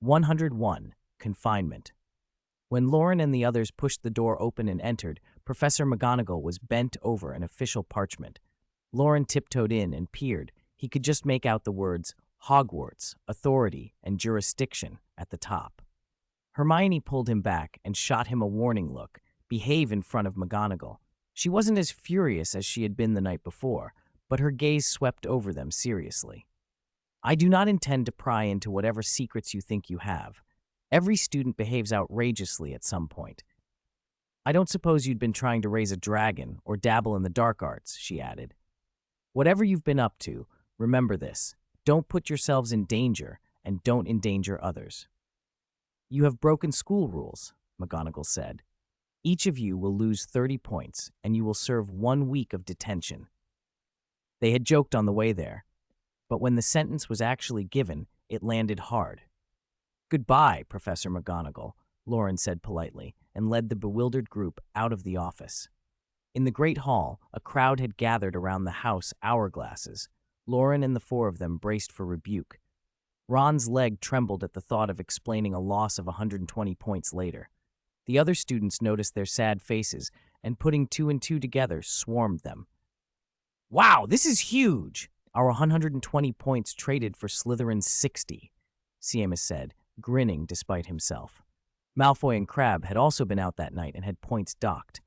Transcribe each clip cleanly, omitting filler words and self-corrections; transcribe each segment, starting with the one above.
101. Confinement. When Loren and the others pushed the door open and entered, Professor McGonagall was bent over an official parchment. Loren tiptoed in and peered. He could just make out the words Hogwarts, authority, and jurisdiction at the top. Hermione pulled him back and shot him a warning look. Behave in front of McGonagall. She wasn't as furious as she had been the night before, but her gaze swept over them seriously. I do not intend to pry into whatever secrets you think you have. Every student behaves outrageously at some point. I don't suppose you'd been trying to raise a dragon or dabble in the dark arts, she added. Whatever you've been up to, remember this. Don't put yourselves in danger and don't endanger others. You have broken school rules, McGonagall said. Each of you will lose 30 points and you will serve 1 week of detention. They had joked on the way there, but when the sentence was actually given, it landed hard. Goodbye, Professor McGonagall, Loren said politely, and led the bewildered group out of the office. In the great hall, a crowd had gathered around the house hourglasses. Loren and the 4 of them braced for rebuke. Ron's leg trembled at the thought of explaining a loss of 120 points later. The other students noticed their sad faces, and putting 2 and 2 together, swarmed them. Wow, this is huge! Our 120 points traded for Slytherin's 60, Seamus said, grinning despite himself. Malfoy and Crabbe had also been out that night and had points docked.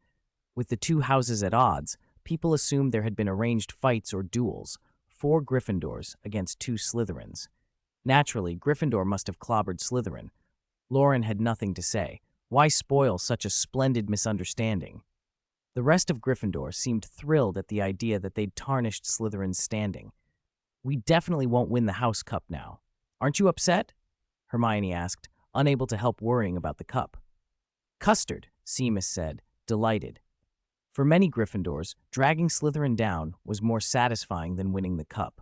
With the 2 houses at odds, people assumed there had been arranged fights or duels, 4 Gryffindors against 2 Slytherins. Naturally, Gryffindor must have clobbered Slytherin. Loren had nothing to say. Why spoil such a splendid misunderstanding? The rest of Gryffindor seemed thrilled at the idea that they'd tarnished Slytherin's standing. We definitely won't win the House Cup now. Aren't you upset? Hermione asked, unable to help worrying about the cup. Custard, Seamus said, delighted. For many Gryffindors, dragging Slytherin down was more satisfying than winning the cup.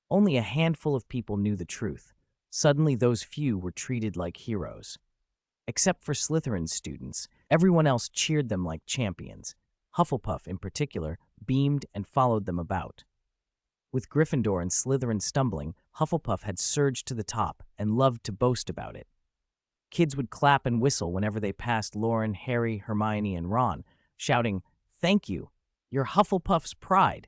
Only a handful of people knew the truth. Suddenly those few were treated like heroes. Except for Slytherin's students, everyone else cheered them like champions. Hufflepuff, in particular, beamed and followed them about. With Gryffindor and Slytherin stumbling, Hufflepuff had surged to the top and loved to boast about it. Kids would clap and whistle whenever they passed Loren, Harry, Hermione, and Ron, shouting, "Thank you, you're Hufflepuff's pride."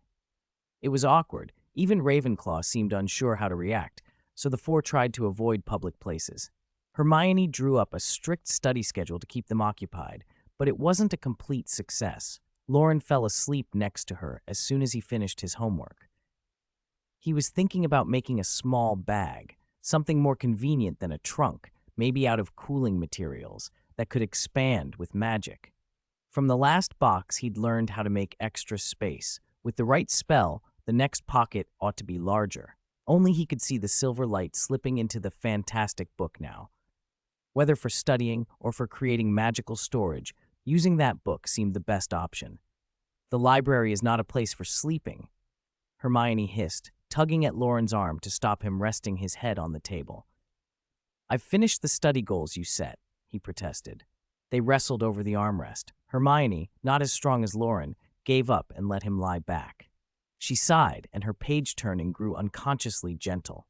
It was awkward. Even Ravenclaw seemed unsure how to react, so the 4 tried to avoid public places. Hermione drew up a strict study schedule to keep them occupied, but it wasn't a complete success. Loren fell asleep next to her as soon as he finished his homework. He was thinking about making a small bag, something more convenient than a trunk, maybe out of cooling materials, that could expand with magic. From the last box, he'd learned how to make extra space. With the right spell, the next pocket ought to be larger. Only he could see the silver light slipping into the fantastic book now. Whether for studying or for creating magical storage, using that book seemed the best option. The library is not a place for sleeping, Hermione hissed, tugging at Loren's arm to stop him resting his head on the table. I've finished the study goals you set, he protested. They wrestled over the armrest. Hermione, not as strong as Loren, gave up and let him lie back. She sighed, and her page-turning grew unconsciously gentle.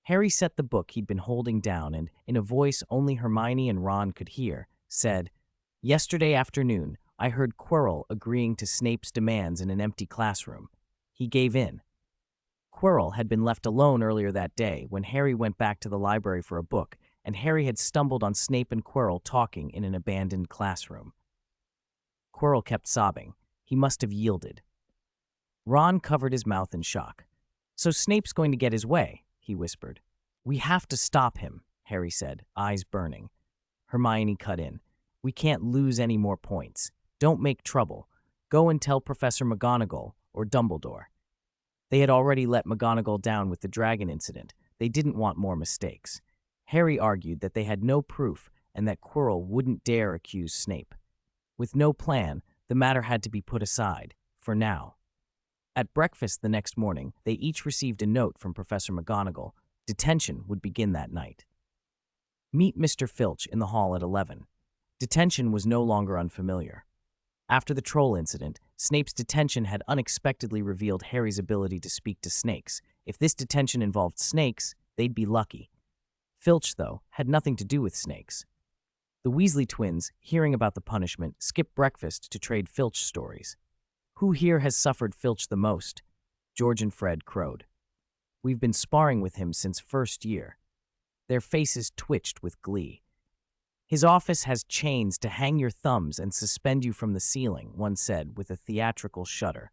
Harry set the book he'd been holding down and, in a voice only Hermione and Ron could hear, said, Yesterday afternoon, I heard Quirrell agreeing to Snape's demands in an empty classroom. He gave in. Quirrell had been left alone earlier that day when Harry went back to the library for a book, and Harry had stumbled on Snape and Quirrell talking in an abandoned classroom. Quirrell kept sobbing. He must have yielded. Ron covered his mouth in shock. So Snape's going to get his way, he whispered. We have to stop him, Harry said, eyes burning. Hermione cut in. We can't lose any more points. Don't make trouble. Go and tell Professor McGonagall or Dumbledore. They had already let McGonagall down with the dragon incident. They didn't want more mistakes. Harry argued that they had no proof and that Quirrell wouldn't dare accuse Snape. With no plan, the matter had to be put aside, for now. At breakfast the next morning, they each received a note from Professor McGonagall. Detention would begin that night. Meet Mr. Filch in the hall at 11. Detention was no longer unfamiliar. After the troll incident, Snape's detention had unexpectedly revealed Harry's ability to speak to snakes. If this detention involved snakes, they'd be lucky. Filch, though, had nothing to do with snakes. The Weasley twins, hearing about the punishment, skipped breakfast to trade Filch stories. "Who here has suffered Filch the most?" George and Fred crowed. "We've been sparring with him since first year." Their faces twitched with glee. "His office has chains to hang your thumbs and suspend you from the ceiling," one said with a theatrical shudder.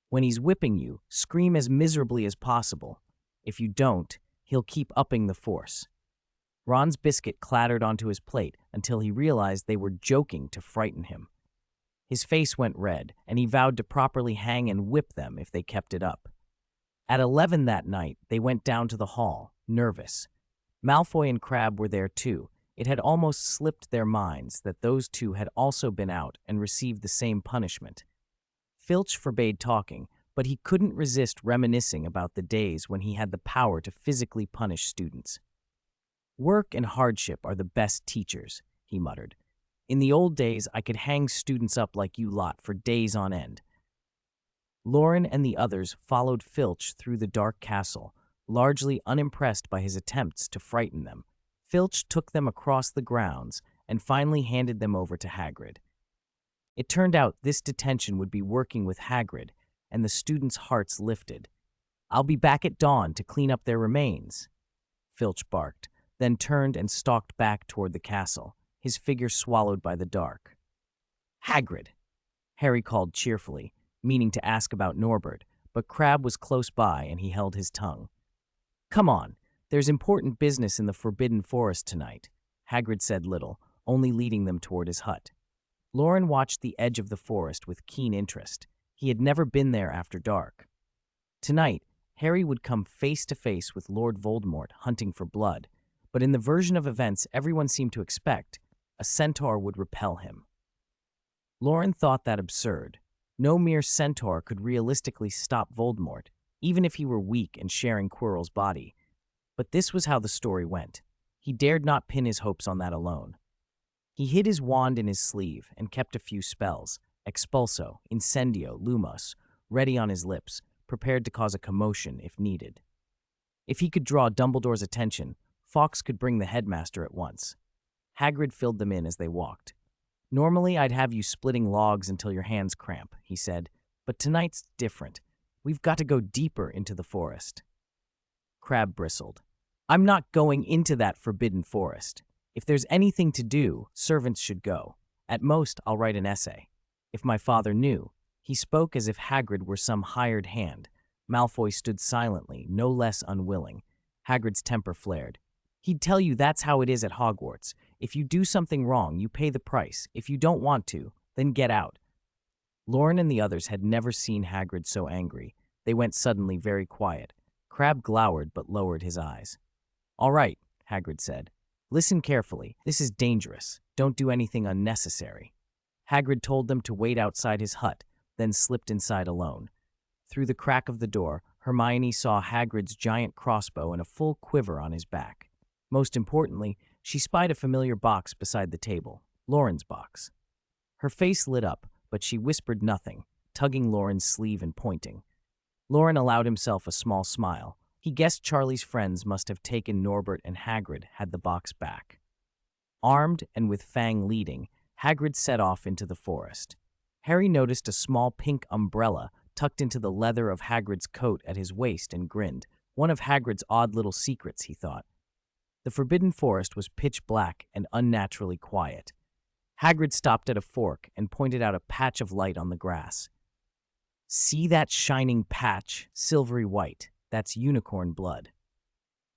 "When he's whipping you, scream as miserably as possible. If you don't, he'll keep upping the force." Ron's biscuit clattered onto his plate until he realized they were joking to frighten him. His face went red, and he vowed to properly hang and whip them if they kept it up. At 11 that night, they went down to the hall, nervous. Malfoy and Crabbe were there too. It had almost slipped their minds that those two had also been out and received the same punishment. Filch forbade talking, but he couldn't resist reminiscing about the days when he had the power to physically punish students. "Work and hardship are the best teachers," he muttered. "In the old days, I could hang students up like you lot for days on end." Loren and the others followed Filch through the dark castle, largely unimpressed by his attempts to frighten them. Filch took them across the grounds and finally handed them over to Hagrid. It turned out this detention would be working with Hagrid, and the students' hearts lifted. "I'll be back at dawn to clean up their remains," Filch barked, then turned and stalked back toward the castle, his figure swallowed by the dark. "Hagrid!" Harry called cheerfully, meaning to ask about Norbert, but Crabbe was close by and he held his tongue. "Come on, there's important business in the Forbidden Forest tonight," Hagrid said little, only leading them toward his hut. Loren watched the edge of the forest with keen interest. He had never been there after dark. Tonight, Harry would come face to face with Lord Voldemort hunting for blood, but in the version of events everyone seemed to expect, a centaur would repel him. Loren thought that absurd. No mere centaur could realistically stop Voldemort, even if he were weak and sharing Quirrell's body. But this was how the story went. He dared not pin his hopes on that alone. He hid his wand in his sleeve and kept a few spells, Expulso, Incendio, Lumos, ready on his lips, prepared to cause a commotion if needed. If he could draw Dumbledore's attention, Fawkes could bring the headmaster at once. Hagrid filled them in as they walked. "Normally I'd have you splitting logs until your hands cramp," he said, "but tonight's different. We've got to go deeper into the forest." Crabbe bristled. "I'm not going into that forbidden forest. If there's anything to do, servants should go. At most, I'll write an essay. If my father knew." He spoke as if Hagrid were some hired hand. Malfoy stood silently, no less unwilling. Hagrid's temper flared. "He'd tell you that's how it is at Hogwarts. If you do something wrong, you pay the price. If you don't want to, then get out." Loren and the others had never seen Hagrid so angry. They went suddenly very quiet. Crabbe glowered but lowered his eyes. "All right," Hagrid said. "Listen carefully. This is dangerous. Don't do anything unnecessary." Hagrid told them to wait outside his hut, then slipped inside alone. Through the crack of the door, Hermione saw Hagrid's giant crossbow and a full quiver on his back. Most importantly, she spied a familiar box beside the table, Loren's box. Her face lit up, but she whispered nothing, tugging Loren's sleeve and pointing. Loren allowed himself a small smile. He guessed Charlie's friends must have taken Norbert and Hagrid had the box back. Armed and with Fang leading, Hagrid set off into the forest. Harry noticed a small pink umbrella tucked into the leather of Hagrid's coat at his waist and grinned. One of Hagrid's odd little secrets, he thought. The Forbidden Forest was pitch black and unnaturally quiet. Hagrid stopped at a fork and pointed out a patch of light on the grass. "See that shining patch, silvery white? That's unicorn blood."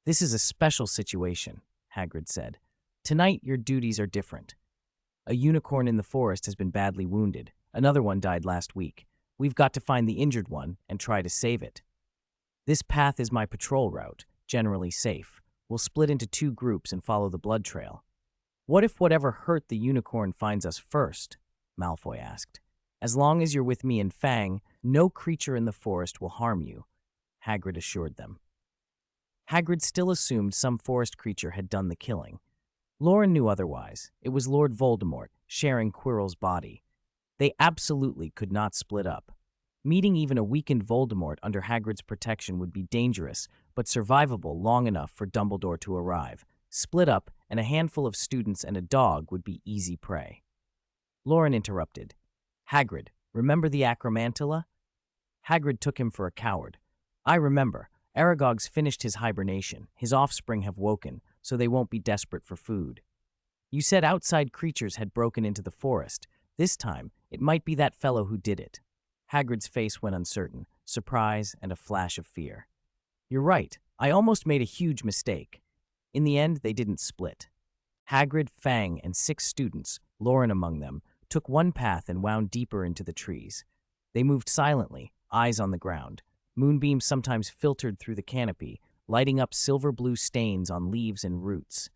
"This is a special situation," Hagrid said. "Tonight your duties are different. A unicorn in the forest has been badly wounded. Another one died last week. We've got to find the injured one and try to save it. This path is my patrol route, generally safe. We'll split into 2 groups and follow the blood trail." "What if whatever hurt the unicorn finds us first?" Malfoy asked. "As long as you're with me and Fang, no creature in the forest will harm you," Hagrid assured them. Hagrid still assumed some forest creature had done the killing. Loren knew otherwise. It was Lord Voldemort, sharing Quirrell's body. They absolutely could not split up. Meeting even a weakened Voldemort under Hagrid's protection would be dangerous, but survivable long enough for Dumbledore to arrive. Split up, and a handful of students and a dog would be easy prey. Loren interrupted. Hagrid, remember the Acromantula? Hagrid took him for a coward. I remember. Aragog's finished his hibernation. His offspring have woken, so they won't be desperate for food. You said outside creatures had broken into the forest. This time, it might be that fellow who did it. Hagrid's face went uncertain, surprise and a flash of fear. You're right. I almost made a huge mistake. In the end, they didn't split. Hagrid, Fang, and 6 students, Loren among them, took one path and wound deeper into the trees. They moved silently, eyes on the ground. Moonbeams sometimes filtered through the canopy, lighting up silver-blue stains on leaves and roots.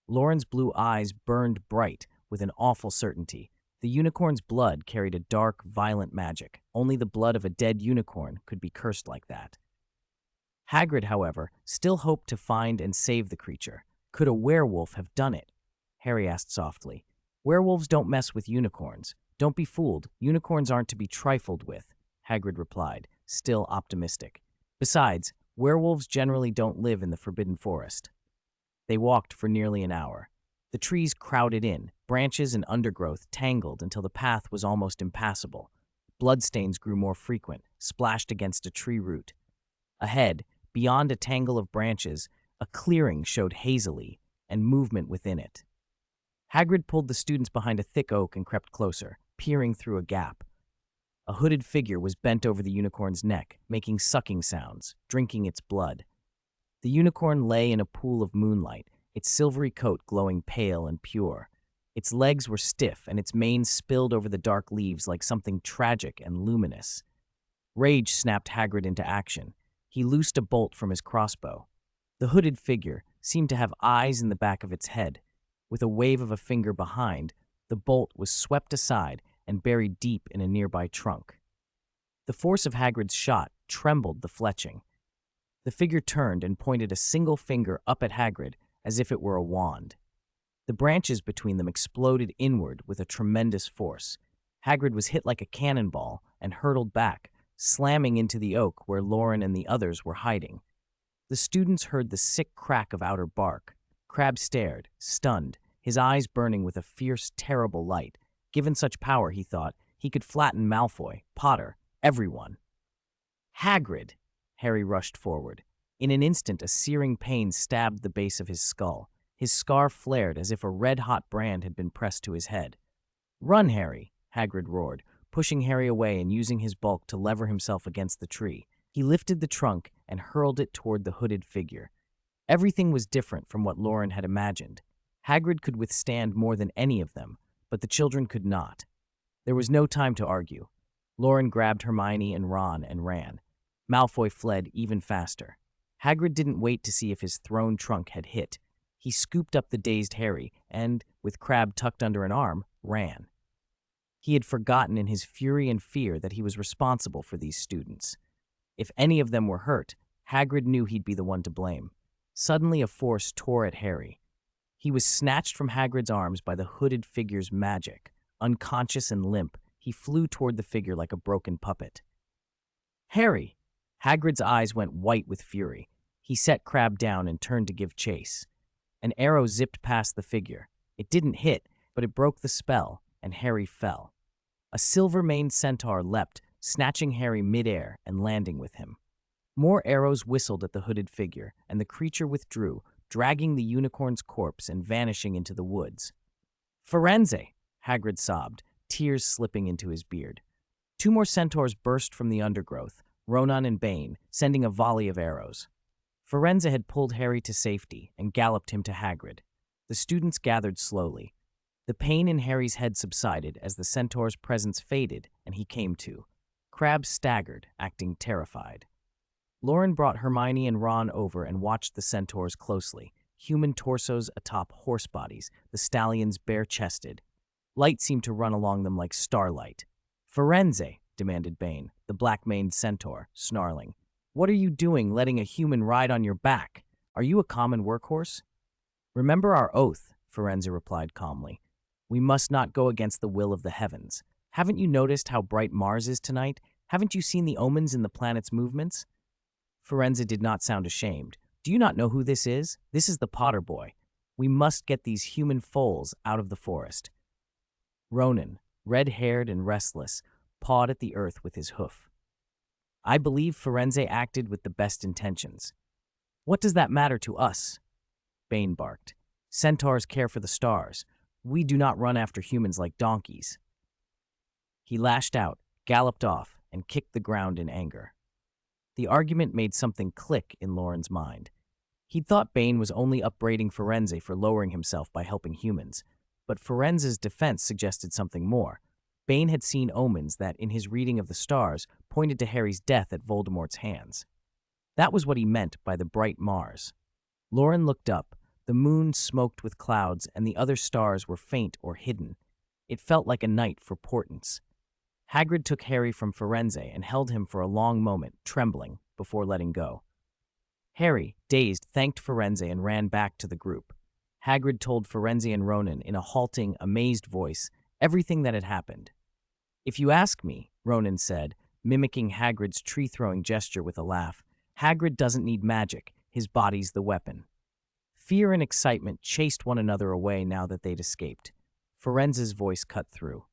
Loren's blue eyes burned bright with an awful certainty. The unicorn's blood carried a dark, violent magic. Only the blood of a dead unicorn could be cursed like that. Hagrid, however, still hoped to find and save the creature. Could a werewolf have done it? Harry asked softly. Werewolves don't mess with unicorns. Don't be fooled. Unicorns aren't to be trifled with, Hagrid replied, still optimistic. Besides, werewolves generally don't live in the Forbidden Forest. They walked for nearly an hour. The trees crowded in, branches and undergrowth tangled until the path was almost impassable. Bloodstains grew more frequent, splashed against a tree root. Ahead, beyond a tangle of branches, a clearing showed hazily, and movement within it. Hagrid pulled the students behind a thick oak and crept closer, peering through a gap. A hooded figure was bent over the unicorn's neck, making sucking sounds, drinking its blood. The unicorn lay in a pool of moonlight, its silvery coat glowing pale and pure. Its legs were stiff, and its mane spilled over the dark leaves like something tragic and luminous. Rage snapped Hagrid into action. He loosed a bolt from his crossbow. The hooded figure seemed to have eyes in the back of its head. With a wave of a finger behind, the bolt was swept aside and buried deep in a nearby trunk. The force of Hagrid's shot trembled the fletching. The figure turned and pointed a single finger up at Hagrid as if it were a wand. The branches between them exploded inward with a tremendous force. Hagrid was hit like a cannonball and hurtled back, slamming into the oak where Loren and the others were hiding. The students heard the sick crack of outer bark. Crabbe stared, stunned, his eyes burning with a fierce, terrible light. Given such power, he thought, he could flatten Malfoy, Potter, everyone. Hagrid! Harry rushed forward. In an instant, a searing pain stabbed the base of his skull. His scar flared as if a red-hot brand had been pressed to his head. Run, Harry! Hagrid roared, pushing Harry away and using his bulk to lever himself against the tree. He lifted the trunk and hurled it toward the hooded figure. Everything was different from what Loren had imagined. Hagrid could withstand more than any of them, but the children could not. There was no time to argue. Loren grabbed Hermione and Ron and ran. Malfoy fled even faster. Hagrid didn't wait to see if his thrown trunk had hit. He scooped up the dazed Harry and, with Crabbe tucked under an arm, ran. He had forgotten in his fury and fear that he was responsible for these students. If any of them were hurt, Hagrid knew he'd be the one to blame. Suddenly a force tore at Harry. He was snatched from Hagrid's arms by the hooded figure's magic. Unconscious and limp, he flew toward the figure like a broken puppet. Harry! Hagrid's eyes went white with fury. He set Crabbe down and turned to give chase. An arrow zipped past the figure. It didn't hit, but it broke the spell, and Harry fell. A silver-maned centaur leapt, snatching Harry midair and landing with him. More arrows whistled at the hooded figure, and the creature withdrew, dragging the unicorn's corpse and vanishing into the woods. Firenze! Hagrid sobbed, tears slipping into his beard. 2 more centaurs burst from the undergrowth, Ronan and Bane, sending a volley of arrows. Firenze had pulled Harry to safety and galloped him to Hagrid. The students gathered slowly. The pain in Harry's head subsided as the centaur's presence faded and he came to. Crabbe staggered, acting terrified. Loren brought Hermione and Ron over and watched the centaurs closely, human torsos atop horse bodies, the stallions bare-chested. Light seemed to run along them like starlight. Firenze! Demanded Bane, the black-maned centaur, snarling. What are you doing letting a human ride on your back? Are you a common workhorse? Remember our oath, Firenze replied calmly. We must not go against the will of the heavens. Haven't you noticed how bright Mars is tonight? Haven't you seen the omens in the planet's movements? Firenze did not sound ashamed. Do you not know who this is? This is the Potter boy. We must get these human foals out of the forest. Ronan, red-haired and restless, pawed at the earth with his hoof. I believe Firenze acted with the best intentions. What does that matter to us? Bane barked. Centaurs care for the stars. We do not run after humans like donkeys. He lashed out, galloped off, and kicked the ground in anger. The argument made something click in Loren's mind. He'd thought Bane was only upbraiding Firenze for lowering himself by helping humans, but Firenze's defense suggested something more. Bane had seen omens that, in his reading of the stars, pointed to Harry's death at Voldemort's hands. That was what he meant by the bright Mars. Loren looked up. The moon smoked with clouds, and the other stars were faint or hidden. It felt like a night for portents. Hagrid took Harry from Firenze and held him for a long moment, trembling, before letting go. Harry, dazed, thanked Firenze and ran back to the group. Hagrid told Firenze and Ronan in a halting, amazed voice everything that had happened. If you ask me, Ronan said, mimicking Hagrid's tree-throwing gesture with a laugh, Hagrid doesn't need magic. His body's the weapon. Fear and excitement chased one another away now that they'd escaped. Firenze's voice cut through.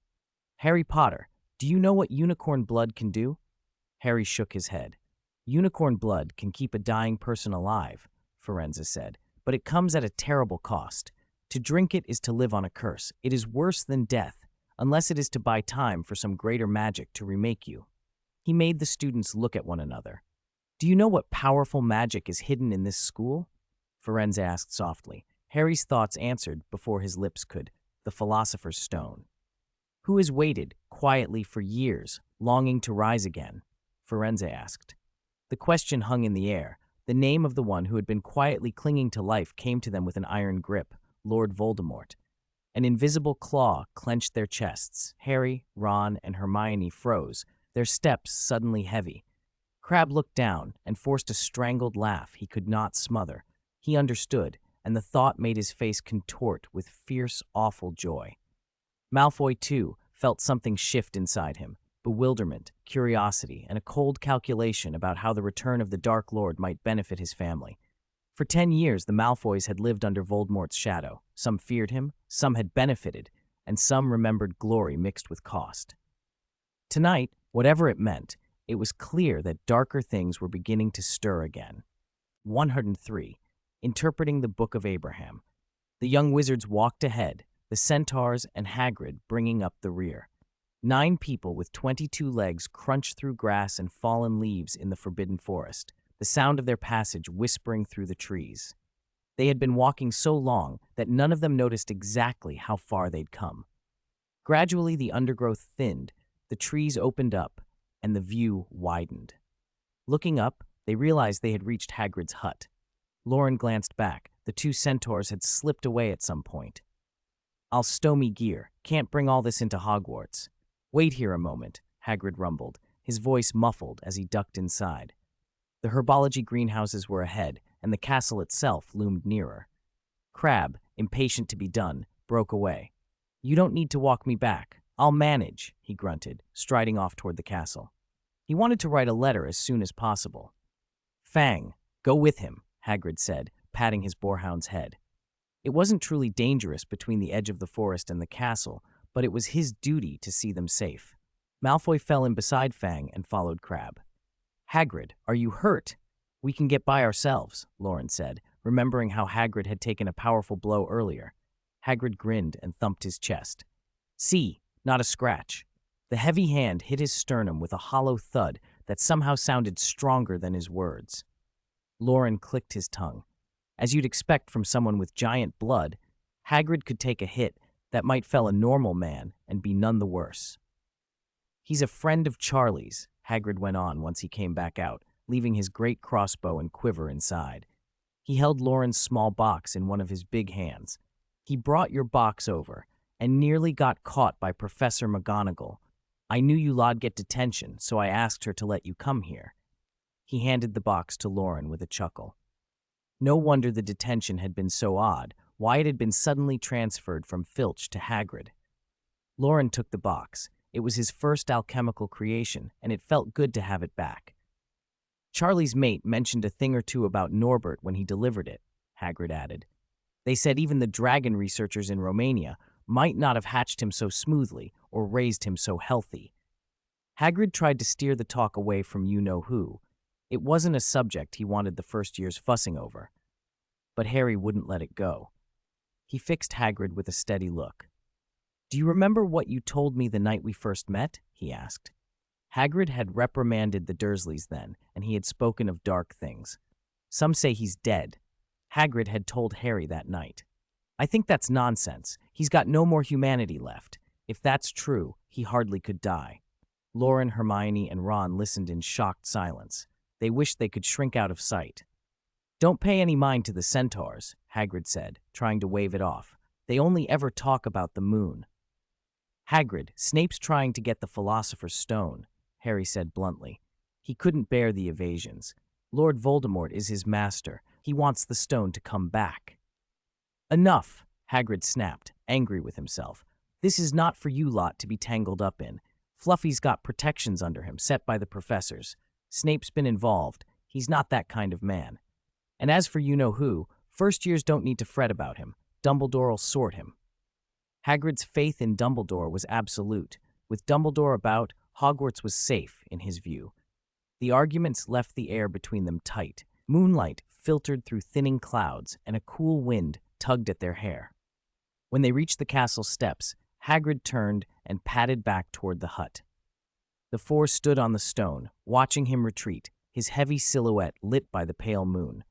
Harry Potter, do you know what unicorn blood can do? Harry shook his head. Unicorn blood can keep a dying person alive, Firenze said, but it comes at a terrible cost. To drink it is to live on a curse. It is worse than death, unless it is to buy time for some greater magic to remake you. He made the students look at one another. Do you know what powerful magic is hidden in this school? Firenze asked softly. Harry's thoughts answered before his lips could. The Philosopher's Stone. Who has waited, quietly for years, longing to rise again? Firenze asked. The question hung in the air. The name of the one who had been quietly clinging to life came to them with an iron grip, Lord Voldemort. An invisible claw clenched their chests. Harry, Ron, and Hermione froze, their steps suddenly heavy. Crabbe looked down and forced a strangled laugh he could not smother. He understood, and the thought made his face contort with fierce, awful joy. Malfoy, too, felt something shift inside him. Bewilderment, curiosity, and a cold calculation about how the return of the Dark Lord might benefit his family. For 10 years, the Malfoys had lived under Voldemort's shadow. Some feared him, some had benefited, and some remembered glory mixed with cost. Tonight, whatever it meant, it was clear that darker things were beginning to stir again. 103. Interpreting the Book of Abraham. The young wizards walked ahead, the centaurs and Hagrid bringing up the rear. 9 people with 22 legs crunched through grass and fallen leaves in the forbidden forest, the sound of their passage whispering through the trees. They had been walking so long that none of them noticed exactly how far they'd come. Gradually, the undergrowth thinned, the trees opened up, and the view widened. Looking up, they realized they had reached Hagrid's hut. Loren glanced back. The 2 centaurs had slipped away at some point. I'll stow me gear. Can't bring all this into Hogwarts. Wait here a moment, Hagrid rumbled, his voice muffled as he ducked inside. The herbology greenhouses were ahead, and the castle itself loomed nearer. Crabbe, impatient to be done, broke away. You don't need to walk me back. I'll manage, he grunted, striding off toward the castle. He wanted to write a letter as soon as possible. Fang, go with him, Hagrid said, patting his boarhound's head. It wasn't truly dangerous between the edge of the forest and the castle, but it was his duty to see them safe. Malfoy fell in beside Fang and followed Crabbe. Hagrid, are you hurt? We can get by ourselves, Loren said, remembering how Hagrid had taken a powerful blow earlier. Hagrid grinned and thumped his chest. See, not a scratch. The heavy hand hit his sternum with a hollow thud that somehow sounded stronger than his words. Loren clicked his tongue. As you'd expect from someone with giant blood, Hagrid could take a hit that might fell a normal man and be none the worse. He's a friend of Charlie's, Hagrid went on once he came back out, leaving his great crossbow and quiver inside. He held Loren's small box in one of his big hands. He brought your box over and nearly got caught by Professor McGonagall. I knew you law'd get detention, so I asked her to let you come here. He handed the box to Loren with a chuckle. No wonder the detention had been so odd, why it had been suddenly transferred from Filch to Hagrid. Loren took the box. It was his first alchemical creation, and it felt good to have it back. Charlie's mate mentioned a thing or two about Norbert when he delivered it, Hagrid added. They said even the dragon researchers in Romania might not have hatched him so smoothly or raised him so healthy. Hagrid tried to steer the talk away from you-know-who. It wasn't a subject he wanted the first years fussing over. But Harry wouldn't let it go. He fixed Hagrid with a steady look. "Do you remember what you told me the night we first met?" he asked. Hagrid had reprimanded the Dursleys then, and he had spoken of dark things. "Some say he's dead." Hagrid had told Harry that night. "I think that's nonsense. He's got no more humanity left. If that's true, he hardly could die." Loren, Hermione, and Ron listened in shocked silence. They wished they could shrink out of sight. "Don't pay any mind to the centaurs," Hagrid said, trying to wave it off. "They only ever talk about the moon." "Hagrid, Snape's trying to get the Philosopher's Stone," Harry said bluntly. He couldn't bear the evasions. Lord Voldemort is his master. He wants the stone to come back. "Enough," Hagrid snapped, angry with himself. "This is not for you lot to be tangled up in. Fluffy's got protections under him set by the professors. Snape's been involved. He's not that kind of man. And as for you-know-who, first years don't need to fret about him. Dumbledore'll sort him." Hagrid's faith in Dumbledore was absolute. With Dumbledore about, Hogwarts was safe, in his view. The arguments left the air between them tight. Moonlight filtered through thinning clouds, and a cool wind tugged at their hair. When they reached the castle steps, Hagrid turned and padded back toward the hut. The four stood on the stone, watching him retreat, his heavy silhouette lit by the pale moon.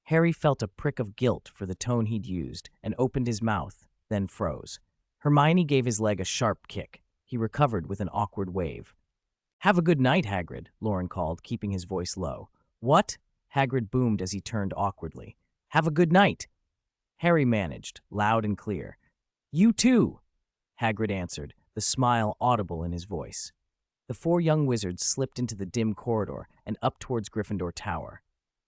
Harry felt a prick of guilt for the tone he'd used and opened his mouth, then froze. Hermione gave his leg a sharp kick. He recovered with an awkward wave. "Have a good night, Hagrid," Loren called, keeping his voice low. "What?" Hagrid boomed as he turned awkwardly. "Have a good night." Harry managed, loud and clear. "You too," Hagrid answered, the smile audible in his voice. The four young wizards slipped into the dim corridor and up towards Gryffindor Tower.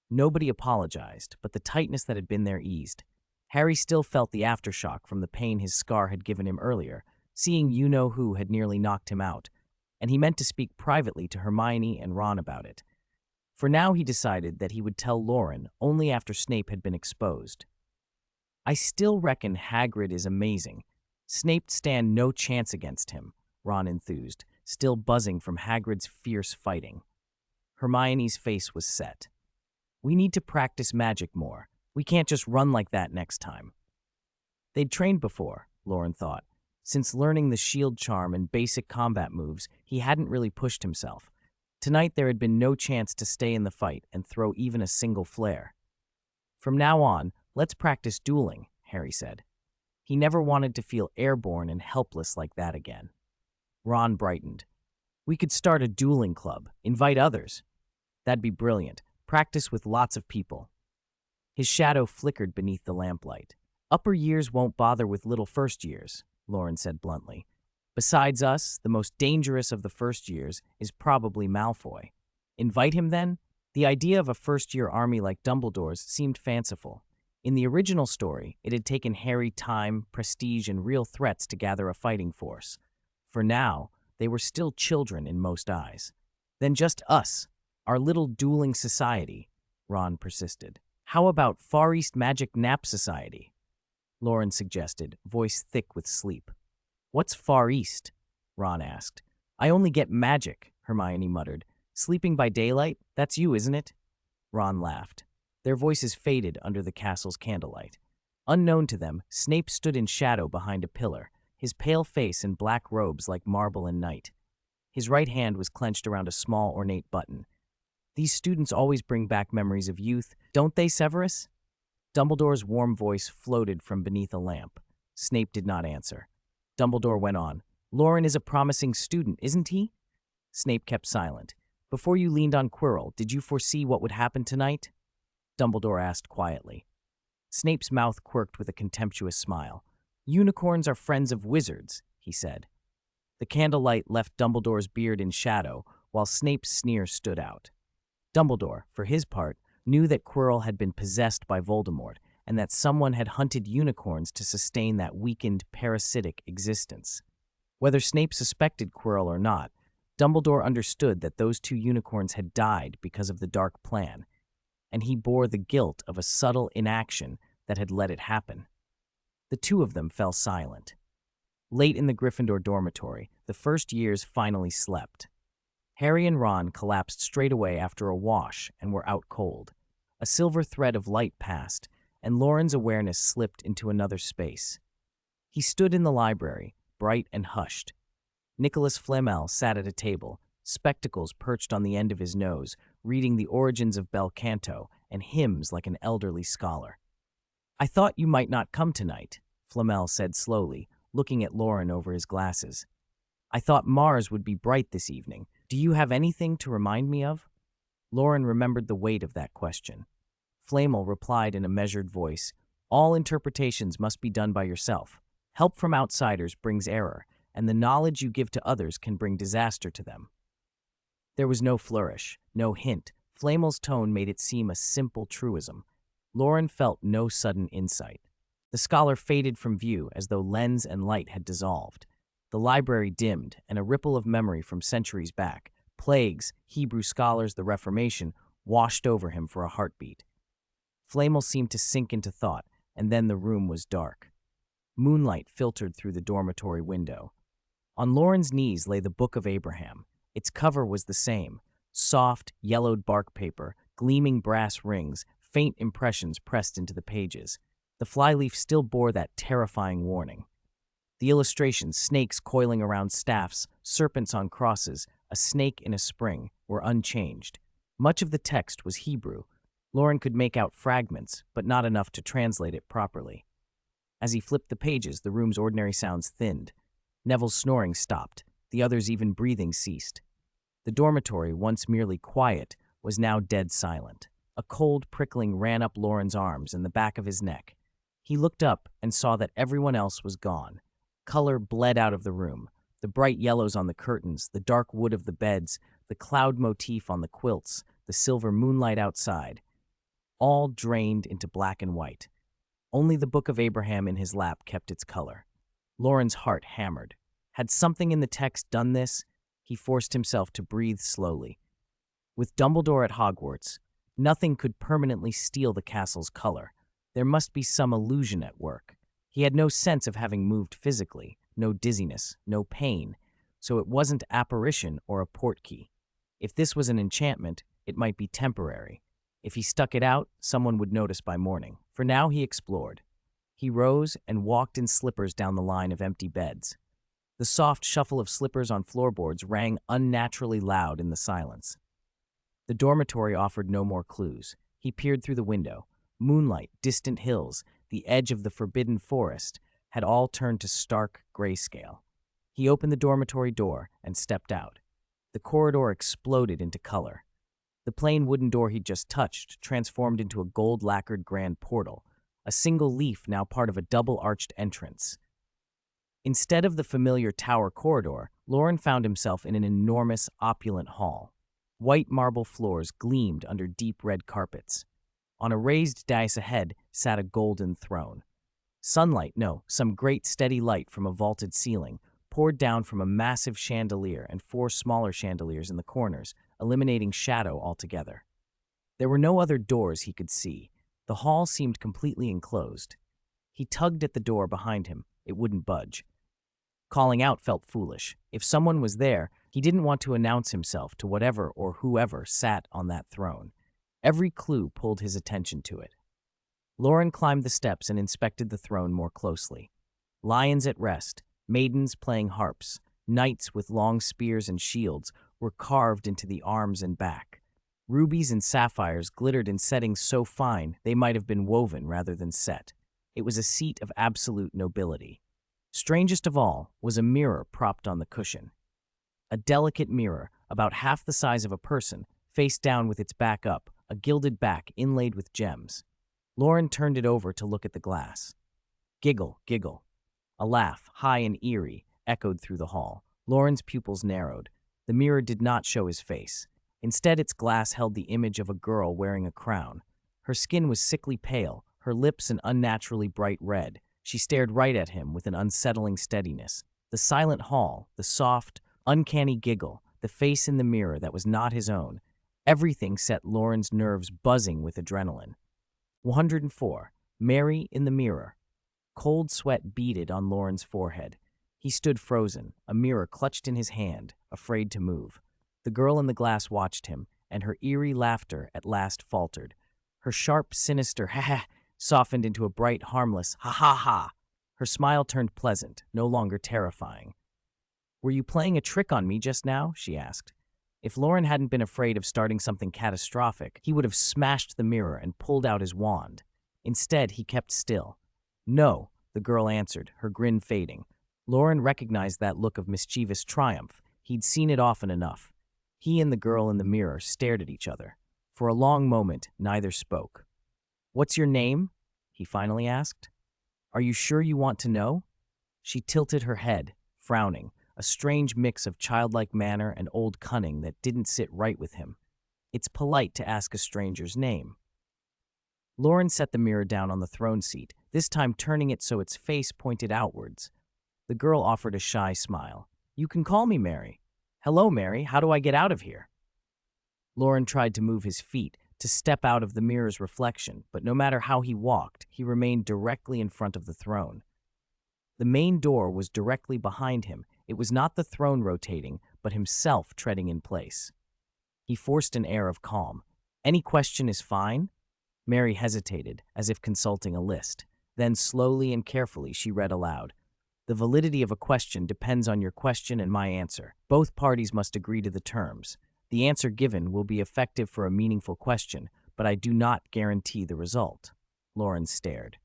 Nobody apologized, but the tightness that had been there eased. Harry still felt the aftershock from the pain his scar had given him earlier, seeing you-know-who had nearly knocked him out, and he meant to speak privately to Hermione and Ron about it. For now he decided that he would tell Loren only after Snape had been exposed. "I still reckon Hagrid is amazing. Snape'd stand no chance against him," Ron enthused, still buzzing from Hagrid's fierce fighting. Hermione's face was set. "We need to practice magic more. We can't just run like that next time." They'd trained before, Loren thought. Since learning the shield charm and basic combat moves, he hadn't really pushed himself. Tonight there had been no chance to stay in the fight and throw even a single flare. "From now on, let's practice dueling," Harry said. He never wanted to feel airborne and helpless like that again. Ron brightened. "We could start a dueling club, invite others." "That'd be brilliant. Practice with lots of people." His shadow flickered beneath the lamplight. "Upper years won't bother with little first years," Loren said bluntly. "Besides us, the most dangerous of the first years is probably Malfoy. Invite him then?" The idea of a first-year army like Dumbledore's seemed fanciful. In the original story, it had taken Harry time, prestige, and real threats to gather a fighting force. For now, they were still children in most eyes. "Then just us, our little dueling society," Ron persisted. "How about Far East Magic Nap Society?" Loren suggested, voice thick with sleep. "What's Far East?" Ron asked. "I only get magic," Hermione muttered. "Sleeping by daylight? That's you, isn't it?" Ron laughed. Their voices faded under the castle's candlelight. Unknown to them, Snape stood in shadow behind a pillar, his pale face in black robes like marble and night. His right hand was clenched around a small, ornate button. "These students always bring back memories of youth, don't they, Severus?" Dumbledore's warm voice floated from beneath a lamp. Snape did not answer. Dumbledore went on. "Loren is a promising student, isn't he?" Snape kept silent. "Before you leaned on Quirrell, did you foresee what would happen tonight?" Dumbledore asked quietly. Snape's mouth quirked with a contemptuous smile. "Unicorns are friends of wizards," he said. The candlelight left Dumbledore's beard in shadow, while Snape's sneer stood out. Dumbledore, for his part, knew that Quirrell had been possessed by Voldemort, and that someone had hunted unicorns to sustain that weakened, parasitic existence. Whether Snape suspected Quirrell or not, Dumbledore understood that those two unicorns had died because of the dark plan, and he bore the guilt of a subtle inaction that had let it happen. The two of them fell silent. Late in the Gryffindor dormitory, the first years finally slept. Harry and Ron collapsed straight away after a wash and were out cold. A silver thread of light passed, and Loren's awareness slipped into another space. He stood in the library, bright and hushed. Nicholas Flamel sat at a table, spectacles perched on the end of his nose, reading the origins of bel canto and hymns like an elderly scholar. "I thought you might not come tonight," Flamel said slowly, looking at Loren over his glasses. "I thought Mars would be bright this evening. Do you have anything to remind me of?" Loren remembered the weight of that question. Flamel replied in a measured voice, "All interpretations must be done by yourself. Help from outsiders brings error, and the knowledge you give to others can bring disaster to them." There was no flourish, no hint. Flamel's tone made it seem a simple truism. Loren felt no sudden insight. The scholar faded from view as though lens and light had dissolved. The library dimmed, and a ripple of memory from centuries back, plagues, Hebrew scholars, the Reformation, washed over him for a heartbeat. Flamel seemed to sink into thought, and then the room was dark. Moonlight filtered through the dormitory window. On Loren's knees lay the Book of Abraham. Its cover was the same: soft, yellowed bark paper, gleaming brass rings, faint impressions pressed into the pages. The flyleaf still bore that terrifying warning. The illustrations, snakes coiling around staffs, serpents on crosses, a snake in a spring, were unchanged. Much of the text was Hebrew. Loren could make out fragments, but not enough to translate it properly. As he flipped the pages, the room's ordinary sounds thinned. Neville's snoring stopped. The others' even breathing ceased. The dormitory, once merely quiet, was now dead silent. A cold prickling ran up Loren's arms and the back of his neck. He looked up and saw that everyone else was gone. Color bled out of the room. The bright yellows on the curtains, the dark wood of the beds, the cloud motif on the quilts, the silver moonlight outside, all drained into black and white. Only the Book of Abraham in his lap kept its color. Loren's heart hammered. Had something in the text done this? He forced himself to breathe slowly. With Dumbledore at Hogwarts, nothing could permanently steal the castle's color. There must be some illusion at work. He had no sense of having moved physically, no dizziness, no pain, so it wasn't apparition or a portkey. If this was an enchantment, it might be temporary. If he stuck it out, someone would notice by morning. For now, he explored. He rose and walked in slippers down the line of empty beds. The soft shuffle of slippers on floorboards rang unnaturally loud in the silence. The dormitory offered no more clues. He peered through the window. Moonlight, distant hills, the edge of the forbidden forest had all turned to stark grayscale. He opened the dormitory door and stepped out. The corridor exploded into color. The plain wooden door he'd just touched transformed into a gold-lacquered grand portal, a single leaf now part of a double-arched entrance. Instead of the familiar tower corridor, Loren found himself in an enormous, opulent hall. White marble floors gleamed under deep red carpets. On a raised dais ahead sat a golden throne. Some great steady light from a vaulted ceiling poured down from a massive chandelier and 4 smaller chandeliers in the corners, eliminating shadow altogether. There were no other doors he could see. The hall seemed completely enclosed. He tugged at the door behind him. It wouldn't budge. Calling out felt foolish. If someone was there, he didn't want to announce himself to whatever or whoever sat on that throne. Every clue pulled his attention to it. Loren climbed the steps and inspected the throne more closely. Lions at rest, maidens playing harps, knights with long spears and shields were carved into the arms and back. Rubies and sapphires glittered in settings so fine they might have been woven rather than set. It was a seat of absolute nobility. Strangest of all was a mirror propped on the cushion. A delicate mirror, about half the size of a person, face down with its back up, a gilded back inlaid with gems. Loren turned it over to look at the glass. Giggle, giggle. A laugh, high and eerie, echoed through the hall. Loren's pupils narrowed. The mirror did not show his face. Instead, its glass held the image of a girl wearing a crown. Her skin was sickly pale, her lips an unnaturally bright red. She stared right at him with an unsettling steadiness. The silent hall, the soft, uncanny giggle, the face in the mirror that was not his own, everything set Loren's nerves buzzing with adrenaline. 104. Mary in the mirror. Cold sweat beaded on Loren's forehead. He stood frozen, a mirror clutched in his hand, afraid to move. The girl in the glass watched him, and her eerie laughter at last faltered. Her sharp, sinister ha-ha softened into a bright, harmless ha-ha-ha. Her smile turned pleasant, no longer terrifying. "Were you playing a trick on me just now?" she asked. If Loren hadn't been afraid of starting something catastrophic, he would have smashed the mirror and pulled out his wand. Instead, he kept still. "No," the girl answered, her grin fading. Loren recognized that look of mischievous triumph. He'd seen it often enough. He and the girl in the mirror stared at each other. For a long moment, neither spoke. "What's your name?" he finally asked. "Are you sure you want to know?" She tilted her head, frowning, a strange mix of childlike manner and old cunning that didn't sit right with him. It's polite to ask a stranger's name. Loren set the mirror down on the throne seat, this time turning it so its face pointed outwards. The girl offered a shy smile. "You can call me Mary." "Hello, Mary. How do I get out of here?" Loren tried to move his feet, to step out of the mirror's reflection, but no matter how he walked, he remained directly in front of the throne. The main door was directly behind him. It was not the throne rotating, but himself treading in place. He forced an air of calm. "Any question is fine?" Mary hesitated, as if consulting a list. Then slowly and carefully she read aloud. "The validity of a question depends on your question and my answer. Both parties must agree to the terms. The answer given will be effective for a meaningful question, but I do not guarantee the result." Loren stared.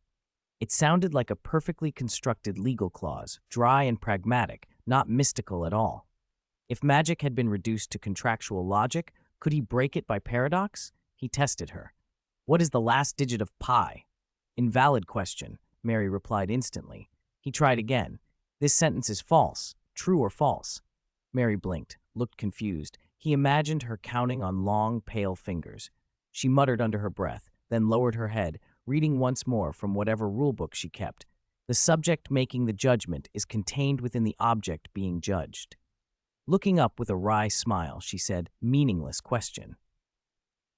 It sounded like a perfectly constructed legal clause, dry and pragmatic, not mystical at all. If magic had been reduced to contractual logic, could he break it by paradox? He tested her. "What is the last digit of pi?" "Invalid question," Mary replied instantly. He tried again. "This sentence is false. True or false?" Mary blinked, looked confused. He imagined her counting on long, pale fingers. She muttered under her breath, then lowered her head, reading once more from whatever rulebook she kept. "The subject making the judgment is contained within the object being judged." Looking up with a wry smile, she said, "Meaningless question."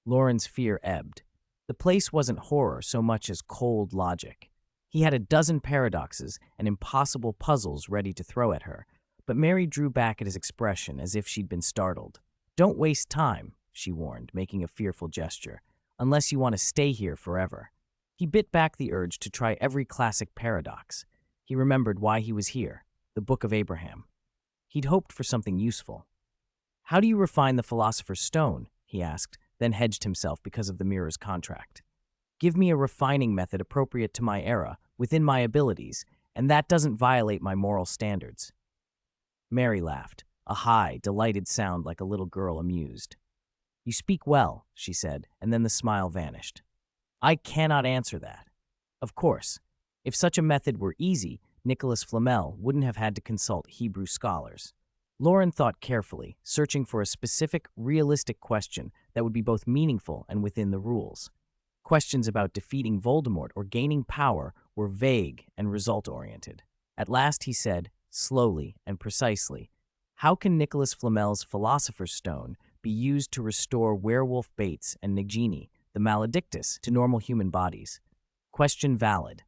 Loren's fear ebbed. The place wasn't horror so much as cold logic. He had a dozen paradoxes and impossible puzzles ready to throw at her, but Mary drew back at his expression as if she'd been startled. "Don't waste time," she warned, making a fearful gesture, "unless you want to stay here forever." He bit back the urge to try every classic paradox. He remembered why he was here, the Book of Abraham. He'd hoped for something useful. "How do you refine the Philosopher's Stone?" he asked, then hedged himself because of the mirror's contract. "Give me a refining method appropriate to my era, within my abilities, and that doesn't violate my moral standards." Mary laughed, a high, delighted sound like a little girl amused. "You speak well," she said, and then the smile vanished. "I cannot answer that. Of course, if such a method were easy, Nicholas Flamel wouldn't have had to consult Hebrew scholars." Loren thought carefully, searching for a specific, realistic question that would be both meaningful and within the rules. Questions about defeating Voldemort or gaining power were vague and result-oriented. At last he said, slowly and precisely, "How can Nicholas Flamel's Philosopher's Stone be used to restore Werewolf Bates and Nagini, the Maledictus, to normal human bodies?" "Question valid."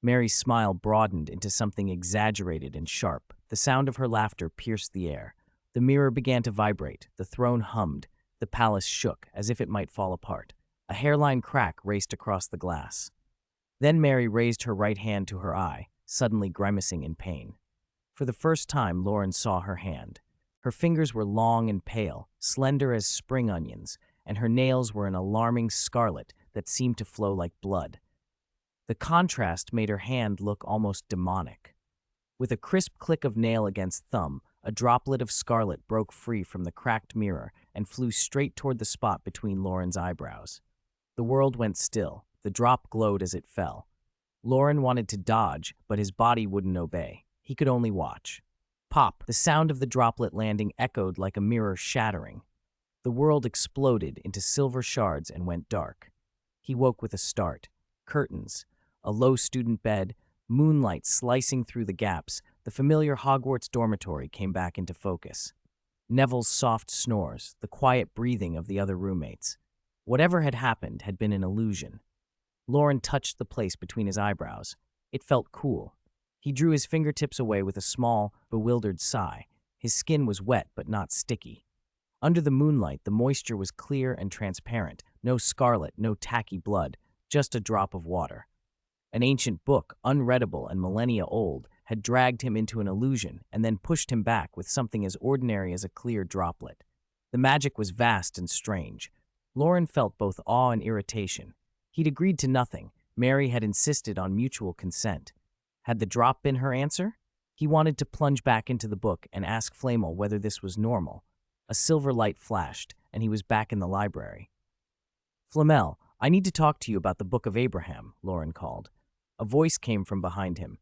Mary's smile broadened into something exaggerated and sharp. The sound of her laughter pierced the air. The mirror began to vibrate, the throne hummed, the palace shook as if it might fall apart. A hairline crack raced across the glass. Then Mary raised her right hand to her eye, suddenly grimacing in pain. For the first time, Loren saw her hand. Her fingers were long and pale, slender as spring onions, and her nails were an alarming scarlet that seemed to flow like blood. The contrast made her hand look almost demonic. With a crisp click of nail against thumb, a droplet of scarlet broke free from the cracked mirror and flew straight toward the spot between Loren's eyebrows. The world went still. The drop glowed as it fell. Loren wanted to dodge, but his body wouldn't obey. He could only watch. Pop! The sound of the droplet landing echoed like a mirror shattering. The world exploded into silver shards and went dark. He woke with a start. Curtains, a low student bed, moonlight slicing through the gaps, the familiar Hogwarts dormitory came back into focus. Neville's soft snores, the quiet breathing of the other roommates. Whatever had happened had been an illusion. Loren touched the place between his eyebrows. It felt cool. He drew his fingertips away with a small, bewildered sigh. His skin was wet but not sticky. Under the moonlight, the moisture was clear and transparent. No scarlet, no tacky blood, just a drop of water. An ancient book, unreadable and millennia old, had dragged him into an illusion and then pushed him back with something as ordinary as a clear droplet. The magic was vast and strange. Loren felt both awe and irritation. He'd agreed to nothing. Mary had insisted on mutual consent. Had the drop been her answer? He wanted to plunge back into the book and ask Flamel whether this was normal. A silver light flashed, and he was back in the library. "Flamel, I need to talk to you about the Book of Abraham," Loren called. A voice came from behind him.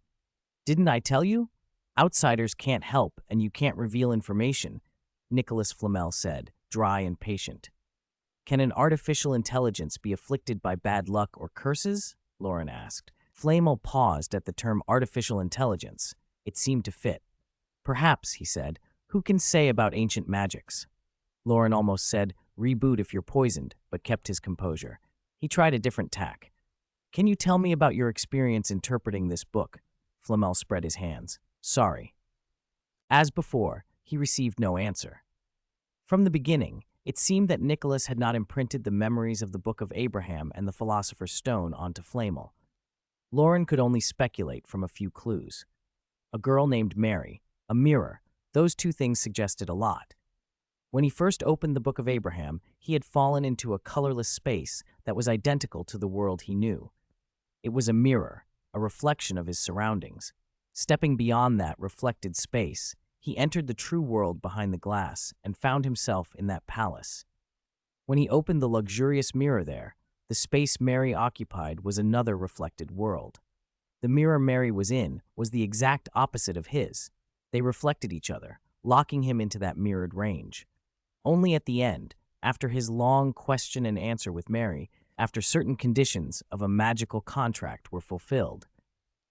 "Didn't I tell you? Outsiders can't help, and you can't reveal information," Nicholas Flamel said, dry and patient. "Can an artificial intelligence be afflicted by bad luck or curses?" Loren asked. Flamel paused at the term artificial intelligence. It seemed to fit. "Perhaps," he said. "Who can say about ancient magics?" Loren almost said, "Reboot if you're poisoned," but kept his composure. He tried a different tack. "Can you tell me about your experience interpreting this book?" Flamel spread his hands. "Sorry." As before, he received no answer. From the beginning, it seemed that Nicholas had not imprinted the memories of the Book of Abraham and the Philosopher's Stone onto Flamel. Loren could only speculate from a few clues. A girl named Mary, a mirror, those two things suggested a lot. When he first opened the Book of Abraham, he had fallen into a colorless space that was identical to the world he knew. It was a mirror, a reflection of his surroundings. Stepping beyond that reflected space, he entered the true world behind the glass and found himself in that palace. When he opened the luxurious mirror there, the space Mary occupied was another reflected world. The mirror Mary was in was the exact opposite of his. They reflected each other, locking him into that mirrored range. Only at the end, after his long question and answer with Mary, after certain conditions of a magical contract were fulfilled,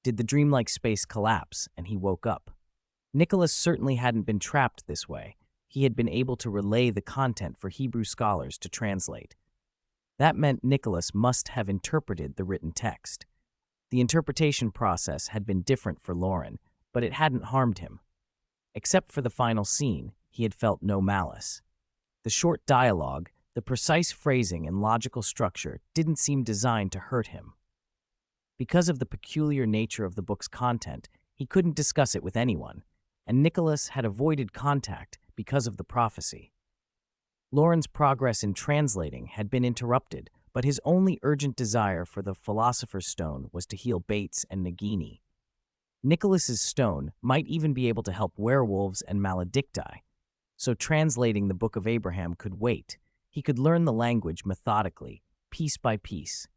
did the dreamlike space collapse and he woke up. Nicholas certainly hadn't been trapped this way. He had been able to relay the content for Hebrew scholars to translate. That meant Nicholas must have interpreted the written text. The interpretation process had been different for Loren, but it hadn't harmed him. Except for the final scene, he had felt no malice. The short dialogue, the precise phrasing and logical structure didn't seem designed to hurt him. Because of the peculiar nature of the book's content, he couldn't discuss it with anyone, and Nicholas had avoided contact because of the prophecy. Loren's progress in translating had been interrupted, but his only urgent desire for the Philosopher's Stone was to heal Bates and Nagini. Nicholas's stone might even be able to help werewolves and maledicti, so translating the Book of Abraham could wait. He could learn the language methodically, piece by piece.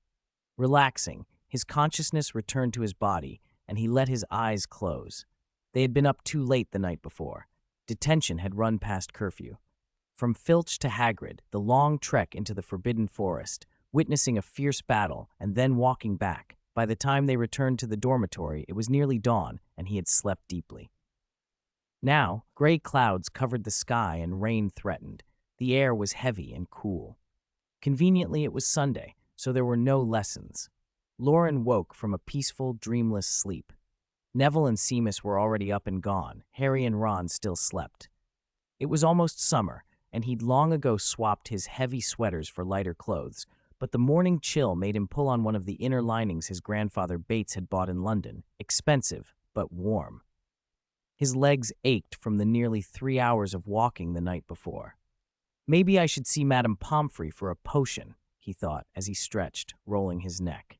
Relaxing, his consciousness returned to his body, and he let his eyes close. They had been up too late the night before. Detention had run past curfew. From Filch to Hagrid, the long trek into the Forbidden Forest, witnessing a fierce battle and then walking back. By the time they returned to the dormitory, it was nearly dawn, and he had slept deeply. Now, gray clouds covered the sky and rain threatened. The air was heavy and cool. Conveniently, it was Sunday, so there were no lessons. Loren woke from a peaceful, dreamless sleep. Neville and Seamus were already up and gone. Harry and Ron still slept. It was almost summer, and he'd long ago swapped his heavy sweaters for lighter clothes, but the morning chill made him pull on one of the inner linings his grandfather Bates had bought in London, expensive, but warm. His legs ached from the nearly 3 hours of walking the night before. "Maybe I should see Madame Pomfrey for a potion," he thought as he stretched, rolling his neck.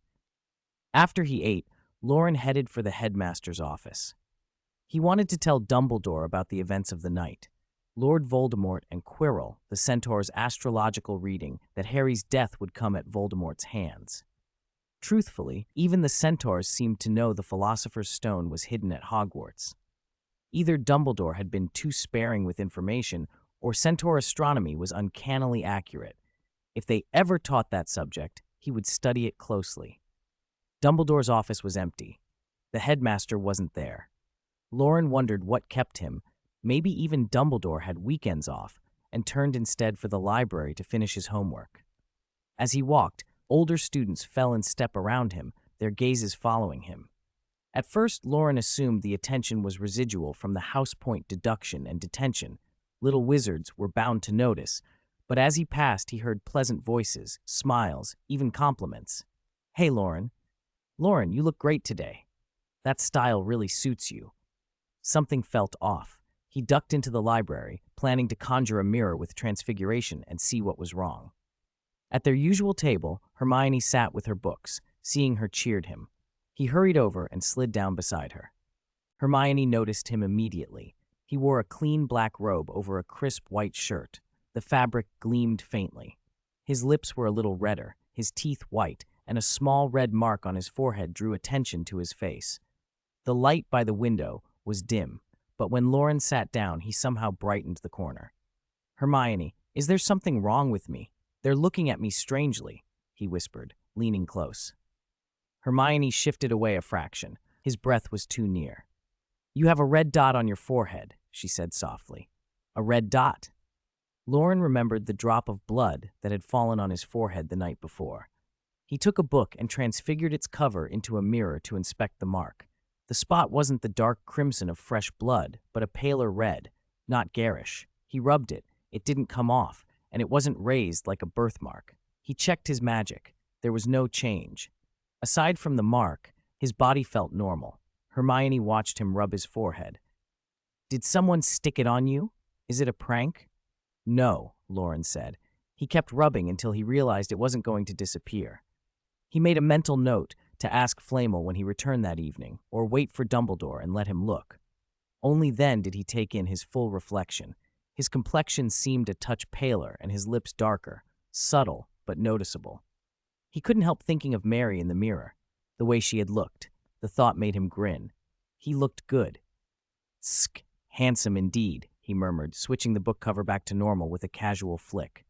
After he ate, Loren headed for the headmaster's office. He wanted to tell Dumbledore about the events of the night. Lord Voldemort and Quirrell, the centaur's astrological reading that Harry's death would come at Voldemort's hands. Truthfully, even the centaurs seemed to know the Philosopher's Stone was hidden at Hogwarts. Either Dumbledore had been too sparing with information, or centaur astronomy was uncannily accurate. If they ever taught that subject, he would study it closely. Dumbledore's office was empty. The headmaster wasn't there. Loren wondered what kept him. Maybe even Dumbledore had weekends off and turned instead for the library to finish his homework. As he walked, Older students fell in step around him, their gazes following him. At first, Loren assumed the attention was residual from the house point deduction and detention. Little wizards were bound to notice, but as he passed, he heard pleasant voices, smiles, even compliments. "Hey, Loren. Loren, you look great today. That style really suits you." Something felt off. He ducked into the library, planning to conjure a mirror with transfiguration and see what was wrong. At their usual table, Hermione sat with her books. Seeing her cheered him. He hurried over and slid down beside her. Hermione noticed him immediately. He wore a clean black robe over a crisp white shirt. The fabric gleamed faintly. His lips were a little redder, his teeth white, and a small red mark on his forehead drew attention to his face. The light by the window was dim, but when Loren sat down, he somehow brightened the corner. "Hermione, is there something wrong with me? They're looking at me strangely," he whispered, leaning close. Hermione shifted away a fraction. His breath was too near. "You have a red dot on your forehead," she said softly. "A red dot?" Loren remembered the drop of blood that had fallen on his forehead the night before. He took a book and transfigured its cover into a mirror to inspect the mark. The spot wasn't the dark crimson of fresh blood, but a paler red, not garish. He rubbed it. It didn't come off, and it wasn't raised like a birthmark. He checked his magic. There was no change. Aside from the mark, his body felt normal. Hermione watched him rub his forehead. "Did someone stick it on you? Is it a prank?" "No," Loren said. He kept rubbing until he realized it wasn't going to disappear. He made a mental note to ask Flamel when he returned that evening, or wait for Dumbledore and let him look. Only then did he take in his full reflection. His complexion seemed a touch paler and his lips darker, subtle but noticeable. He couldn't help thinking of Mary in the mirror, the way she had looked. The thought made him grin. He looked good. "Sk, handsome indeed," he murmured, switching the book cover back to normal with a casual flick.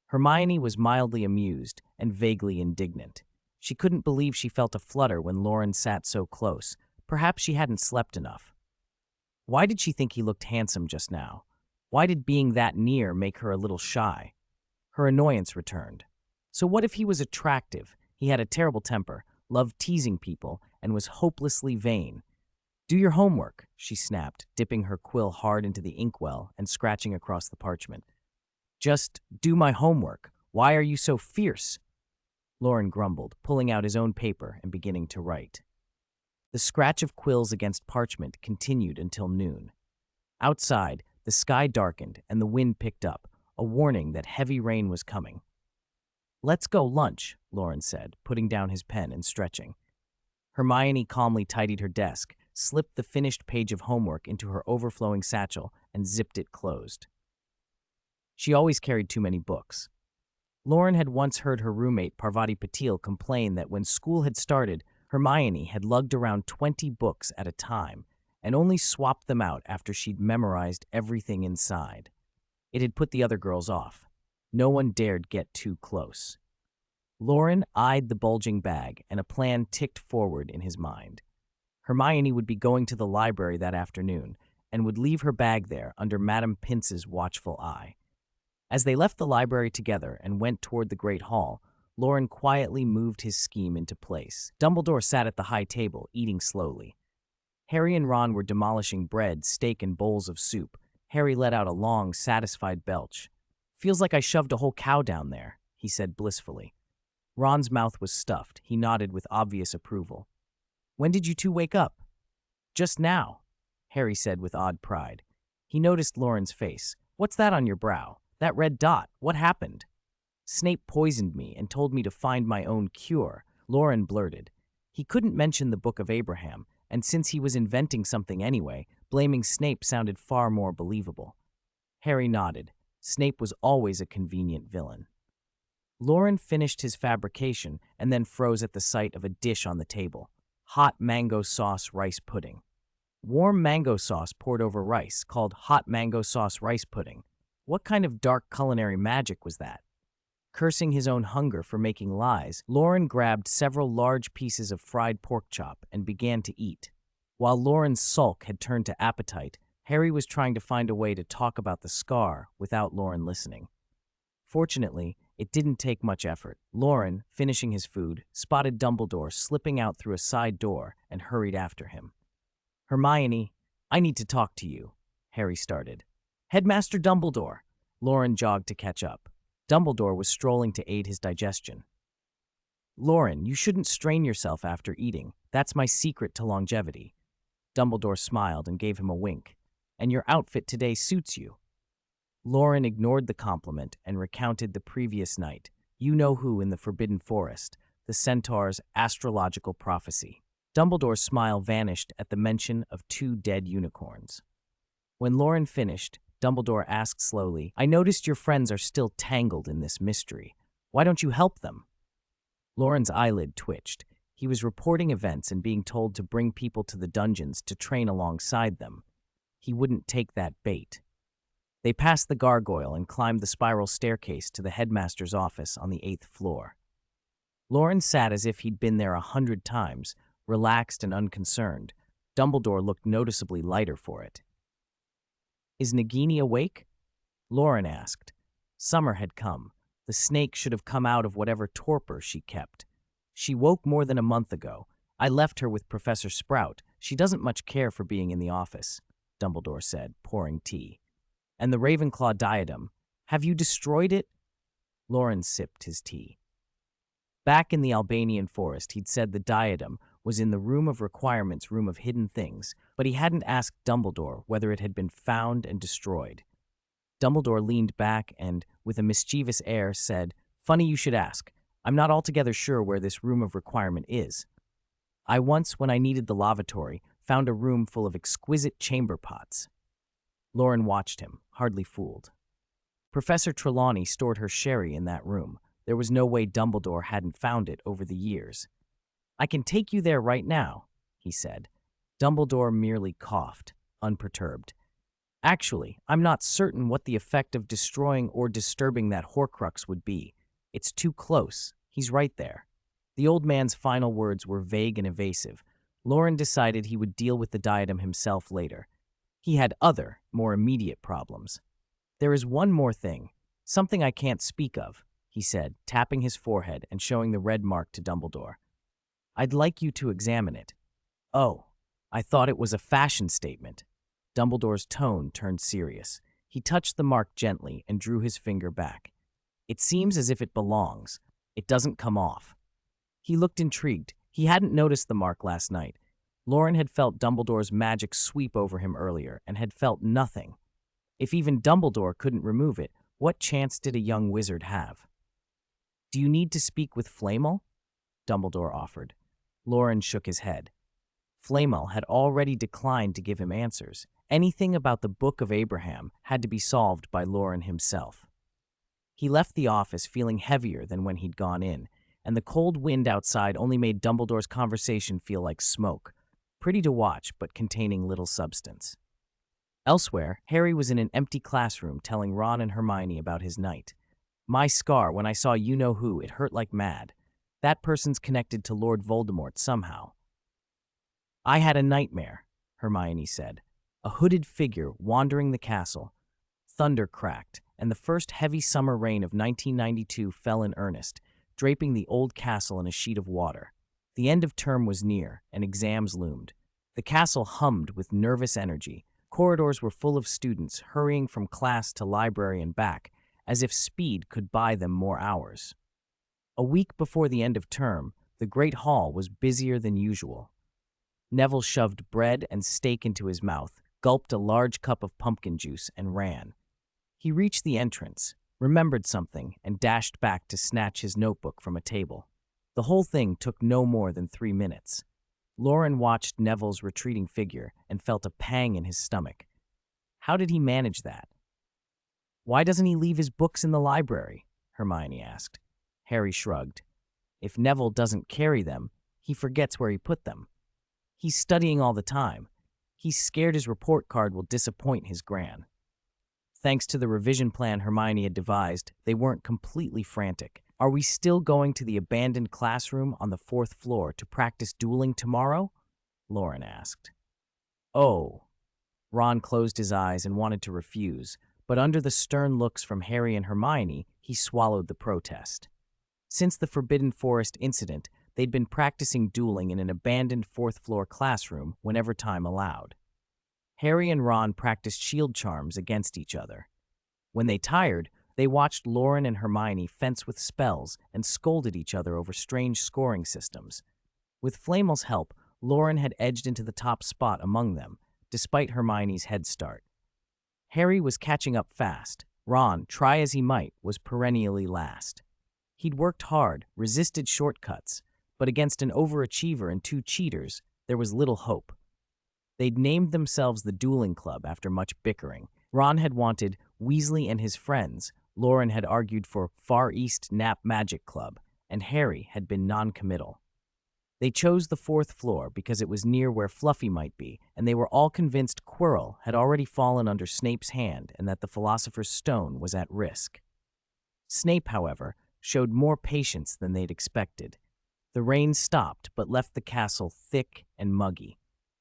Hermione was mildly amused and vaguely indignant. She couldn't believe she felt a flutter when Loren sat so close. Perhaps she hadn't slept enough. Why did she think he looked handsome just now? Why did being that near make her a little shy? Her annoyance returned. So what if he was attractive? He had a terrible temper, loved teasing people, and was hopelessly vain. "Do your homework," she snapped, dipping her quill hard into the inkwell and scratching across the parchment. "Just do my homework. Why are you so fierce?" Loren grumbled, pulling out his own paper and beginning to write. The scratch of quills against parchment continued until noon. Outside, the sky darkened and the wind picked up, a warning that heavy rain was coming. "Let's go lunch," Loren said, putting down his pen and stretching. Hermione calmly tidied her desk, slipped the finished page of homework into her overflowing satchel, and zipped it closed. She always carried too many books. Loren had once heard her roommate Parvati Patil complain that when school had started, Hermione had lugged around 20 books at a time and only swapped them out after she'd memorized everything inside. It had put the other girls off. No one dared get too close. Loren eyed the bulging bag, and a plan ticked forward in his mind. Hermione would be going to the library that afternoon and would leave her bag there under Madame Pince's watchful eye. As they left the library together and went toward the Great Hall, Loren quietly moved his scheme into place. Dumbledore sat at the high table, eating slowly. Harry and Ron were demolishing bread, steak, and bowls of soup. Harry let out a long, satisfied belch. "Feels like I shoved a whole cow down there," he said blissfully. Ron's mouth was stuffed. He nodded with obvious approval. "When did you two wake up?" "Just now," Harry said with odd pride. He noticed Loren's face. "What's that on your brow? That red dot? What happened?" "Snape poisoned me and told me to find my own cure," Loren blurted. He couldn't mention the Book of Abraham, and since he was inventing something anyway, blaming Snape sounded far more believable. Harry nodded. Snape was always a convenient villain. Loren finished his fabrication and then froze at the sight of a dish on the table. Hot mango sauce rice pudding. Warm mango sauce poured over rice, called hot mango sauce rice pudding. What kind of dark culinary magic was that? Cursing his own hunger for making lies, Loren grabbed several large pieces of fried pork chop and began to eat. While Loren's sulk had turned to appetite, Harry was trying to find a way to talk about the scar without Loren listening. Fortunately, It didn't take much effort. Loren, finishing his food, spotted Dumbledore slipping out through a side door and hurried after him. Hermione, I need to talk to you, Harry started. Headmaster Dumbledore. Loren jogged to catch up. Dumbledore was strolling to aid his digestion. Loren, you shouldn't strain yourself after eating. That's my secret to longevity. Dumbledore smiled and gave him a wink. And your outfit today suits you. Loren ignored the compliment and recounted the previous night. You know who in the Forbidden Forest, the Centaur's astrological prophecy. Dumbledore's smile vanished at the mention of 2 dead unicorns. When Loren finished, Dumbledore asked slowly, I noticed your friends are still tangled in this mystery. Why don't you help them? Loren's eyelid twitched. He was reporting events and being told to bring people to the dungeons to train alongside them. He wouldn't take that bait. They passed the gargoyle and climbed the spiral staircase to the headmaster's office on the 8th floor. Loren sat as if he'd been there 100 times, relaxed and unconcerned. Dumbledore looked noticeably lighter for it. Is Nagini awake? Loren asked. Summer had come. The snake should have come out of whatever torpor she kept. She woke more than a month ago. I left her with Professor Sprout. She doesn't much care for being in the office, Dumbledore said, pouring tea. And the Ravenclaw diadem. Have you destroyed it? Loren sipped his tea. Back in the Albanian forest, he'd said the diadem was in the Room of Requirements, Room of Hidden Things, but he hadn't asked Dumbledore whether it had been found and destroyed. Dumbledore leaned back and, with a mischievous air, said, Funny you should ask. I'm not altogether sure where this Room of Requirement is. I once, when I needed the lavatory, found a room full of exquisite chamber pots. Loren watched him, hardly fooled. Professor Trelawney stored her sherry in that room. There was no way Dumbledore hadn't found it over the years. I can take you there right now, he said. Dumbledore merely coughed, unperturbed. Actually, I'm not certain what the effect of destroying or disturbing that Horcrux would be. It's too close. He's right there. The old man's final words were vague and evasive. Loren decided he would deal with the diadem himself later. He had other, more immediate problems. There is one more thing, something I can't speak of, he said, tapping his forehead and showing the red mark to Dumbledore. I'd like you to examine it. Oh, I thought it was a fashion statement. Dumbledore's tone turned serious. He touched the mark gently and drew his finger back. It seems as if it belongs. It doesn't come off. He looked intrigued. He hadn't noticed the mark last night. Loren had felt Dumbledore's magic sweep over him earlier and had felt nothing. If even Dumbledore couldn't remove it, what chance did a young wizard have? Do you need to speak with Flamel? Dumbledore offered. Loren shook his head. Flamel had already declined to give him answers. Anything about the Book of Abraham had to be solved by Loren himself. He left the office feeling heavier than when he'd gone in, and the cold wind outside only made Dumbledore's conversation feel like smoke, pretty to watch but containing little substance. Elsewhere, Harry was in an empty classroom telling Ron and Hermione about his night. My scar, when I saw you-know-who, it hurt like mad. That person's connected to Lord Voldemort somehow. I had a nightmare, Hermione said. A hooded figure wandering the castle. Thunder cracked, and the first heavy summer rain of 1992 fell in earnest, draping the old castle in a sheet of water. The end of term was near, and exams loomed. The castle hummed with nervous energy. Corridors were full of students hurrying from class to library and back, as if speed could buy them more hours. A week before the end of term, the Great Hall was busier than usual. Neville shoved bread and steak into his mouth, gulped a large cup of pumpkin juice, and ran. He reached the entrance, remembered something, and dashed back to snatch his notebook from a table. The whole thing took no more than 3 minutes. Loren watched Neville's retreating figure and felt a pang in his stomach. How did he manage that? Why doesn't he leave his books in the library? Hermione asked. Harry shrugged. If Neville doesn't carry them, he forgets where he put them. He's studying all the time. He's scared his report card will disappoint his gran. Thanks to the revision plan Hermione had devised, they weren't completely frantic. Are we still going to the abandoned classroom on the 4th floor to practice dueling tomorrow? Loren asked. Oh. Ron closed his eyes and wanted to refuse, but under the stern looks from Harry and Hermione, He swallowed the protest. Since the Forbidden Forest incident, they'd been practicing dueling in an abandoned fourth-floor classroom whenever time allowed. Harry and Ron practiced shield charms against each other. When they tired, they watched Loren and Hermione fence with spells and scolded each other over strange scoring systems. With Flamel's help, Loren had edged into the top spot among them, despite Hermione's head start. Harry was catching up fast. Ron, try as he might, was perennially last. He'd worked hard, resisted shortcuts, but against an overachiever and two cheaters, there was little hope. They'd named themselves the Dueling Club after much bickering. Ron had wanted Weasley and his friends, Loren had argued for Far East Nap Magic Club, and Harry had been non-committal. They chose the fourth floor because it was near where Fluffy might be, and they were all convinced Quirrell had already fallen under Snape's hand and that the Philosopher's Stone was at risk. Snape, however, showed more patience than they'd expected. The rain stopped but left the castle thick and muggy.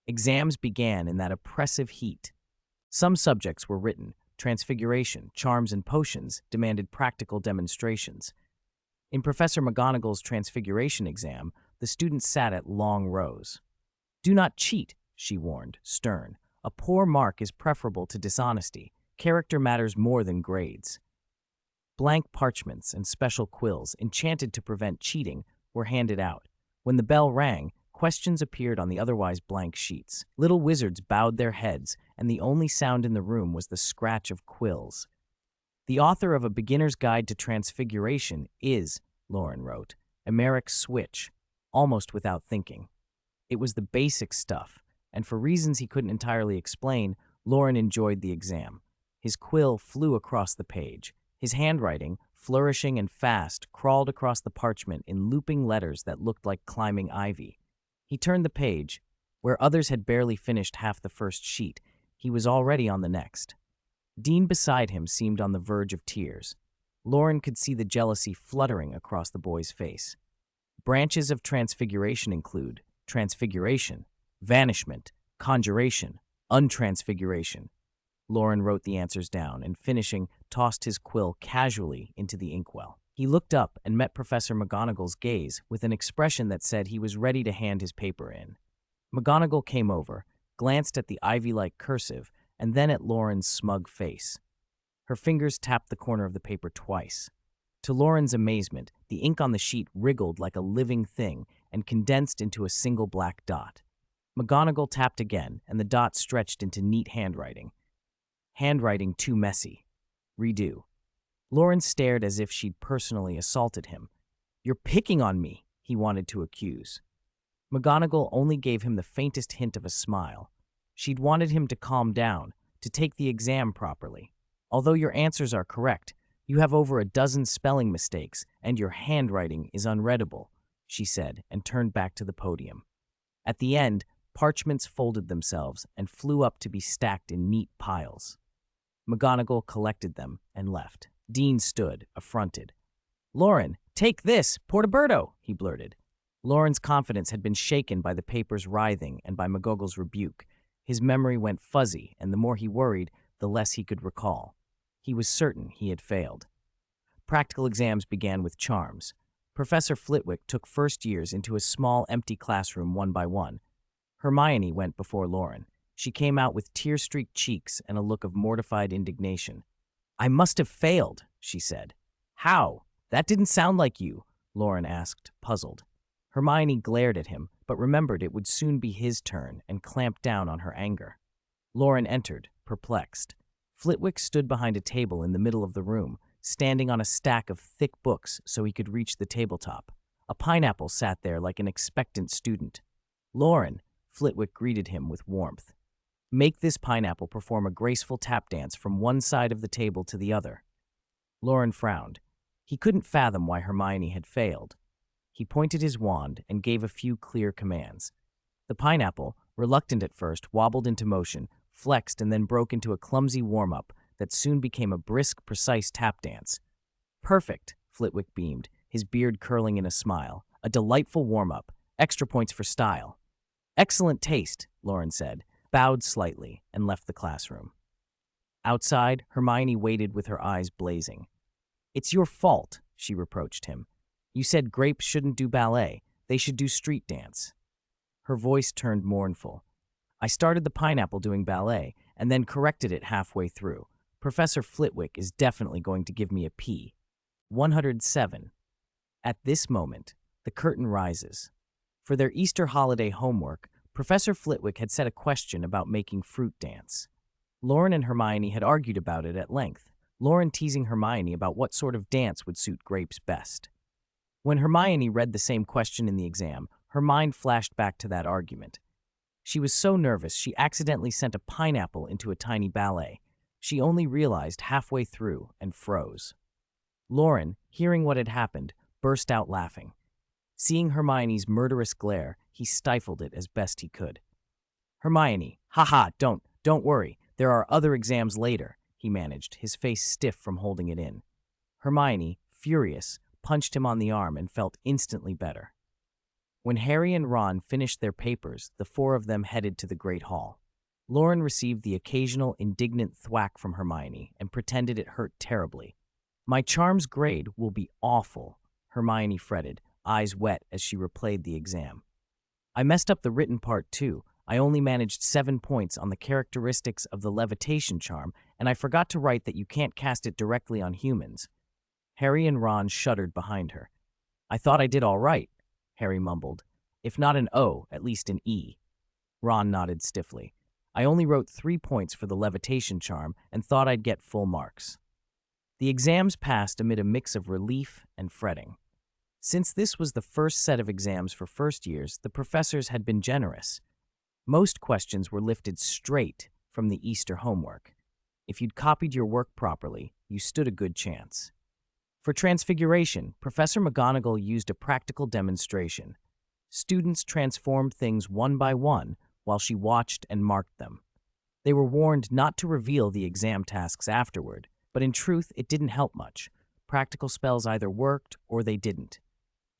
Exams began in that oppressive heat. Some subjects were written. Transfiguration, charms, and potions demanded practical demonstrations. In Professor McGonagall's Transfiguration exam, the students sat at long rows. "Do not cheat," she warned, stern. "A poor mark is preferable to dishonesty. Character matters more than grades." Blank parchments and special quills, enchanted to prevent cheating, were handed out. When the bell rang, questions appeared on the otherwise blank sheets. Little wizards bowed their heads, and the only sound in the room was the scratch of quills. "The author of A Beginner's Guide to Transfiguration is," Loren wrote, "Emeric Switch," almost without thinking. It was the basic stuff, and for reasons he couldn't entirely explain, Loren enjoyed the exam. His quill flew across the page. His handwriting, flourishing and fast, crawled across the parchment in looping letters that looked like climbing ivy. He turned the page. Where others had barely finished half the first sheet, he was already on the next. Dean beside him seemed on the verge of tears. Loren could see the jealousy fluttering across the boy's face. Branches of transfiguration include transfiguration, vanishment, conjuration, untransfiguration. Loren wrote the answers down and, finishing, tossed his quill casually into the inkwell. He looked up and met Professor McGonagall's gaze with an expression that said he was ready to hand his paper in. McGonagall came over, glanced at the ivy-like cursive, and then at Loren's smug face. Her fingers tapped the corner of the paper twice. To Loren's amazement, the ink on the sheet wriggled like a living thing and condensed into a single black dot. McGonagall tapped again, and the dot stretched into neat handwriting. Handwriting too messy. Redo. Loren stared as if she'd personally assaulted him. "You're picking on me," he wanted to accuse. McGonagall only gave him the faintest hint of a smile. She'd wanted him to calm down, to take the exam properly. "Although your answers are correct, you have over a dozen spelling mistakes, and your handwriting is unreadable," she said, and turned back to the podium. At the end, parchments folded themselves and flew up to be stacked in neat piles. McGonagall collected them and left. Dean stood, affronted. "Loren, take this, Portaberto," he blurted. Loren's confidence had been shaken by the paper's writhing and by McGonagall's rebuke. His memory went fuzzy, and the more he worried, the less he could recall. He was certain he had failed. Practical exams began with charms. Professor Flitwick took first years into a small, empty classroom one by one. Hermione went before Loren. She came out with tear-streaked cheeks and a look of mortified indignation. "I must have failed," she said. "How? That didn't sound like you," Loren asked, puzzled. Hermione glared at him, but remembered it would soon be his turn and clamped down on her anger. Loren entered, perplexed. Flitwick stood behind a table in the middle of the room, standing on a stack of thick books so he could reach the tabletop. A pineapple sat there like an expectant student. "Loren," Flitwick greeted him with warmth. "Make this pineapple perform a graceful tap dance from one side of the table to the other." Loren frowned. He couldn't fathom why Hermione had failed. He pointed his wand and gave a few clear commands. The pineapple, reluctant at first, wobbled into motion, flexed, and then broke into a clumsy warm-up that soon became a brisk, precise tap dance. "Perfect," Flitwick beamed, his beard curling in a smile. "A delightful warm-up. Extra points for style." "Excellent taste," Loren said, bowed slightly, and left the classroom. Outside, Hermione waited with her eyes blazing. It's your fault, she reproached him. You said grapes shouldn't do ballet. They should do street dance. Her voice turned mournful. I started the pineapple doing ballet and then corrected it halfway through. Professor Flitwick is definitely going to give me a P. 107. At this moment, the curtain rises. For their Easter holiday homework, Professor Flitwick had set a question about making fruit dance. Loren and Hermione had argued about it at length, Loren teasing Hermione about what sort of dance would suit grapes best. When Hermione read the same question in the exam, her mind flashed back to that argument. She was so nervous she accidentally sent a pineapple into a tiny ballet. She only realized halfway through and froze. Loren, hearing what had happened, burst out laughing. Seeing Hermione's murderous glare, he stifled it as best he could. Hermione, haha, don't worry. There are other exams later, he managed, his face stiff from holding it in. Hermione, furious, punched him on the arm and felt instantly better. When Harry and Ron finished their papers, the four of them headed to the Great Hall. Loren received the occasional indignant thwack from Hermione and pretended it hurt terribly. My charms grade will be awful, Hermione fretted, eyes wet as she replayed the exam. I messed up the written part too. I only managed 7 points on the characteristics of the levitation charm, and I forgot to write that you can't cast it directly on humans. Harry and Ron shuddered behind her. I thought I did all right, Harry mumbled. If not an O, at least an E. Ron nodded stiffly. I only wrote 3 points for the levitation charm and thought I'd get full marks. The exams passed amid a mix of relief and fretting. Since this was the first set of exams for first years, the professors had been generous. Most questions were lifted straight from the Easter homework. If you'd copied your work properly, you stood a good chance. For Transfiguration, Professor McGonagall used a practical demonstration. Students transformed things one by one while she watched and marked them. They were warned not to reveal the exam tasks afterward, but in truth, it didn't help much. Practical spells either worked or they didn't.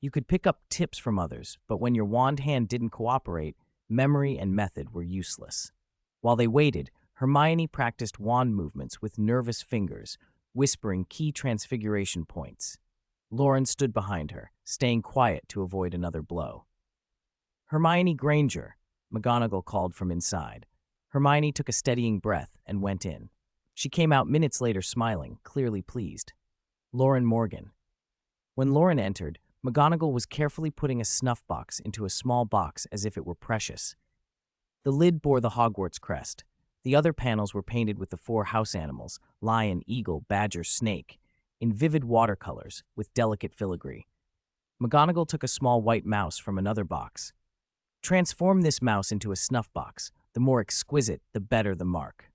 You could pick up tips from others, but when your wand hand didn't cooperate, memory and method were useless. While they waited, Hermione practiced wand movements with nervous fingers, whispering key transfiguration points. Loren stood behind her, staying quiet to avoid another blow. Hermione Granger, McGonagall called from inside. Hermione took a steadying breath and went in. She came out minutes later smiling, clearly pleased. Loren Morgan. When Loren entered, McGonagall was carefully putting a snuff box into a small box as if it were precious. The lid bore the Hogwarts crest. The other panels were painted with the 4 house animals, lion, eagle, badger, snake, in vivid watercolors with delicate filigree. McGonagall took a small white mouse from another box. Transform this mouse into a snuff box. The more exquisite, the better the mark.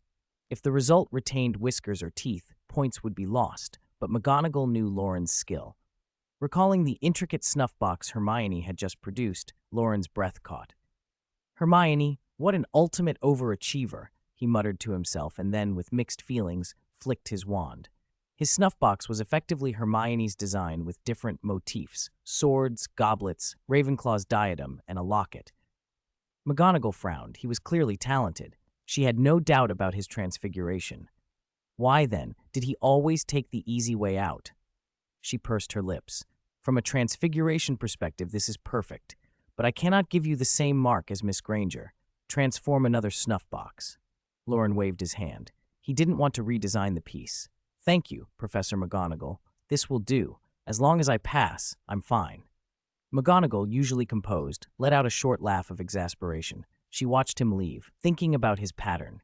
If the result retained whiskers or teeth, points would be lost, but McGonagall knew Loren's skill. Recalling the intricate snuff box Hermione had just produced, Loren's breath caught. Hermione, what an ultimate overachiever, he muttered to himself and then, with mixed feelings, flicked his wand. His snuff box was effectively Hermione's design with different motifs, swords, goblets, Ravenclaw's diadem, and a locket. McGonagall frowned. He was clearly talented. She had no doubt about his transfiguration. Why, then, did he always take the easy way out? She pursed her lips. From a transfiguration perspective, this is perfect, but I cannot give you the same mark as Miss Granger. Transform another snuff box. Loren waved his hand. He didn't want to redesign the piece. Thank you, Professor McGonagall. This will do. As long as I pass, I'm fine. McGonagall, usually composed, let out a short laugh of exasperation. She watched him leave, thinking about his pattern.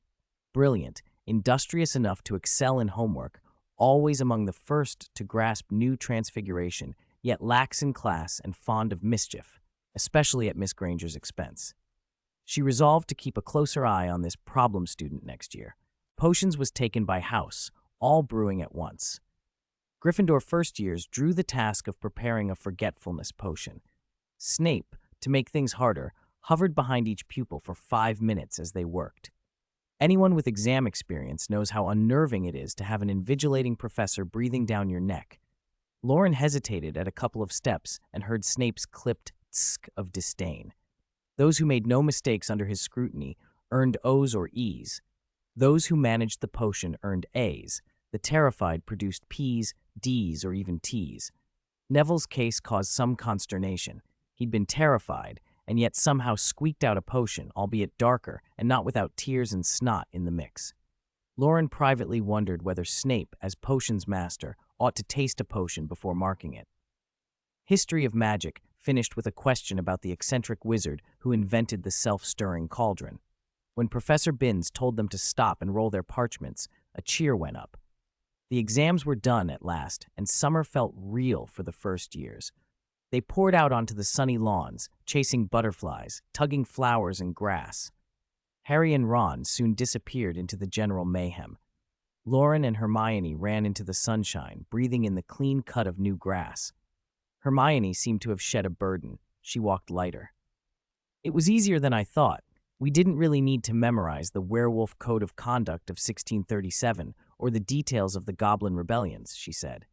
Brilliant, industrious enough to excel in homework, always among the first to grasp new transfiguration, yet lax in class and fond of mischief, especially at Miss Granger's expense. She resolved to keep a closer eye on this problem student next year. Potions was taken by house, all brewing at once. Gryffindor first years drew the task of preparing a forgetfulness potion. Snape, to make things harder, hovered behind each pupil for 5 minutes as they worked. Anyone with exam experience knows how unnerving it is to have an invigilating professor breathing down your neck. Loren hesitated at a couple of steps and heard Snape's clipped tsk of disdain. Those who made no mistakes under his scrutiny earned O's or E's. Those who managed the potion earned A's. The terrified produced P's, D's, or even T's. Neville's case caused some consternation. He'd been terrified, and yet somehow squeaked out a potion, albeit darker, and not without tears and snot in the mix. Loren privately wondered whether Snape, as potions master, ought to taste a potion before marking it. History of Magic finished with a question about the eccentric wizard who invented the self-stirring cauldron. When Professor Binns told them to stop and roll their parchments, a cheer went up. The exams were done at last, and summer felt real for the first years. They poured out onto the sunny lawns, chasing butterflies, tugging flowers and grass. Harry and Ron soon disappeared into the general mayhem. Loren and Hermione ran into the sunshine, breathing in the clean cut of new grass. Hermione seemed to have shed a burden. She walked lighter. "It was easier than I thought. We didn't really need to memorize the Werewolf Code of Conduct of 1637 or the details of the Goblin Rebellions," she said.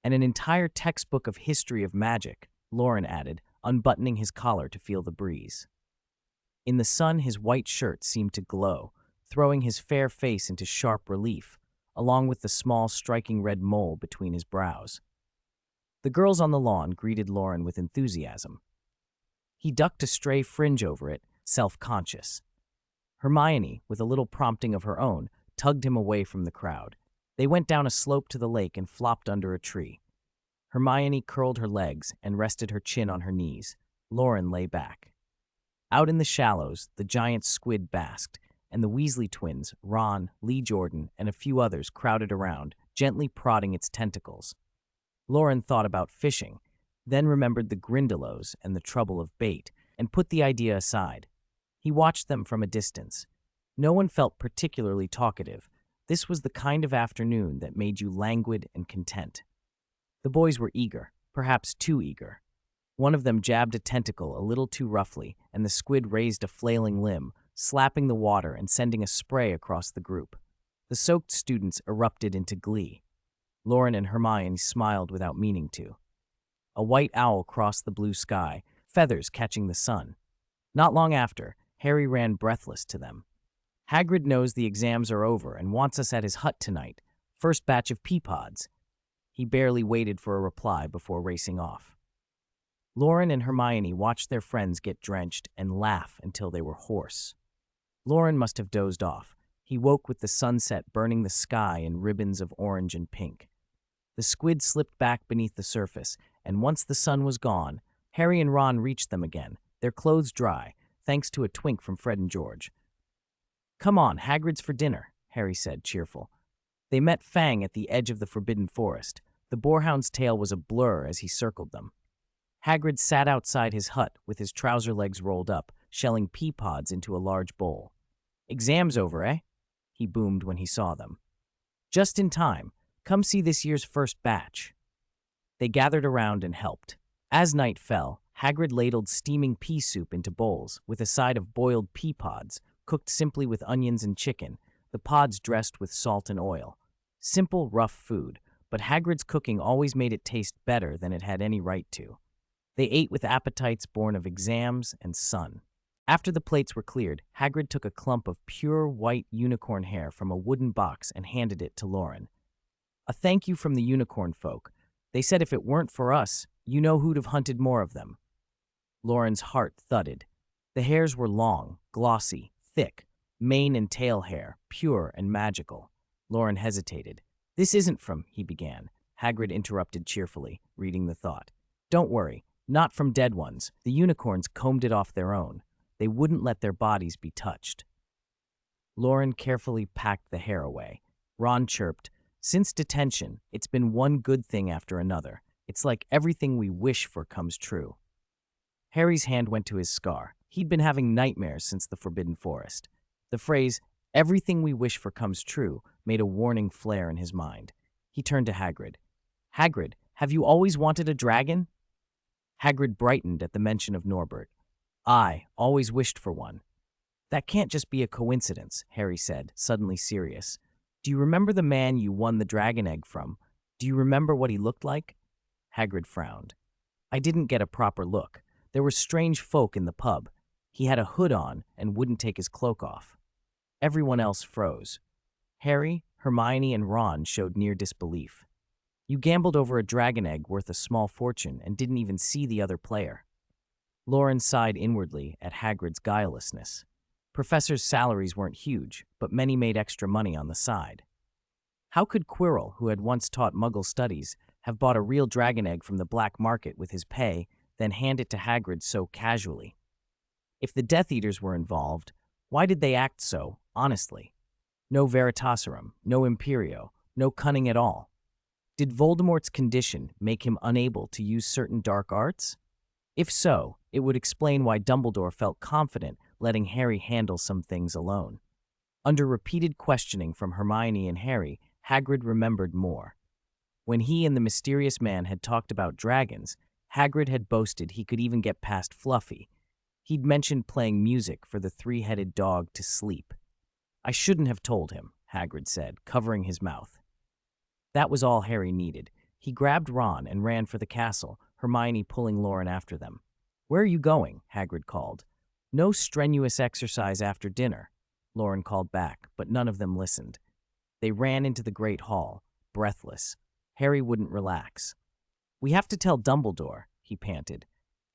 "And an entire textbook of history of magic," Loren added, unbuttoning his collar to feel the breeze. In the sun, his white shirt seemed to glow, throwing his fair face into sharp relief, along with the small, striking red mole between his brows. The girls on the lawn greeted Loren with enthusiasm. He ducked a stray fringe over it, self-conscious. Hermione, with a little prompting of her own, tugged him away from the crowd. They went down a slope to the lake and flopped under a tree. Hermione curled her legs and rested her chin on her knees. Loren lay back. Out in the shallows, the giant squid basked, and the Weasley twins, Ron, Lee Jordan, and a few others crowded around, gently prodding its tentacles. Loren thought about fishing, then remembered the Grindylows and the trouble of bait, and put the idea aside. He watched them from a distance. No one felt particularly talkative. This was the kind of afternoon that made you languid and content. The boys were eager, perhaps too eager. One of them jabbed a tentacle a little too roughly, and the squid raised a flailing limb, slapping the water and sending a spray across the group. The soaked students erupted into glee. Loren and Hermione smiled without meaning to. A white owl crossed the blue sky, feathers catching the sun. Not long after, Harry ran breathless to them. "Hagrid knows the exams are over and wants us at his hut tonight. First batch of Peapods." He barely waited for a reply before racing off. Loren and Hermione watched their friends get drenched and laugh until they were hoarse. Loren must have dozed off. He woke with the sunset burning the sky in ribbons of orange and pink. The squid slipped back beneath the surface, and once the sun was gone, Harry and Ron reached them again, their clothes dry, thanks to a twink from Fred and George. "Come on, Hagrid's for dinner," Harry said, cheerful. They met Fang at the edge of the Forbidden Forest. The boarhound's tail was a blur as he circled them. Hagrid sat outside his hut with his trouser legs rolled up, shelling pea pods into a large bowl. "Exams over, eh?" he boomed when he saw them. "Just in time. Come see this year's first batch." They gathered around and helped. As night fell, Hagrid ladled steaming pea soup into bowls, with a side of boiled pea pods, cooked simply with onions and chicken, the pods dressed with salt and oil. Simple, rough food, but Hagrid's cooking always made it taste better than it had any right to. They ate with appetites born of exams and sun. After the plates were cleared, Hagrid took a clump of pure white unicorn hair from a wooden box and handed it to Loren. "A thank you from the unicorn folk. They said if it weren't for us, you know who'd have hunted more of them." Loren's heart thudded. The hairs were long, glossy, thick, mane and tail hair, pure and magical. Loren hesitated. "This isn't from," he began. Hagrid interrupted cheerfully, reading the thought. "Don't worry, not from dead ones. The unicorns combed it off their own. They wouldn't let their bodies be touched." Loren carefully packed the hair away. Ron chirped, "Since detention, it's been one good thing after another. It's like everything we wish for comes true." Harry's hand went to his scar. He'd been having nightmares since the Forbidden Forest. The phrase, "everything we wish for comes true," made a warning flare in his mind. He turned to Hagrid. "Hagrid, have you always wanted a dragon?" Hagrid brightened at the mention of Norbert. "I always wished for one." "That can't just be a coincidence," Harry said, suddenly serious. "Do you remember the man you won the dragon egg from? Do you remember what he looked like?" Hagrid frowned. "I didn't get a proper look. There were strange folk in the pub. He had a hood on and wouldn't take his cloak off." Everyone else froze. Harry, Hermione and Ron showed near disbelief. You gambled over a dragon egg worth a small fortune and didn't even see the other player. Loren sighed inwardly at Hagrid's guilelessness. Professors' salaries weren't huge, but many made extra money on the side. How could Quirrell, who had once taught Muggle studies, have bought a real dragon egg from the black market with his pay, then hand it to Hagrid so casually? If the Death Eaters were involved, why did they act so honestly? No Veritaserum, no Imperio, no cunning at all. Did Voldemort's condition make him unable to use certain dark arts? If so, it would explain why Dumbledore felt confident letting Harry handle some things alone. Under repeated questioning from Hermione and Harry, Hagrid remembered more. When he and the mysterious man had talked about dragons, Hagrid had boasted he could even get past Fluffy. He'd mentioned playing music for the three-headed dog to sleep. I shouldn't have told him, Hagrid said, covering his mouth. That was all Harry needed. He grabbed Ron and ran for the castle, Hermione pulling Loren after them. "Where are you going?" Hagrid called. "No strenuous exercise after dinner," Loren called back, but none of them listened. They ran into the great hall, breathless. Harry wouldn't relax. "We have to tell Dumbledore," he panted.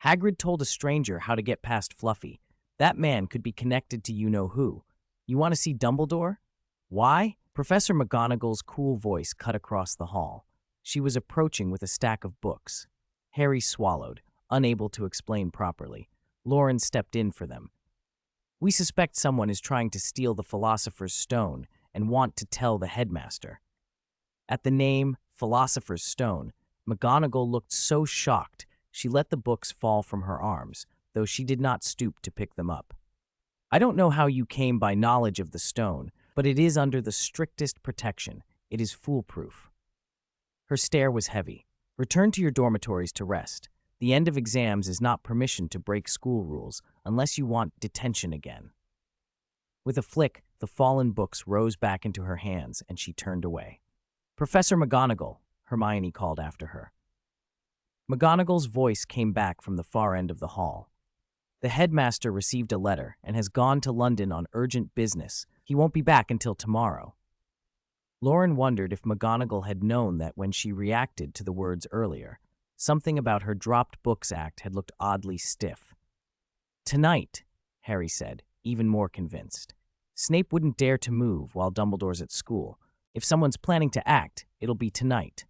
"Hagrid told a stranger how to get past Fluffy. That man could be connected to you-know-who. You want to see Dumbledore?" "Why?" Professor McGonagall's cool voice cut across the hall. She was approaching with a stack of books. Harry swallowed, unable to explain properly. Loren stepped in for them. "We suspect someone is trying to steal the Philosopher's Stone and want to tell the headmaster." At the name, Philosopher's Stone, McGonagall looked so shocked she let the books fall from her arms, though she did not stoop to pick them up. "I don't know how you came by knowledge of the stone, but it is under the strictest protection. It is foolproof." Her stare was heavy. "Return to your dormitories to rest. The end of exams is not permission to break school rules unless you want detention again." With a flick, the fallen books rose back into her hands and she turned away. "Professor McGonagall," Hermione called after her. McGonagall's voice came back from the far end of the hall. "The headmaster received a letter and has gone to London on urgent business. He won't be back until tomorrow." Loren wondered if McGonagall had known that when she reacted to the words earlier. Something about her dropped books act had looked oddly stiff. "Tonight," Harry said, even more convinced. "Snape wouldn't dare to move while Dumbledore's at school. If someone's planning to act, it'll be tonight."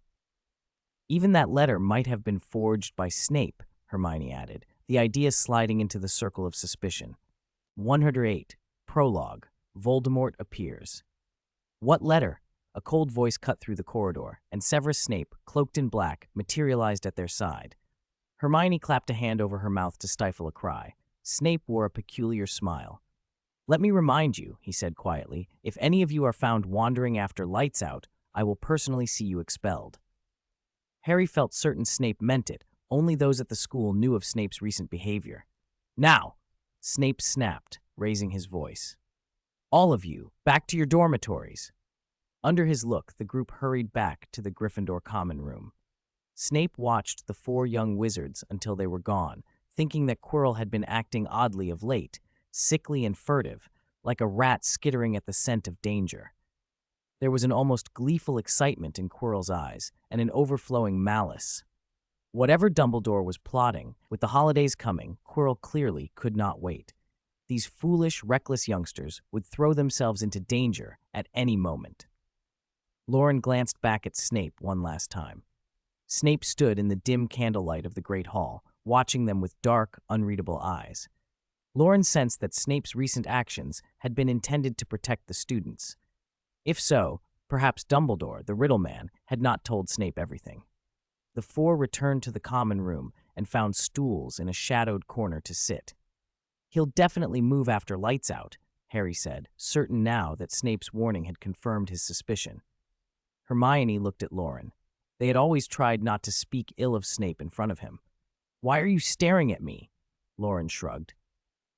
"Even that letter might have been forged by Snape," Hermione added, the idea sliding into the circle of suspicion. 108. Prologue. Voldemort appears. "What letter?" A cold voice cut through the corridor, and Severus Snape, cloaked in black, materialized at their side. Hermione clapped a hand over her mouth to stifle a cry. Snape wore a peculiar smile. "Let me remind you," he said quietly, "if any of you are found wandering after lights out, I will personally see you expelled." Harry felt certain Snape meant it. Only those at the school knew of Snape's recent behavior. "Now!" Snape snapped, raising his voice. "All of you, back to your dormitories." Under his look, the group hurried back to the Gryffindor common room. Snape watched the four young wizards until they were gone, thinking that Quirrell had been acting oddly of late, sickly and furtive, like a rat skittering at the scent of danger. There was an almost gleeful excitement in Quirrell's eyes, and an overflowing malice. Whatever Dumbledore was plotting, with the holidays coming, Quirrell clearly could not wait. These foolish, reckless youngsters would throw themselves into danger at any moment. Loren glanced back at Snape one last time. Snape stood in the dim candlelight of the Great Hall, watching them with dark, unreadable eyes. Loren sensed that Snape's recent actions had been intended to protect the students. If so, perhaps Dumbledore, the Riddle Man, had not told Snape everything. The four returned to the common room and found stools in a shadowed corner to sit. "He'll definitely move after lights out," Harry said, certain now that Snape's warning had confirmed his suspicion. Hermione looked at Loren. They had always tried not to speak ill of Snape in front of him. "Why are you staring at me?" Loren shrugged.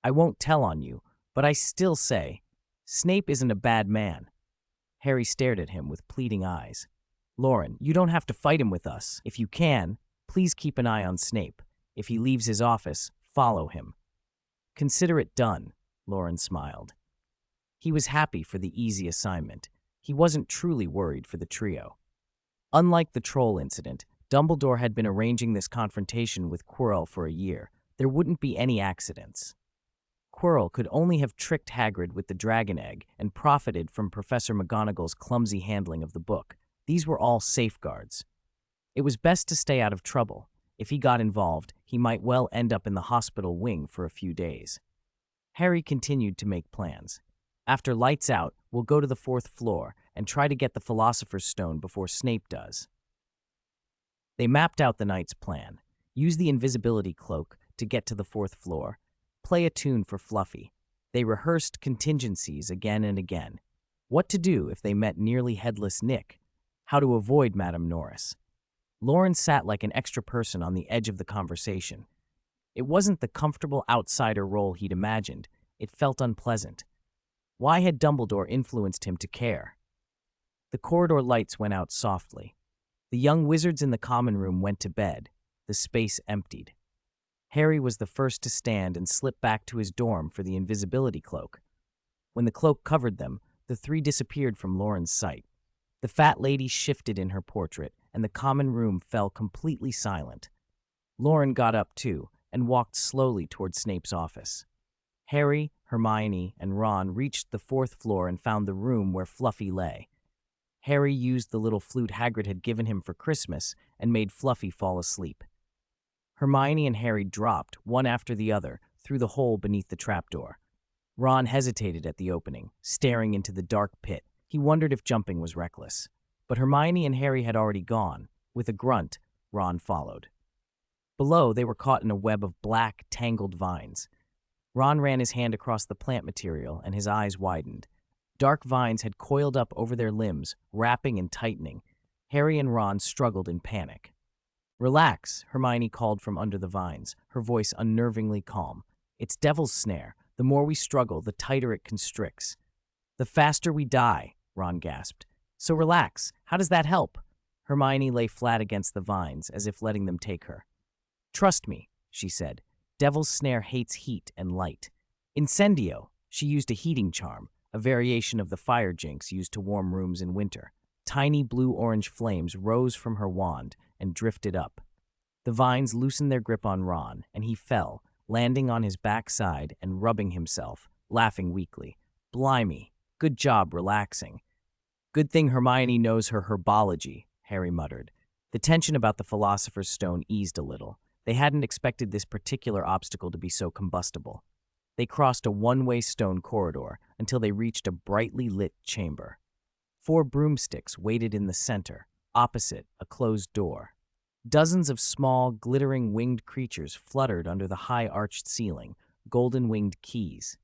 "I won't tell on you, but I still say, Snape isn't a bad man." Harry stared at him with pleading eyes. "Loren, you don't have to fight him with us. If you can, please keep an eye on Snape. If he leaves his office, follow him." "Consider it done," Loren smiled. He was happy for the easy assignment. He wasn't truly worried for the trio. Unlike the troll incident, Dumbledore had been arranging this confrontation with Quirrell for a year. There wouldn't be any accidents. Quirrell could only have tricked Hagrid with the dragon egg and profited from Professor McGonagall's clumsy handling of the book. These were all safeguards. It was best to stay out of trouble. If he got involved, he might well end up in the hospital wing for a few days. Harry continued to make plans. After lights out, we'll go to the 4th floor and try to get the Philosopher's Stone before Snape does. They mapped out the night's plan. Use the invisibility cloak to get to the 4th floor. Play a tune for Fluffy. They rehearsed contingencies again and again. What to do if they met nearly headless Nick? How to avoid Madame Norris? Loren sat like an extra person on the edge of the conversation. It wasn't the comfortable outsider role he'd imagined. It felt unpleasant. Why had Dumbledore influenced him to care? The corridor lights went out softly. The young wizards in the common room went to bed. The space emptied. Harry was the first to stand and slip back to his dorm for the invisibility cloak. When the cloak covered them, the three disappeared from Loren's sight. The fat lady shifted in her portrait, and the common room fell completely silent. Loren got up too and walked slowly toward Snape's office. Harry, Hermione, and Ron reached the 4th floor and found the room where Fluffy lay. Harry used the little flute Hagrid had given him for Christmas and made Fluffy fall asleep. Hermione and Harry dropped, one after the other, through the hole beneath the trapdoor. Ron hesitated at the opening, staring into the dark pit. He wondered if jumping was reckless. But Hermione and Harry had already gone. With a grunt, Ron followed. Below, they were caught in a web of black, tangled vines. Ron ran his hand across the plant material, and his eyes widened. Dark vines had coiled up over their limbs, wrapping and tightening. Harry and Ron struggled in panic. "Relax," Hermione called from under the vines, her voice unnervingly calm. "It's Devil's Snare. The more we struggle, the tighter it constricts." "The faster we die," Ron gasped. "So relax. How does that help?" Hermione lay flat against the vines, as if letting them take her. "Trust me," she said. "Devil's Snare hates heat and light." "Incendio." She used a heating charm, a variation of the fire jinx used to warm rooms in winter. Tiny blue-orange flames rose from her wand and drifted up. The vines loosened their grip on Ron, and he fell, landing on his backside and rubbing himself, laughing weakly. "Blimey, good job relaxing." "Good thing Hermione knows her herbology," Harry muttered. The tension about the Philosopher's Stone eased a little. They hadn't expected this particular obstacle to be so combustible. They crossed a one-way stone corridor until they reached a brightly lit chamber. 4 broomsticks waited in the center, opposite a closed door. Dozens of small, glittering winged creatures fluttered under the high arched ceiling, golden-winged keys.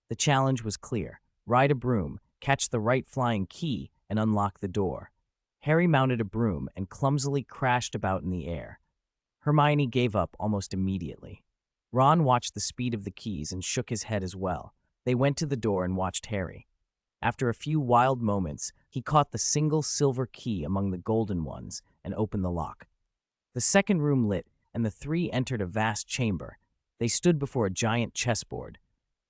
The challenge was clear. Ride a broom, catch the right flying key, and unlock the door. Harry mounted a broom and clumsily crashed about in the air. Hermione gave up almost immediately. Ron watched the speed of the keys and shook his head as well. They went to the door and watched Harry. After a few wild moments, he caught the single silver key among the golden ones and opened the lock. The second room lit, and the three entered a vast chamber. They stood before a giant chessboard.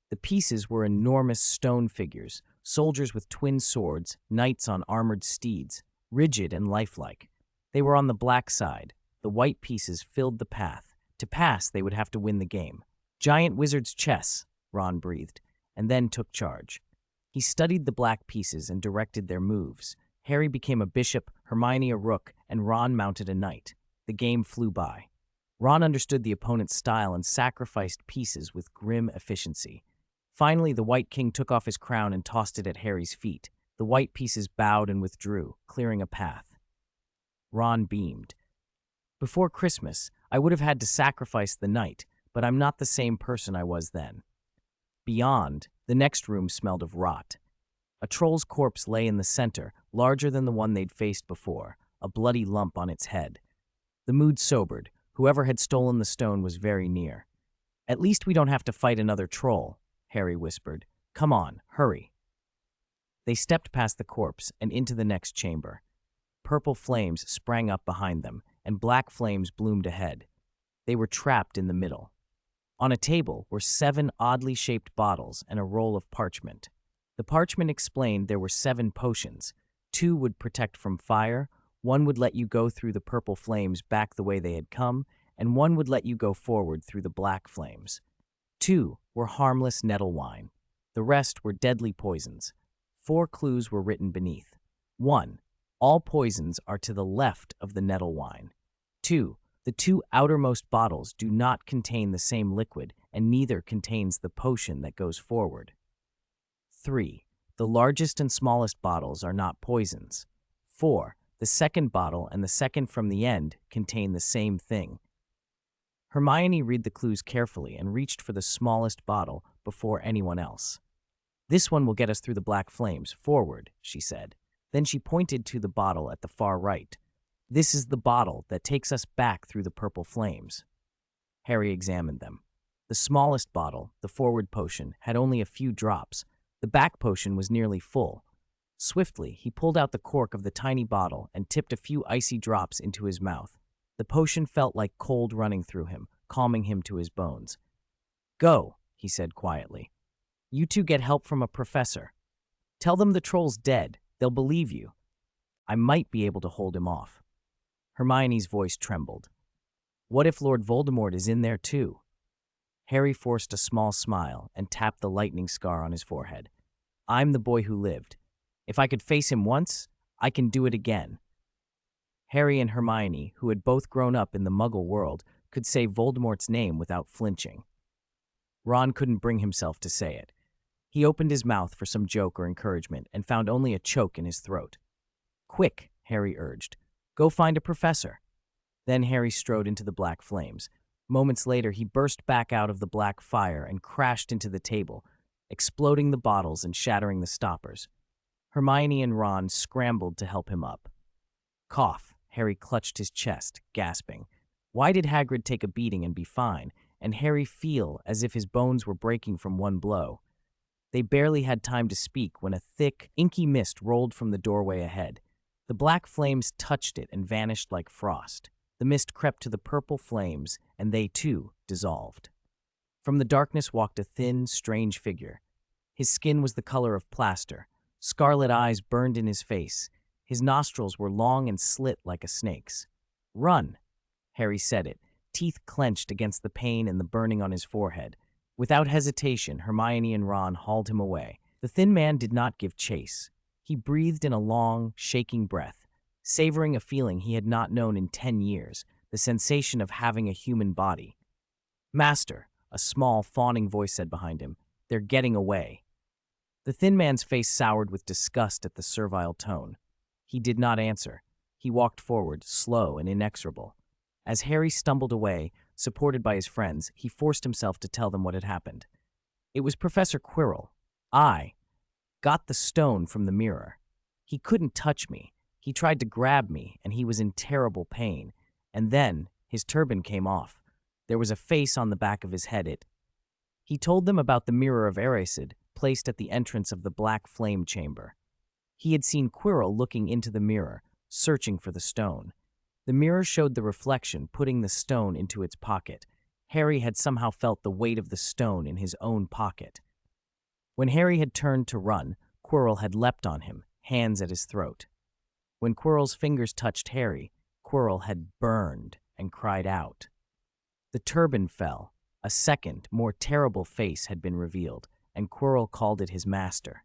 The pieces were enormous stone figures, soldiers with twin swords, knights on armored steeds, rigid and lifelike. They were on the black side. The white pieces filled the path. To pass, they would have to win the game. "Giant wizard's chess," Ron breathed, and then took charge. He studied the black pieces and directed their moves. Harry became a bishop, Hermione a rook, and Ron mounted a knight. The game flew by. Ron understood the opponent's style and sacrificed pieces with grim efficiency. Finally, the White King took off his crown and tossed it at Harry's feet. The white pieces bowed and withdrew, clearing a path. Ron beamed. "Before Christmas, I would have had to sacrifice the knight, but I'm not the same person I was then." Beyond, the next room smelled of rot. A troll's corpse lay in the center, larger than the one they'd faced before, a bloody lump on its head. The mood sobered. Whoever had stolen the stone was very near. "At least we don't have to fight another troll," Harry whispered. "Come on, hurry." They stepped past the corpse and into the next chamber. Purple flames sprang up behind them, and black flames bloomed ahead. They were trapped in the middle. On a table were 7 oddly shaped bottles and a roll of parchment. The parchment explained there were 7 potions. 2 would protect from fire, 1 would let you go through the purple flames back the way they had come, and 1 would let you go forward through the black flames. 2 were harmless nettle wine. The rest were deadly poisons. 4 clues were written beneath. 1. All poisons are to the left of the nettle wine. 2. The 2 outermost bottles do not contain the same liquid, and neither contains the potion that goes forward. 3. The largest and smallest bottles are not poisons. 4. The second bottle and the second from the end contain the same thing. Hermione read the clues carefully and reached for the smallest bottle before anyone else. "This one will get us through the black flames, forward," she said. Then she pointed to the bottle at the far right. "This is the bottle that takes us back through the purple flames." Harry examined them. The smallest bottle, the forward potion, had only a few drops. The back potion was nearly full. Swiftly, he pulled out the cork of the tiny bottle and tipped a few icy drops into his mouth. The potion felt like cold running through him, calming him to his bones. "Go," he said quietly. "You 2 get help from a professor. Tell them the troll's dead. They'll believe you. I might be able to hold him off." Hermione's voice trembled. "What if Lord Voldemort is in there too?" Harry forced a small smile and tapped the lightning scar on his forehead. "I'm the boy who lived. If I could face him once, I can do it again." Harry and Hermione, who had both grown up in the Muggle world, could say Voldemort's name without flinching. Ron couldn't bring himself to say it. He opened his mouth for some joke or encouragement and found only a choke in his throat. "Quick," Harry urged. "Go find a professor." Then Harry strode into the black flames. Moments later, he burst back out of the black fire and crashed into the table, exploding the bottles and shattering the stoppers. Hermione and Ron scrambled to help him up. Cough. Harry clutched his chest, gasping. Why did Hagrid take a beating and be fine, and Harry feel as if his bones were breaking from one blow? They barely had time to speak when a thick, inky mist rolled from the doorway ahead. The black flames touched it and vanished like frost. The mist crept to the purple flames, and they, too, dissolved. From the darkness walked a thin, strange figure. His skin was the color of plaster. Scarlet eyes burned in his face. His nostrils were long and slit like a snake's. "Run!" Harry said it, teeth clenched against the pain and the burning on his forehead. Without hesitation, Hermione and Ron hauled him away. The thin man did not give chase. He breathed in a long, shaking breath, savoring a feeling he had not known in 10 years, the sensation of having a human body. "Master," a small, fawning voice said behind him, "they're getting away." The thin man's face soured with disgust at the servile tone. He did not answer. He walked forward, slow and inexorable. As Harry stumbled away, supported by his friends, he forced himself to tell them what had happened. "It was Professor Quirrell. I got the stone from the mirror. He couldn't touch me. He tried to grab me, and he was in terrible pain. And then his turban came off. There was a face on the back of his head. He told them about the mirror of Erised, placed at the entrance of the black flame chamber. He had seen Quirrell looking into the mirror, searching for the stone. The mirror showed the reflection, putting the stone into its pocket. Harry had somehow felt the weight of the stone in his own pocket. When Harry had turned to run, Quirrell had leapt on him, hands at his throat. When Quirrell's fingers touched Harry, Quirrell had burned and cried out. The turban fell. A second, more terrible face had been revealed, and Quirrell called it his master.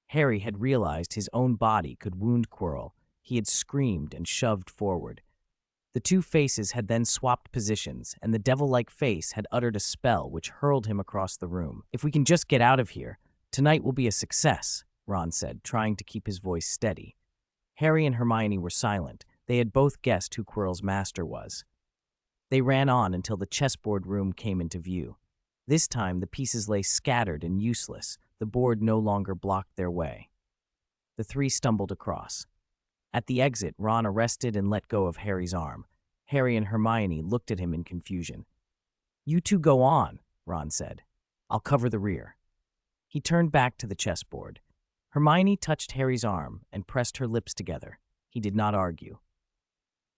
Harry had realized his own body could wound Quirrell. He had screamed and shoved forward. The two faces had then swapped positions, and the devil-like face had uttered a spell which hurled him across the room. "If we can just get out of here, tonight will be a success," Ron said, trying to keep his voice steady. Harry and Hermione were silent. They had both guessed who Quirrell's master was. They ran on until the chessboard room came into view. This time, the pieces lay scattered and useless. The board no longer blocked their way. The three stumbled across. At the exit, Ron arrested and let go of Harry's arm. Harry and Hermione looked at him in confusion. "You two go on," Ron said. "I'll cover the rear." He turned back to the chessboard. Hermione touched Harry's arm and pressed her lips together. He did not argue.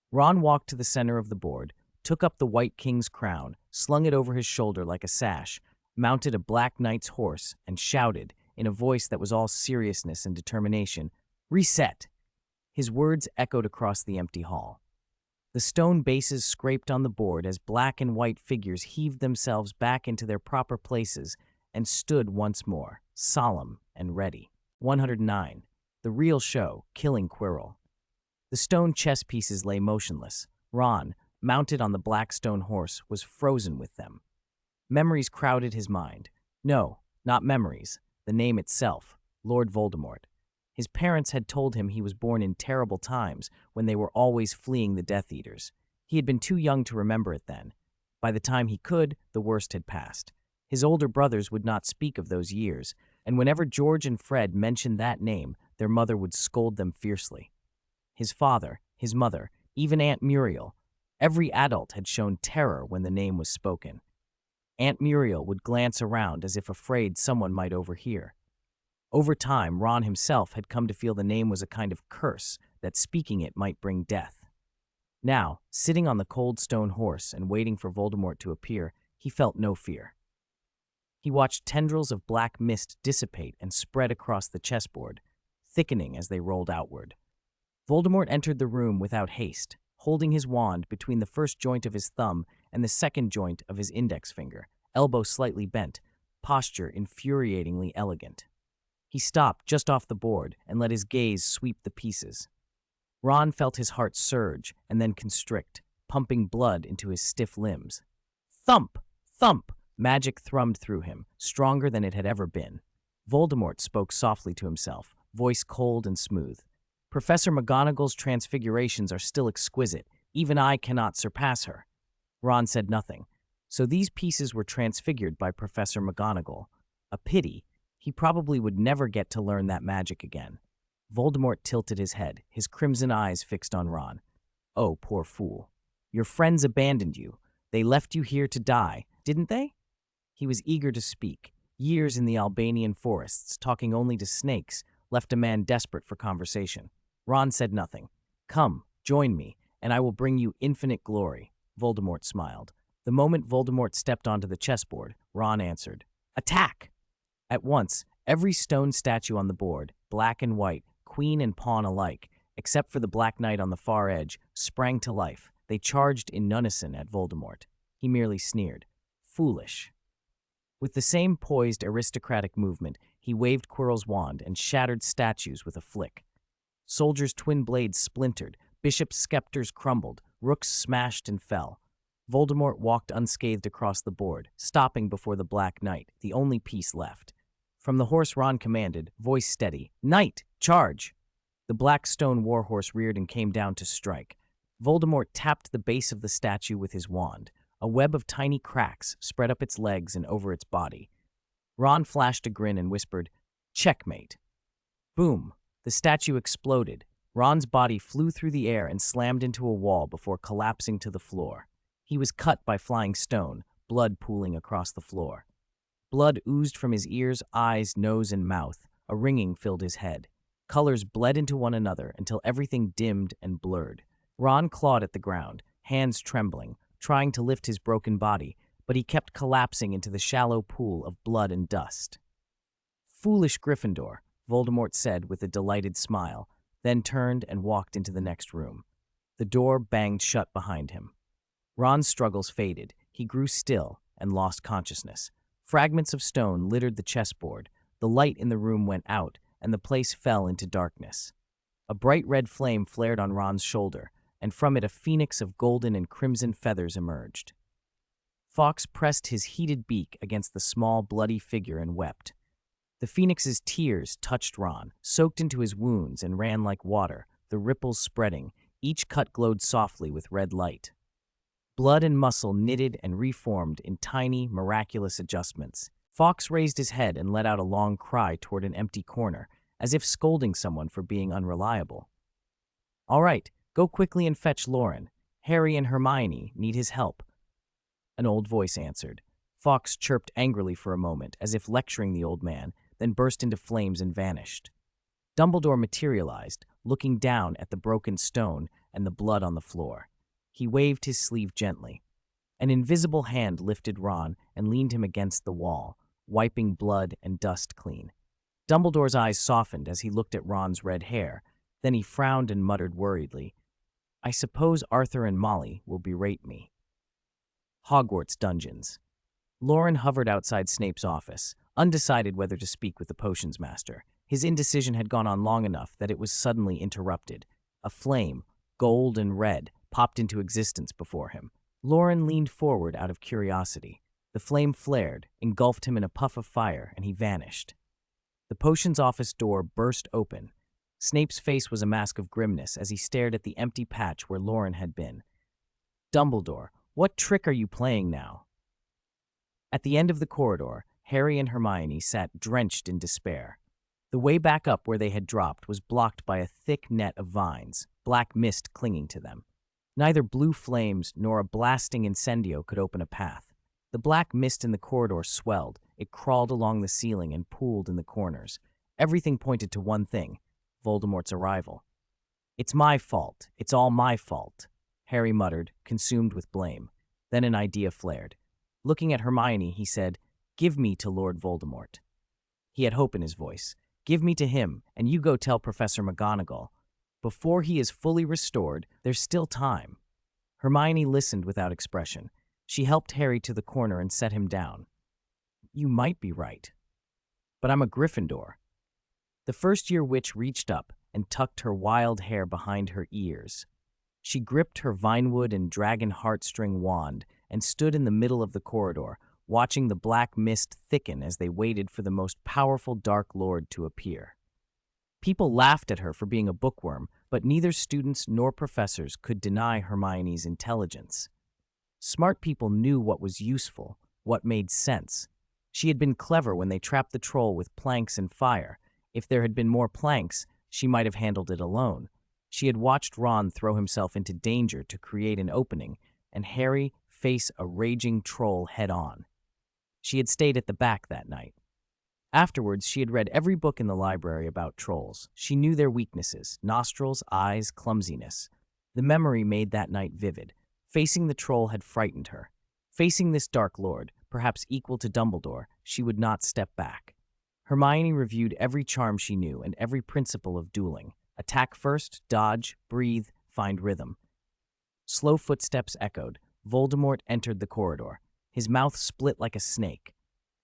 Ron walked to the center of the board, took up the White King's crown, slung it over his shoulder like a sash, mounted a Black Knight's horse, and shouted, in a voice that was all seriousness and determination, "Reset!" His words echoed across the empty hall. The stone bases scraped on the board as black and white figures heaved themselves back into their proper places and stood once more, solemn and ready. 109. The real show, killing Quirrell. The stone chess pieces lay motionless. Ron, mounted on the black stone horse, was frozen with them. Memories crowded his mind. No, not memories. The name itself, Lord Voldemort. His parents had told him he was born in terrible times when they were always fleeing the Death Eaters. He had been too young to remember it then. By the time he could, the worst had passed. His older brothers would not speak of those years, and whenever George and Fred mentioned that name, their mother would scold them fiercely. His father, his mother, even Aunt Muriel, every adult had shown terror when the name was spoken. Aunt Muriel would glance around as if afraid someone might overhear. Over time, Ron himself had come to feel the name was a kind of curse, that speaking it might bring death. Now, sitting on the cold stone horse and waiting for Voldemort to appear, he felt no fear. He watched tendrils of black mist dissipate and spread across the chessboard, thickening as they rolled outward. Voldemort entered the room without haste, holding his wand between the first joint of his thumb and the second joint of his index finger, elbow slightly bent, posture infuriatingly elegant. He stopped just off the board and let his gaze sweep the pieces. Ron felt his heart surge and then constrict, pumping blood into his stiff limbs. Thump! Thump! Magic thrummed through him, stronger than it had ever been. Voldemort spoke softly to himself, voice cold and smooth. Professor McGonagall's transfigurations are still exquisite. Even I cannot surpass her. Ron said nothing. So these pieces were transfigured by Professor McGonagall. A pity. He probably would never get to learn that magic again. Voldemort tilted his head, his crimson eyes fixed on Ron. Oh, poor fool. Your friends abandoned you. They left you here to die, didn't they? He was eager to speak. Years in the Albanian forests, talking only to snakes, left a man desperate for conversation. Ron said nothing. Come, join me, and I will bring you infinite glory. Voldemort smiled. The moment Voldemort stepped onto the chessboard, Ron answered, Attack! At once, every stone statue on the board, black and white, queen and pawn alike, except for the Black Knight on the far edge, sprang to life. They charged in unison at Voldemort. He merely sneered. Foolish. With the same poised aristocratic movement, he waved Quirrell's wand and shattered statues with a flick. Soldiers' twin blades splintered, bishops' scepters crumbled, rooks smashed and fell. Voldemort walked unscathed across the board, stopping before the Black Knight, the only piece left. From the horse Ron commanded, voice steady, Knight, charge! The black stone warhorse reared and came down to strike. Voldemort tapped the base of the statue with his wand. A web of tiny cracks spread up its legs and over its body. Ron flashed a grin and whispered, Checkmate. Boom! The statue exploded. Ron's body flew through the air and slammed into a wall before collapsing to the floor. He was cut by flying stone, blood pooling across the floor. Blood oozed from his ears, eyes, nose, and mouth. A ringing filled his head. Colors bled into one another until everything dimmed and blurred. Ron clawed at the ground, hands trembling, trying to lift his broken body, but he kept collapsing into the shallow pool of blood and dust. Foolish Gryffindor, Voldemort said with a delighted smile, then turned and walked into the next room. The door banged shut behind him. Ron's struggles faded. He grew still and lost consciousness. Fragments of stone littered the chessboard. The light in the room went out, and the place fell into darkness. A bright red flame flared on Ron's shoulder, and from it a phoenix of golden and crimson feathers emerged. Fawkes pressed his heated beak against the small, bloody figure and wept. The phoenix's tears touched Ron, soaked into his wounds and ran like water, the ripples spreading. Each cut glowed softly with red light. Blood and muscle knitted and reformed in tiny, miraculous adjustments. Fawkes raised his head and let out a long cry toward an empty corner, as if scolding someone for being unreliable. All right, go quickly and fetch Loren. Harry and Hermione need his help. An old voice answered. Fawkes chirped angrily for a moment, as if lecturing the old man, then burst into flames and vanished. Dumbledore materialized, looking down at the broken stone and the blood on the floor. He waved his sleeve gently. An invisible hand lifted Ron and leaned him against the wall, wiping blood and dust clean. Dumbledore's eyes softened as he looked at Ron's red hair, Then he frowned and muttered worriedly, "I suppose Arthur and Molly will berate me." Hogwarts dungeons. Loren hovered outside Snape's office, undecided whether to speak with the potions master. His indecision had gone on long enough that it was suddenly interrupted. A flame, gold and red, popped into existence before him. Loren leaned forward out of curiosity. The flame flared, engulfed him in a puff of fire, and he vanished. The potions office door burst open. Snape's face was a mask of grimness as he stared at the empty patch where Loren had been. "Dumbledore, what trick are you playing now?" At the end of the corridor, Harry and Hermione sat drenched in despair. The way back up where they had dropped was blocked by a thick net of vines, black mist clinging to them. Neither blue flames nor a blasting incendio could open a path. The black mist in the corridor swelled, it crawled along the ceiling and pooled in the corners. Everything pointed to one thing: Voldemort's arrival. "It's my fault. It's all my fault," Harry muttered, consumed with blame. Then an idea flared. Looking at Hermione, he said, "Give me to Lord Voldemort." He had hope in his voice. "Give me to him, and you go tell Professor McGonagall. Before he is fully restored, there's still time." Hermione listened without expression. She helped Harry to the corner and set him down. "You might be right, but I'm a Gryffindor." The first-year witch reached up and tucked her wild hair behind her ears. She gripped her vinewood and dragon heartstring wand and stood in the middle of the corridor, watching the black mist thicken as they waited for the most powerful Dark Lord to appear. People laughed at her for being a bookworm, but neither students nor professors could deny Hermione's intelligence. Smart people knew what was useful, what made sense. She had been clever when they trapped the troll with planks and fire. If there had been more planks, she might have handled it alone. She had watched Ron throw himself into danger to create an opening, and Harry face a raging troll head-on. She had stayed at the back that night. Afterwards, she had read every book in the library about trolls. She knew their weaknesses: nostrils, eyes, clumsiness. The memory made that night vivid. Facing the troll had frightened her. Facing this Dark Lord, perhaps equal to Dumbledore, she would not step back. Hermione reviewed every charm she knew and every principle of dueling. Attack first, dodge, breathe, find rhythm. Slow footsteps echoed. Voldemort entered the corridor. His mouth split like a snake.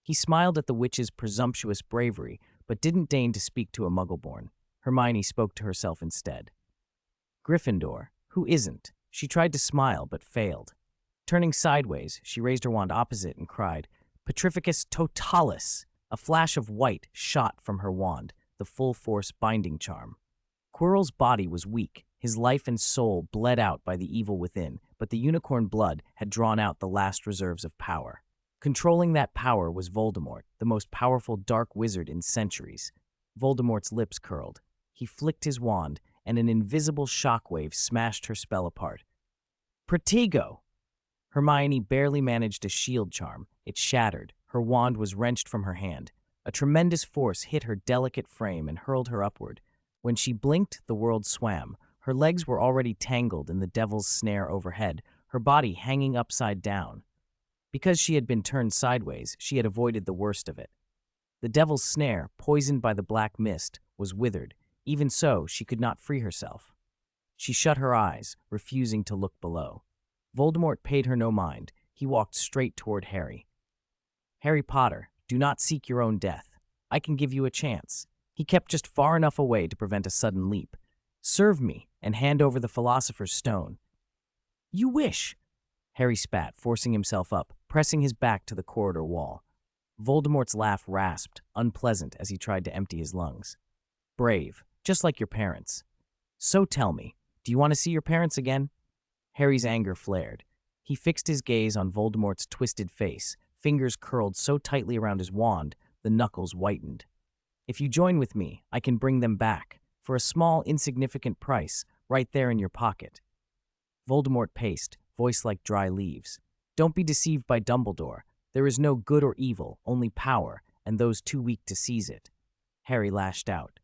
He smiled at the witch's presumptuous bravery, but didn't deign to speak to a Muggleborn. Hermione spoke to herself instead. "Gryffindor, who isn't?" She tried to smile, but failed. Turning sideways, she raised her wand opposite and cried, "Petrificus totalis!" A flash of white shot from her wand, the full-force binding charm. Quirrell's body was weak. His life and soul bled out by the evil within, but the unicorn blood had drawn out the last reserves of power. Controlling that power was Voldemort, the most powerful dark wizard in centuries. Voldemort's lips curled. He flicked his wand, and an invisible shockwave smashed her spell apart. "Protego!" Hermione barely managed a shield charm. It shattered. Her wand was wrenched from her hand. A tremendous force hit her delicate frame and hurled her upward. When she blinked, the world swam. Her legs were already tangled in the devil's snare overhead, her body hanging upside down. Because she had been turned sideways, she had avoided the worst of it. The devil's snare, poisoned by the black mist, was withered. Even so, she could not free herself. She shut her eyes, refusing to look below. Voldemort paid her no mind. He walked straight toward Harry. "Harry Potter, do not seek your own death. I can give you a chance." He kept just far enough away to prevent a sudden leap. "Serve me and hand over the Philosopher's Stone." "You wish!" Harry spat, forcing himself up, pressing his back to the corridor wall. Voldemort's laugh rasped, unpleasant as he tried to empty his lungs. "Brave, just like your parents. So tell me, do you want to see your parents again?" Harry's anger flared. He fixed his gaze on Voldemort's twisted face, fingers curled so tightly around his wand, the knuckles whitened. "If you join with me, I can bring them back, for a small, insignificant price, right there in your pocket." Voldemort paced, voice like dry leaves. "Don't be deceived by Dumbledore. There is no good or evil, only power, and those too weak to seize it." Harry lashed out.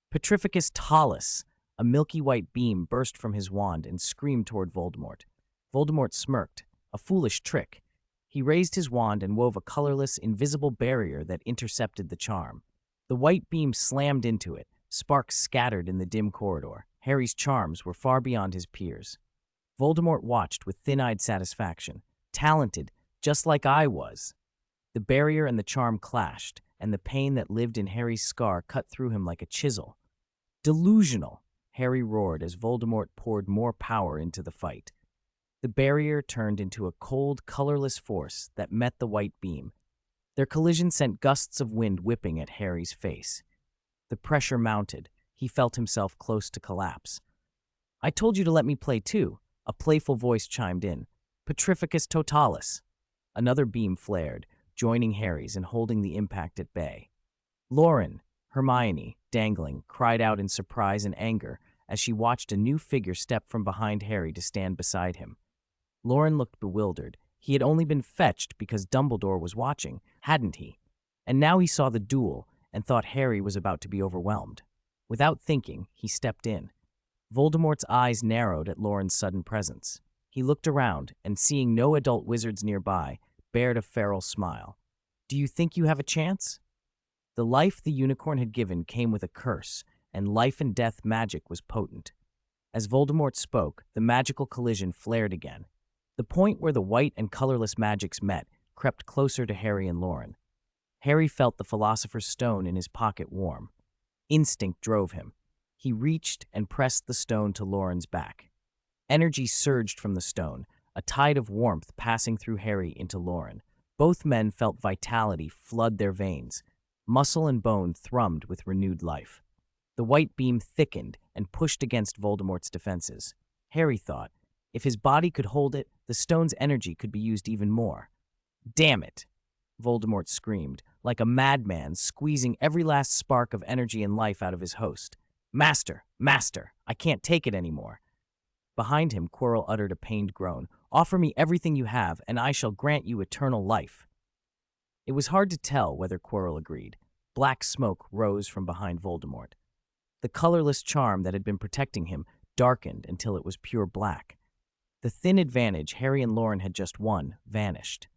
"Petrificus Talus!" A milky white beam burst from his wand and screamed toward Voldemort. Voldemort smirked. A foolish trick. He raised his wand and wove a colorless, invisible barrier that intercepted the charm. The white beam slammed into it, Sparks scattered in the dim corridor. Harry's charms were far beyond his peers. Voldemort watched with thin-eyed satisfaction. Talented, just like I was. The barrier and the charm clashed, and the pain that lived in Harry's scar cut through him like a chisel. Delusional, Harry roared as Voldemort poured more power into the fight. The barrier turned into a cold, colorless force that met the white beam. Their collision sent gusts of wind whipping at Harry's face. The pressure mounted. He felt himself close to collapse. I told you to let me play too, a playful voice chimed in. Petrificus totalis. Another beam flared, joining Harry's and holding the impact at bay. Loren, Hermione, dangling, cried out in surprise and anger as she watched a new figure step from behind Harry to stand beside him. Loren looked bewildered. He had only been fetched because Dumbledore was watching, hadn't he? And now he saw the duel and thought Harry was about to be overwhelmed. Without thinking, he stepped in. Voldemort's eyes narrowed at Loren's sudden presence. He looked around and, seeing no adult wizards nearby, bared a feral smile. Do you think you have a chance? The life the unicorn had given came with a curse, and life and death magic was potent. As Voldemort spoke, the magical collision flared again. The point where the white and colorless magics met crept closer to Harry and Loren. Harry felt the Philosopher's Stone in his pocket warm. Instinct drove him. He reached and pressed the stone to Loren's back. Energy surged from the stone, a tide of warmth passing through Harry into Loren. Both men felt vitality flood their veins. Muscle and bone thrummed with renewed life. The white beam thickened and pushed against Voldemort's defenses. Harry thought, if his body could hold it, the stone's energy could be used even more. Damn it! Voldemort screamed, like a madman squeezing every last spark of energy and life out of his host. Master! Master! I can't take it anymore. Behind him, Quirrell uttered a pained groan. Offer me everything you have, and I shall grant you eternal life. It was hard to tell whether Quirrell agreed. Black smoke rose from behind Voldemort. The colorless charm that had been protecting him darkened until it was pure black. The thin advantage Harry and Loren had just won vanished.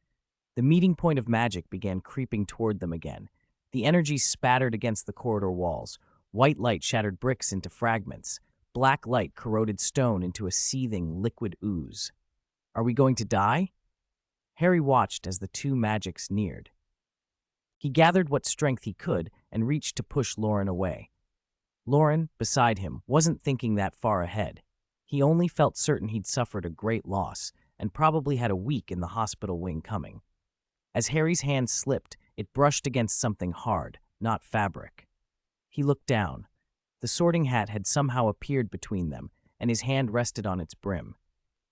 The meeting point of magic began creeping toward them again. The energy spattered against the corridor walls. White light shattered bricks into fragments. Black light corroded stone into a seething liquid ooze. Are we going to die? Harry watched as the two magics neared. He gathered what strength he could and reached to push Loren away. Loren, beside him, wasn't thinking that far ahead. He only felt certain he'd suffered a great loss and probably had a week in the hospital wing coming. As Harry's hand slipped, it brushed against something hard, not fabric. He looked down. The sorting hat had somehow appeared between them, and his hand rested on its brim.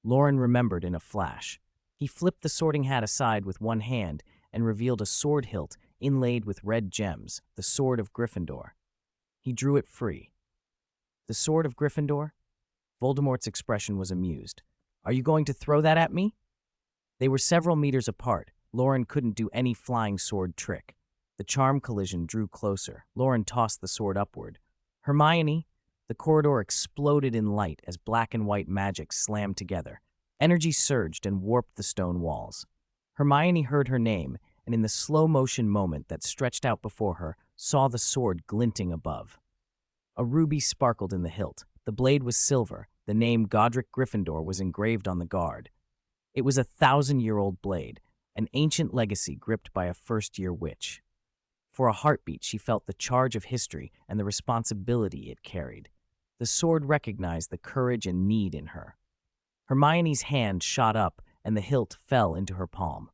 Loren remembered in a flash. He flipped the sorting hat aside with one hand and revealed a sword hilt inlaid with red gems, the sword of Gryffindor. He drew it free. The sword of Gryffindor? Voldemort's expression was amused. Are you going to throw that at me? They were several meters apart. Loren couldn't do any flying sword trick. The charm collision drew closer. Loren tossed the sword upward. Hermione! The corridor exploded in light as black and white magic slammed together. Energy surged and warped the stone walls. Hermione heard her name, and in the slow-motion moment that stretched out before her, saw the sword glinting above. A ruby sparkled in the hilt. The blade was silver. The name Godric Gryffindor was engraved on the guard. It was a 1,000-year-old blade, an ancient legacy gripped by a first-year witch. For a heartbeat, she felt the charge of history and the responsibility it carried. The sword recognized the courage and need in her. Hermione's hand shot up, and the hilt fell into her palm.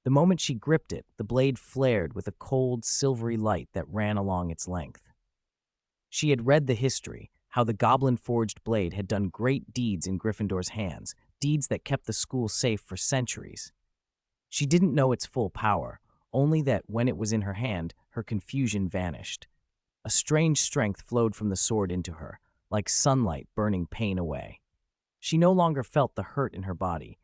The moment she gripped it, the blade flared with a cold, silvery light that ran along its length. She had read the history, how the goblin-forged blade had done great deeds in Gryffindor's hands, deeds that kept the school safe for centuries. She didn't know its full power, only that when it was in her hand, her confusion vanished. A strange strength flowed from the sword into her, like sunlight burning pain away. She no longer felt the hurt in her body.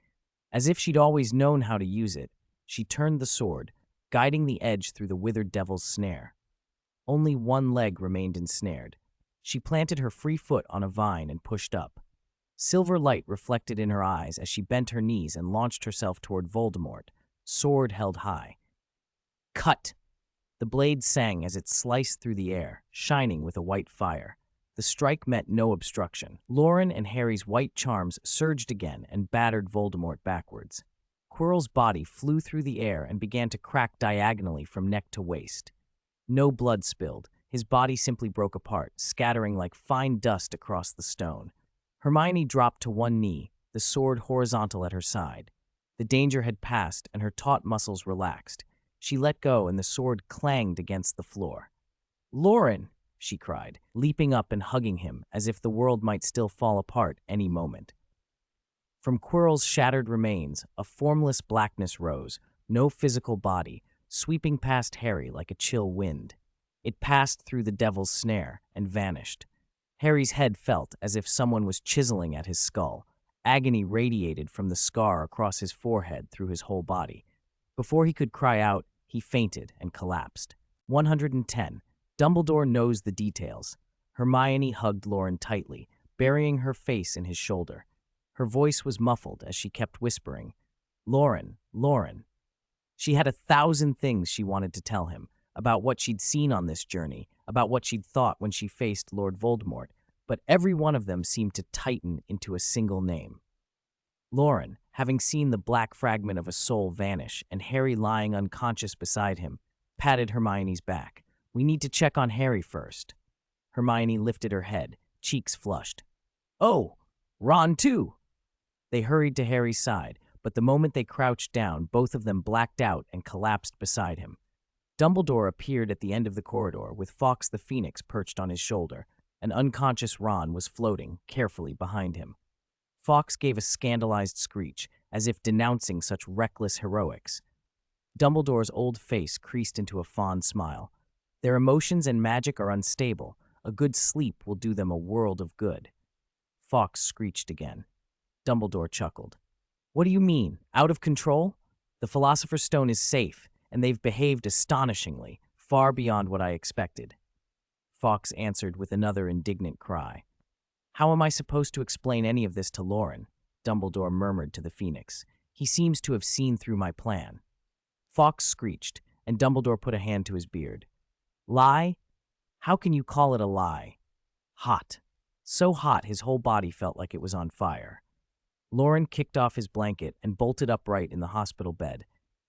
As if she'd always known how to use it, she turned the sword, guiding the edge through the withered devil's snare. Only one leg remained ensnared. She planted her free foot on a vine and pushed up. Silver light reflected in her eyes as she bent her knees and launched herself toward Voldemort, sword held high. Cut! The blade sang as it sliced through the air, shining with a white fire. The strike met no obstruction. Loren and Harry's white charms surged again and battered Voldemort backwards. Quirrell's body flew through the air and began to crack diagonally from neck to waist. No blood spilled. His body simply broke apart, scattering like fine dust across the stone. Hermione dropped to one knee, the sword horizontal at her side. The danger had passed, and her taut muscles relaxed. She let go, and the sword clanged against the floor. "Loren!" she cried, leaping up and hugging him as if the world might still fall apart any moment. From Quirrell's shattered remains, a formless blackness rose, no physical body, sweeping past Harry like a chill wind. It passed through the devil's snare and vanished. Harry's head felt as if someone was chiseling at his skull. Agony radiated from the scar across his forehead through his whole body. Before he could cry out, he fainted and collapsed. 110. Dumbledore knows the details. Hermione hugged Loren tightly, burying her face in his shoulder. Her voice was muffled as she kept whispering, "Loren, Loren." She had 1,000 things she wanted to tell him, about what she'd seen on this journey, about what she'd thought when she faced Lord Voldemort, but every one of them seemed to tighten into a single name. Loren, having seen the black fragment of a soul vanish and Harry lying unconscious beside him, patted Hermione's back. "We need to check on Harry first." Hermione lifted her head, cheeks flushed. "Oh, Ron too!" They hurried to Harry's side, but the moment they crouched down, both of them blacked out and collapsed beside him. Dumbledore appeared at the end of the corridor with Fawkes the Phoenix perched on his shoulder. An unconscious Ron was floating, carefully, behind him. Fawkes gave a scandalized screech, as if denouncing such reckless heroics. Dumbledore's old face creased into a fond smile. "Their emotions and magic are unstable. A good sleep will do them a world of good." Fawkes screeched again. Dumbledore chuckled. "What do you mean? Out of control? The Philosopher's Stone is safe, and they've behaved astonishingly, far beyond what I expected." Fawkes answered with another indignant cry. "How am I supposed to explain any of this to Loren?" Dumbledore murmured to the Phoenix. "He seems to have seen through my plan." Fawkes screeched, and Dumbledore put a hand to his beard. "Lie? How can you call it a lie?" "Hot." So hot his whole body felt like it was on fire. Loren kicked off his blanket and bolted upright in the hospital bed.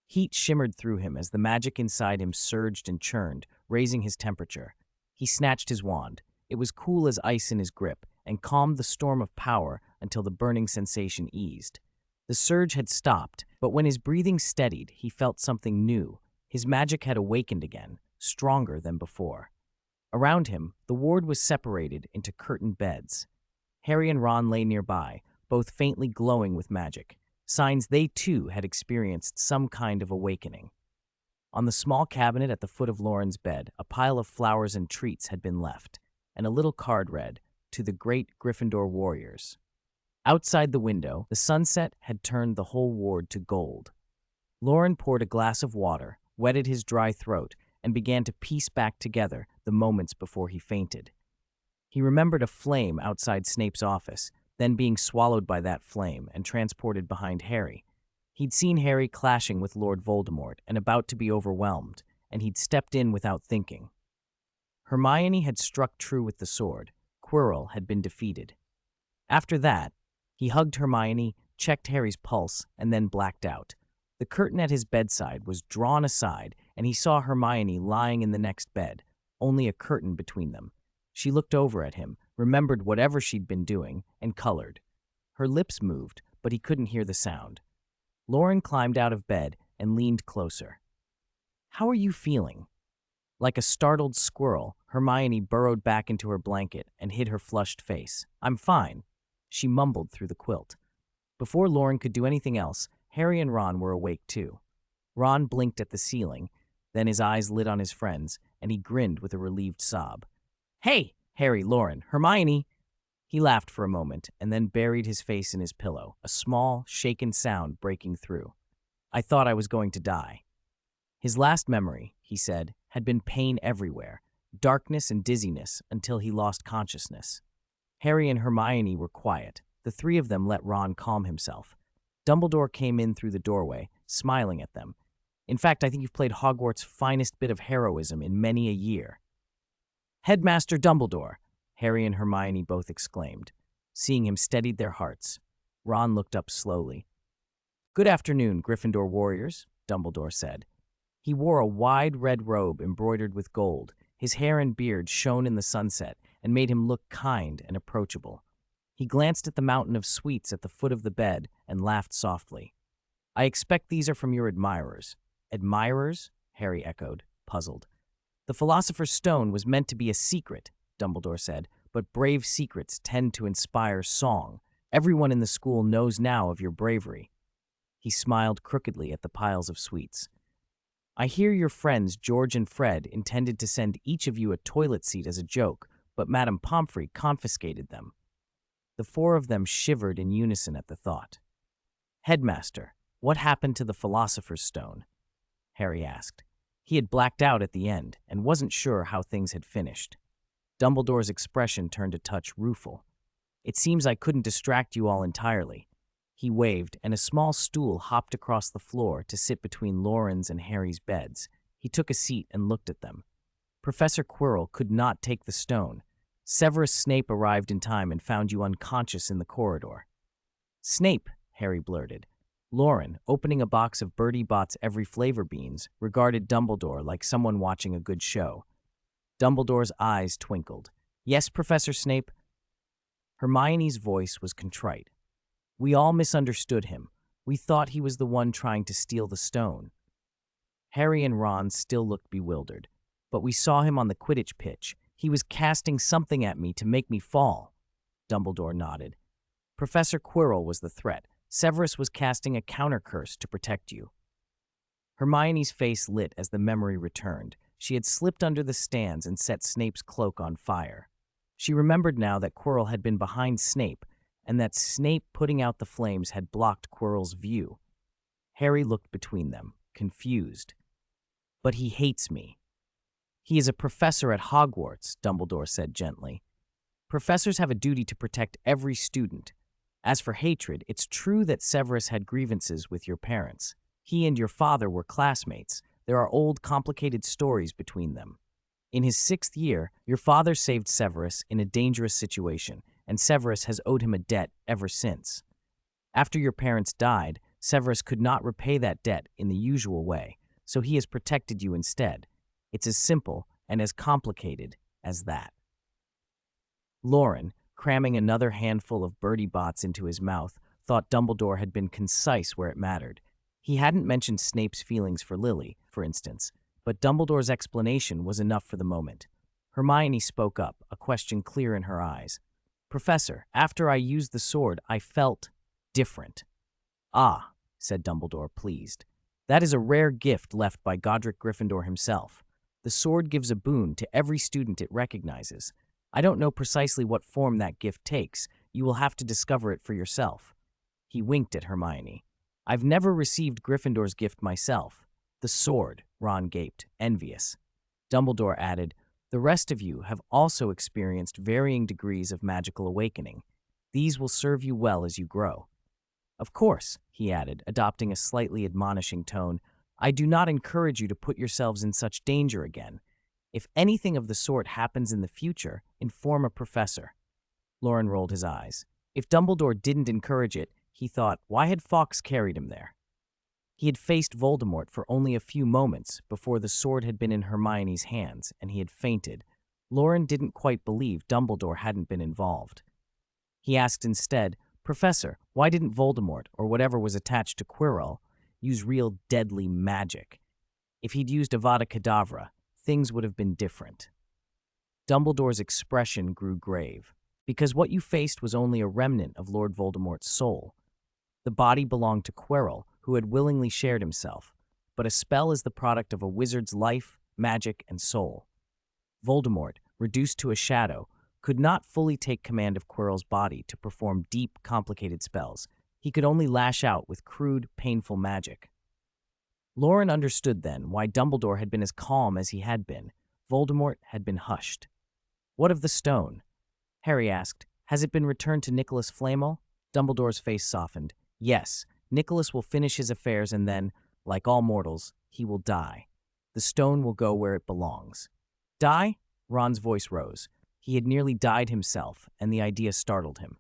Heat shimmered through him as the magic inside him surged and churned, raising his temperature. He snatched his wand. It was cool as ice in his grip and calmed the storm of power until the burning sensation eased. The surge had stopped, but when his breathing steadied, he felt something new. His magic had awakened again, stronger than before. Around him, the ward was separated into curtained beds. Harry and Ron lay nearby, both faintly glowing with magic, signs they too had experienced some kind of awakening. On the small cabinet at the foot of Loren's bed, a pile of flowers and treats had been left, and a little card read, "To the great Gryffindor warriors." Outside the window, the sunset had turned the whole ward to gold. Loren poured a glass of water, wetted his dry throat, and began to piece back together the moments before he fainted. He remembered a flame outside Snape's office, then being swallowed by that flame and transported behind Harry. He'd seen Harry clashing with Lord Voldemort and about to be overwhelmed, and he'd stepped in without thinking. Hermione had struck true with the sword. Quirrell had been defeated. After that, he hugged Hermione, checked Harry's pulse, and then blacked out. The curtain at his bedside was drawn aside, and he saw Hermione lying in the next bed, only a curtain between them. She looked over at him, remembered whatever she'd been doing, and colored. Her lips moved, but he couldn't hear the sound. Loren climbed out of bed and leaned closer. "How are you feeling?" Like a startled squirrel, Hermione burrowed back into her blanket and hid her flushed face. "I'm fine," she mumbled through the quilt. Before Loren could do anything else, Harry and Ron were awake too. Ron blinked at the ceiling, then his eyes lit on his friends, and he grinned with a relieved sob. "Hey, Harry, Loren, Hermione!" He laughed for a moment and then buried his face in his pillow, a small, shaken sound breaking through. "I thought I was going to die." His last memory, he said, had been pain everywhere, darkness and dizziness until he lost consciousness. Harry and Hermione were quiet. The three of them let Ron calm himself. Dumbledore came in through the doorway, smiling at them. In fact, I think you've played Hogwarts' finest bit of heroism in many a year." "Headmaster Dumbledore!" Harry and Hermione both exclaimed. Seeing him steadied their hearts. Ron looked up slowly. "Good afternoon, Gryffindor warriors," Dumbledore said. He wore a wide red robe embroidered with gold. His hair and beard shone in the sunset and made him look kind and approachable. He glanced at the mountain of sweets at the foot of the bed and laughed softly. "I expect these are from your admirers." "Admirers?" Harry echoed, puzzled. "The Philosopher's Stone was meant to be a secret," Dumbledore said, "but brave secrets tend to inspire song. Everyone in the school knows now of your bravery." He smiled crookedly at the piles of sweets. "I hear your friends George and Fred intended to send each of you a toilet seat as a joke, but Madame Pomfrey confiscated them." The four of them shivered in unison at the thought. "Headmaster, what happened to the Philosopher's Stone?" Harry asked. He had blacked out at the end and wasn't sure how things had finished. Dumbledore's expression turned a touch rueful. "It seems I couldn't distract you all entirely." He waved, and a small stool hopped across the floor to sit between Loren's and Harry's beds. He took a seat and looked at them. "Professor Quirrell could not take the stone. Severus Snape arrived in time and found you unconscious in the corridor." "Snape," Harry blurted. Loren, opening a box of Bertie Bott's Every Flavor beans, regarded Dumbledore like someone watching a good show. Dumbledore's eyes twinkled. "Yes, Professor Snape?" Hermione's voice was contrite. "We all misunderstood him. We thought he was the one trying to steal the stone." Harry and Ron still looked bewildered. "But we saw him on the Quidditch pitch. He was casting something at me to make me fall." Dumbledore nodded. "Professor Quirrell was the threat. Severus was casting a counter-curse to protect you." Hermione's face lit as the memory returned. She had slipped under the stands and set Snape's cloak on fire. She remembered now that Quirrell had been behind Snape, and that Snape putting out the flames had blocked Quirrell's view. Harry looked between them, confused. "But he hates me." "He is a professor at Hogwarts," Dumbledore said gently. "Professors have a duty to protect every student. As for hatred, it's true that Severus had grievances with your parents. He and your father were classmates. There are old, complicated stories between them. In his 6th year, your father saved Severus in a dangerous situation, and Severus has owed him a debt ever since. After your parents died, Severus could not repay that debt in the usual way, so he has protected you instead. It's as simple and as complicated as that." Loren, cramming another handful of Bertie Bott's into his mouth, thought Dumbledore had been concise where it mattered. He hadn't mentioned Snape's feelings for Lily, for instance, but Dumbledore's explanation was enough for the moment. Hermione spoke up, a question clear in her eyes. "Professor, after I used the sword, I felt different." "Ah," said Dumbledore, pleased. "That is a rare gift left by Godric Gryffindor himself. The sword gives a boon to every student it recognizes. I don't know precisely what form that gift takes. You will have to discover it for yourself." He winked at Hermione. "I've never received Gryffindor's gift myself." "The sword," Ron gaped, envious. Dumbledore added, "The rest of you have also experienced varying degrees of magical awakening. These will serve you well as you grow." "Of course," he added, adopting a slightly admonishing tone, "I do not encourage you to put yourselves in such danger again. If anything of the sort happens in the future, inform a professor." Loren rolled his eyes. If Dumbledore didn't encourage it, he thought, why had Fawkes carried him there? He had faced Voldemort for only a few moments before the sword had been in Hermione's hands and he had fainted. Loren didn't quite believe Dumbledore hadn't been involved. He asked instead, "Professor, why didn't Voldemort, or whatever was attached to Quirrell, use real deadly magic? If he'd used Avada Kedavra, things would have been different." Dumbledore's expression grew grave. "Because what you faced was only a remnant of Lord Voldemort's soul. The body belonged to Quirrell, who had willingly shared himself, but a spell is the product of a wizard's life, magic, and soul. Voldemort, reduced to a shadow, could not fully take command of Quirrell's body to perform deep, complicated spells. He could only lash out with crude, painful magic." Loren understood then why Dumbledore had been as calm as he had been. Voldemort had been hushed. "What of the stone?" Harry asked. "Has it been returned to Nicholas Flamel?" Dumbledore's face softened. "Yes, Nicholas will finish his affairs and then, like all mortals, he will die. The stone will go where it belongs. Die? Ron's voice rose. He had nearly died himself, and the idea startled him.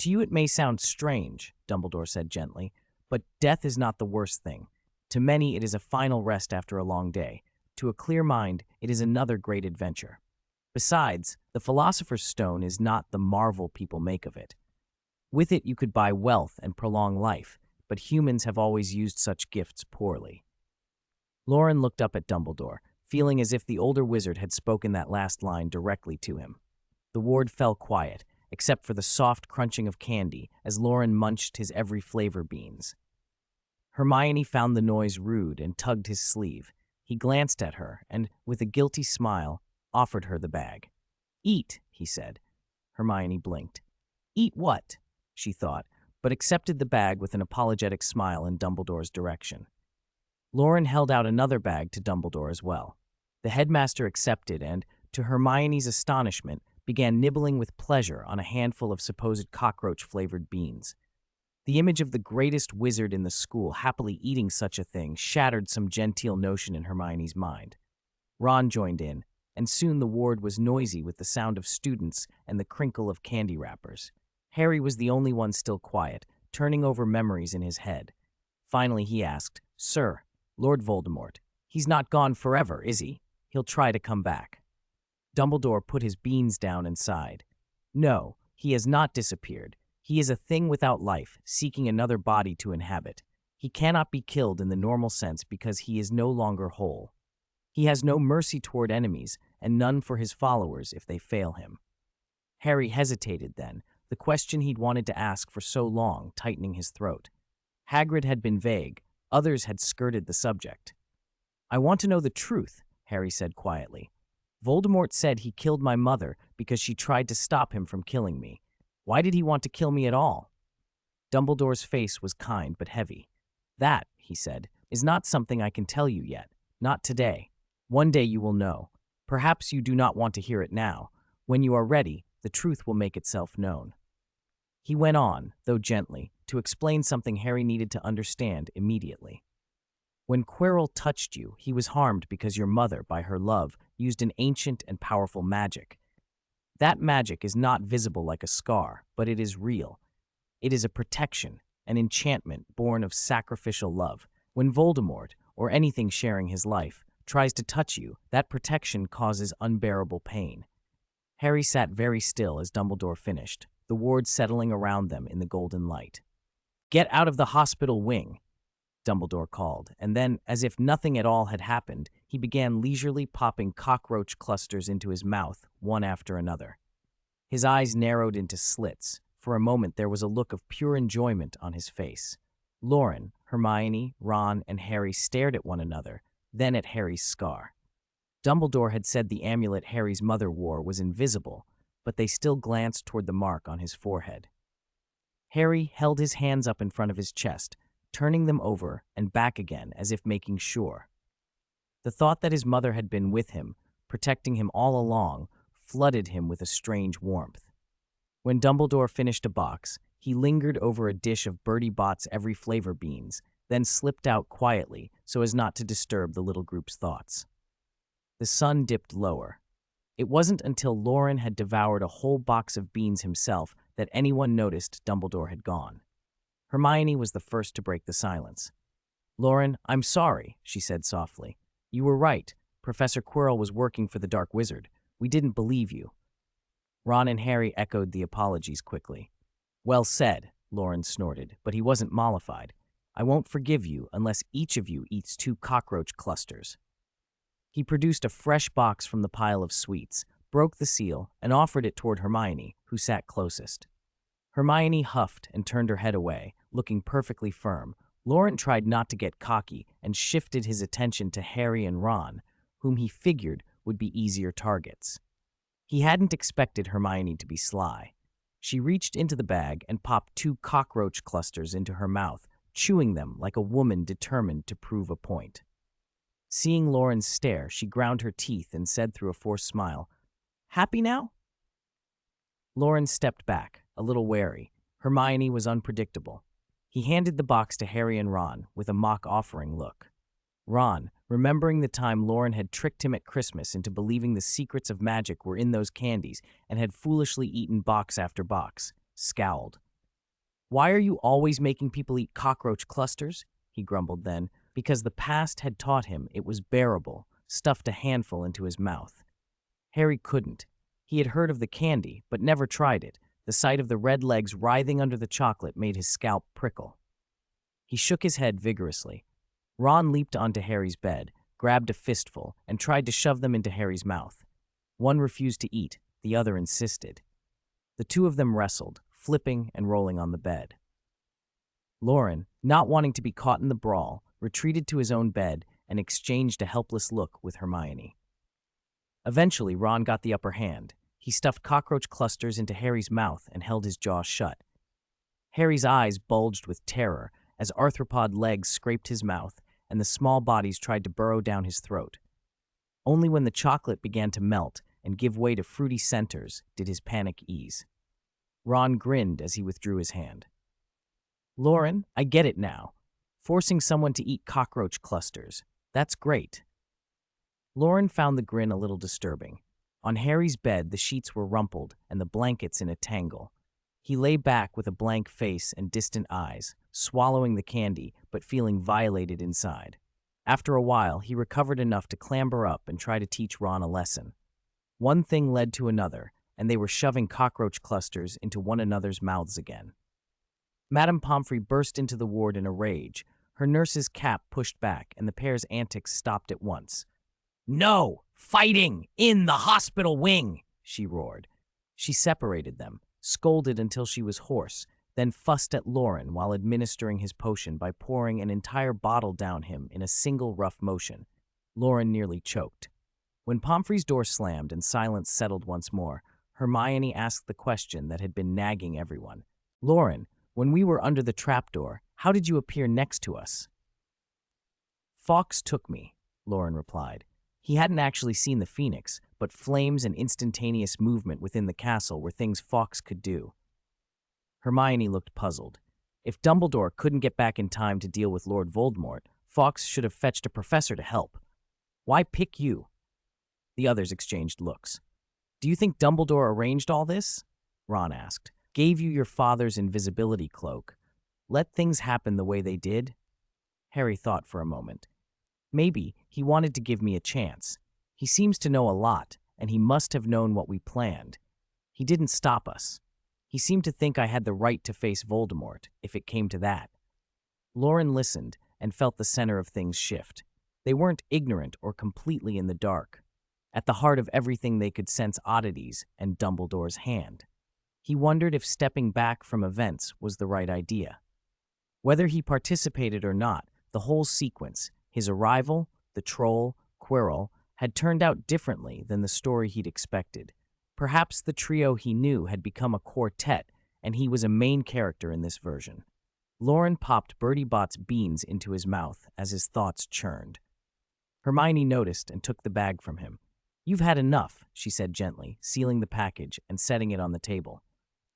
To you it may sound strange, Dumbledore said gently, but death is not the worst thing. To many it is a final rest after a long day. To a clear mind, it is another great adventure. Besides, the Philosopher's Stone is not the marvel people make of it. With it you could buy wealth and prolong life, but humans have always used such gifts poorly. Loren looked up at Dumbledore, feeling as if the older wizard had spoken that last line directly to him. The ward fell quiet, except for the soft crunching of candy as Loren munched his every flavor beans. Hermione found the noise rude and tugged his sleeve. He glanced at her and, with a guilty smile, offered her the bag. "Eat," he said. Hermione blinked. "Eat what?" she thought, but accepted the bag with an apologetic smile in Dumbledore's direction. Loren held out another bag to Dumbledore as well. The headmaster accepted and, to Hermione's astonishment, began nibbling with pleasure on a handful of supposed cockroach-flavored beans. The image of the greatest wizard in the school happily eating such a thing shattered some genteel notion in Hermione's mind. Ron joined in, and soon the ward was noisy with the sound of students and the crinkle of candy wrappers. Harry was the only one still quiet, turning over memories in his head. Finally he asked, "Sir, Lord Voldemort, he's not gone forever, is he? He'll try to come back." Dumbledore put his beans down and sighed. "No, he has not disappeared. He is a thing without life, seeking another body to inhabit. He cannot be killed in the normal sense because he is no longer whole. He has no mercy toward enemies, and none for his followers if they fail him." Harry hesitated then, the question he'd wanted to ask for so long tightening his throat. Hagrid had been vague, others had skirted the subject. "I want to know the truth," Harry said quietly. "Voldemort said he killed my mother because she tried to stop him from killing me. Why did he want to kill me at all?" Dumbledore's face was kind but heavy. "That," he said, "is not something I can tell you yet. Not today. One day you will know. Perhaps you do not want to hear it now. When you are ready, the truth will make itself known." He went on, though gently, to explain something Harry needed to understand immediately. "When Quirrell touched you, he was harmed because your mother, by her love, used an ancient and powerful magic. That magic is not visible like a scar, but it is real. It is a protection, an enchantment born of sacrificial love. When Voldemort, or anything sharing his life, tries to touch you, that protection causes unbearable pain." Harry sat very still as Dumbledore finished, the ward settling around them in the golden light. "Get out of the hospital wing," Dumbledore called, and then, as if nothing at all had happened, he began leisurely popping cockroach clusters into his mouth, one after another. His eyes narrowed into slits. For a moment there was a look of pure enjoyment on his face. Loren, Hermione, Ron, and Harry stared at one another, then at Harry's scar. Dumbledore had said the amulet Harry's mother wore was invisible, but they still glanced toward the mark on his forehead. Harry held his hands up in front of his chest, turning them over and back again as if making sure. The thought that his mother had been with him, protecting him all along, flooded him with a strange warmth. When Dumbledore finished a box, he lingered over a dish of Bertie Bott's every flavor beans, then slipped out quietly so as not to disturb the little group's thoughts. The sun dipped lower. It wasn't until Loren had devoured a whole box of beans himself that anyone noticed Dumbledore had gone. Hermione was the first to break the silence. "Loren, I'm sorry," she said softly. "You were right. Professor Quirrell was working for the Dark Wizard. We didn't believe you." Ron and Harry echoed the apologies quickly. "Well said," Loren snorted, but he wasn't mollified. "I won't forgive you unless each of you eats 2 cockroach clusters." He produced a fresh box from the pile of sweets, broke the seal, and offered it toward Hermione, who sat closest. Hermione huffed and turned her head away, looking perfectly firm. Loren tried not to get cocky and shifted his attention to Harry and Ron, whom he figured would be easier targets. He hadn't expected Hermione to be sly. She reached into the bag and popped 2 cockroach clusters into her mouth, chewing them like a woman determined to prove a point. Seeing Loren stare, she ground her teeth and said through a forced smile, "Happy now?" Loren stepped back, a little wary. Hermione was unpredictable. He handed the box to Harry and Ron with a mock-offering look. Ron, remembering the time Loren had tricked him at Christmas into believing the secrets of magic were in those candies and had foolishly eaten box after box, scowled. "Why are you always making people eat cockroach clusters?" he grumbled then, because the past had taught him it was bearable, stuffed a handful into his mouth. Harry couldn't. He had heard of the candy, but never tried it. The sight of the red legs writhing under the chocolate made his scalp prickle. He shook his head vigorously. Ron leaped onto Harry's bed, grabbed a fistful, and tried to shove them into Harry's mouth. One refused to eat, the other insisted. The two of them wrestled, flipping and rolling on the bed. Loren, not wanting to be caught in the brawl, retreated to his own bed and exchanged a helpless look with Hermione. Eventually, Ron got the upper hand. He stuffed cockroach clusters into Harry's mouth and held his jaw shut. Harry's eyes bulged with terror as arthropod legs scraped his mouth and the small bodies tried to burrow down his throat. Only when the chocolate began to melt and give way to fruity centers did his panic ease. Ron grinned as he withdrew his hand. "Loren, I get it now. Forcing someone to eat cockroach clusters. That's great." Loren found the grin a little disturbing. On Harry's bed, the sheets were rumpled and the blankets in a tangle. He lay back with a blank face and distant eyes, swallowing the candy but feeling violated inside. After a while, he recovered enough to clamber up and try to teach Ron a lesson. One thing led to another, and they were shoving cockroach clusters into one another's mouths again. Madame Pomfrey burst into the ward in a rage. Her nurse's cap pushed back, and the pair's antics stopped at once. "No! Fighting! In the hospital wing!" she roared. She separated them, scolded until she was hoarse, then fussed at Loren while administering his potion by pouring an entire bottle down him in a single rough motion. Loren nearly choked. When Pomfrey's door slammed and silence settled once more, Hermione asked the question that had been nagging everyone. "Loren, when we were under the trapdoor, how did you appear next to us?" "Fawkes took me," Loren replied. He hadn't actually seen the Phoenix, but flames and instantaneous movement within the castle were things Fawkes could do. Hermione looked puzzled. If Dumbledore couldn't get back in time to deal with Lord Voldemort, Fawkes should have fetched a professor to help. Why pick you? The others exchanged looks. "Do you think Dumbledore arranged all this?" Ron asked. "Gave you your father's invisibility cloak. Let things happen the way they did?" Harry thought for a moment. "Maybe he wanted to give me a chance. He seems to know a lot, and he must have known what we planned. He didn't stop us. He seemed to think I had the right to face Voldemort, if it came to that." Loren listened and felt the center of things shift. They weren't ignorant or completely in the dark. At the heart of everything they could sense oddities and Dumbledore's hand. He wondered if stepping back from events was the right idea. Whether he participated or not, the whole sequence, his arrival, the troll, Quirrell, had turned out differently than the story he'd expected. Perhaps the trio he knew had become a quartet, and he was a main character in this version. Loren popped Bertie Bott's beans into his mouth as his thoughts churned. Hermione noticed and took the bag from him. "You've had enough," she said gently, sealing the package and setting it on the table.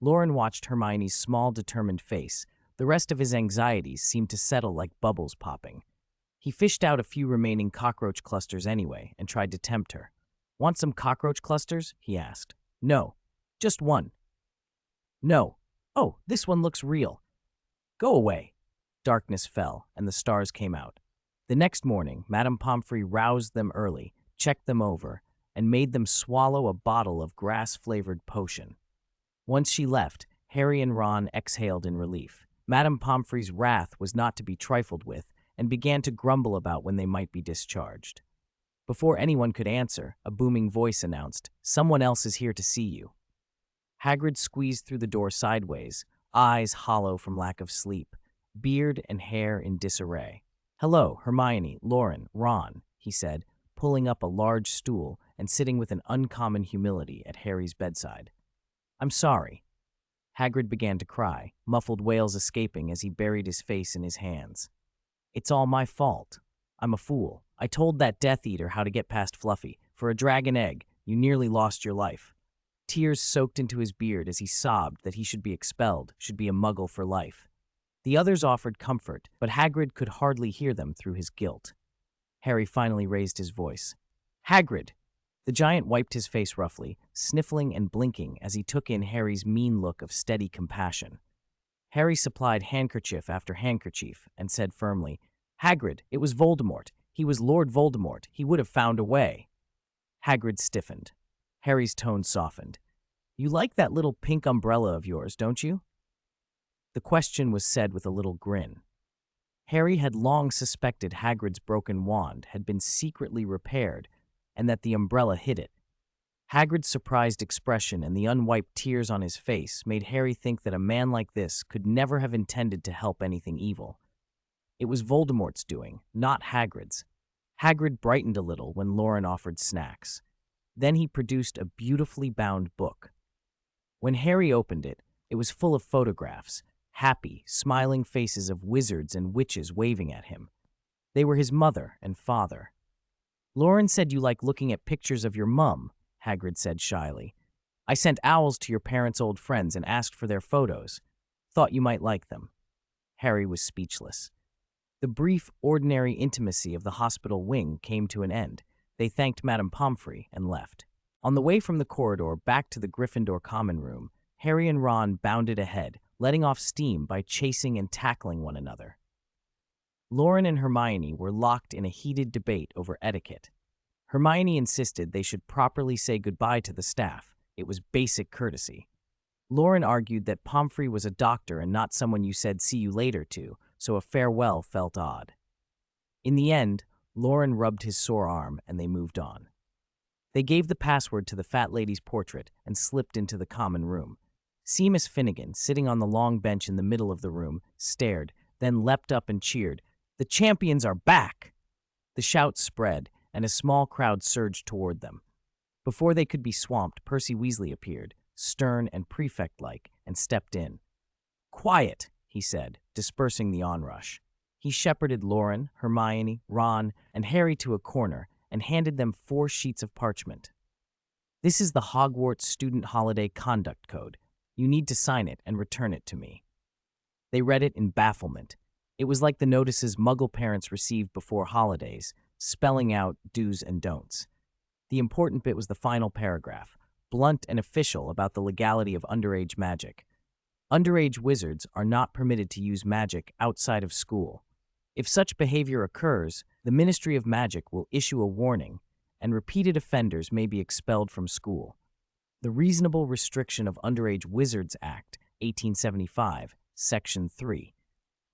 Loren watched Hermione's small, determined face. The rest of his anxieties seemed to settle like bubbles popping. He fished out a few remaining cockroach clusters anyway and tried to tempt her. "Want some cockroach clusters?" he asked. "No. Just one." "No. Oh, this one looks real." "Go away." Darkness fell, and the stars came out. The next morning, Madame Pomfrey roused them early, checked them over, and made them swallow a bottle of grass-flavored potion. Once she left, Harry and Ron exhaled in relief. Madame Pomfrey's wrath was not to be trifled with, and began to grumble about when they might be discharged. Before anyone could answer, a booming voice announced, "Someone else is here to see you." Hagrid squeezed through the door sideways, eyes hollow from lack of sleep, beard and hair in disarray. "Hello, Hermione, Loren, Ron," he said, pulling up a large stool and sitting with an uncommon humility at Harry's bedside. "I'm sorry." Hagrid began to cry, muffled wails escaping as he buried his face in his hands. "It's all my fault. I'm a fool. I told that Death Eater how to get past Fluffy. For a dragon egg, you nearly lost your life." Tears soaked into his beard as he sobbed that he should be expelled, should be a muggle for life. The others offered comfort, but Hagrid could hardly hear them through his guilt. Harry finally raised his voice. Hagrid! The giant wiped his face roughly, sniffling and blinking as he took in Harry's mean look of steady compassion. Harry supplied handkerchief after handkerchief and said firmly, Hagrid, it was Voldemort. He was Lord Voldemort. He would have found a way. Hagrid stiffened. Harry's tone softened. You like that little pink umbrella of yours, don't you? The question was said with a little grin. Harry had long suspected Hagrid's broken wand had been secretly repaired and that the umbrella hid it. Hagrid's surprised expression and the unwiped tears on his face made Harry think that a man like this could never have intended to help anything evil. It was Voldemort's doing, not Hagrid's. Hagrid brightened a little when Loren offered snacks. Then he produced a beautifully bound book. When Harry opened it, it was full of photographs, happy, smiling faces of wizards and witches waving at him. They were his mother and father. Loren said you like looking at pictures of your mum, Hagrid said shyly. I sent owls to your parents' old friends and asked for their photos. Thought you might like them. Harry was speechless. The brief, ordinary intimacy of the hospital wing came to an end. They thanked Madame Pomfrey and left. On the way from the corridor back to the Gryffindor common room, Harry and Ron bounded ahead, letting off steam by chasing and tackling one another. Loren and Hermione were locked in a heated debate over etiquette. Hermione insisted they should properly say goodbye to the staff. It was basic courtesy. Loren argued that Pomfrey was a doctor and not someone you said see you later to, so a farewell felt odd. In the end, Loren rubbed his sore arm and they moved on. They gave the password to the fat lady's portrait and slipped into the common room. Seamus Finnegan, sitting on the long bench in the middle of the room, stared, then leapt up and cheered, The champions are back! The shout spread, and a small crowd surged toward them. Before they could be swamped, Percy Weasley appeared, stern and prefect-like, and stepped in. Quiet, he said, dispersing the onrush. He shepherded Loren, Hermione, Ron, and Harry to a corner and handed them 4 sheets of parchment. This is the Hogwarts Student Holiday Conduct Code. You need to sign it and return it to me. They read it in bafflement. It was like the notices Muggle parents received before holidays, spelling out do's and don'ts. The important bit was the final paragraph, blunt and official about the legality of underage magic. Underage wizards are not permitted to use magic outside of school. If such behavior occurs, the Ministry of Magic will issue a warning, and repeated offenders may be expelled from school. The Reasonable Restriction of Underage Wizards Act, 1875, Section 3.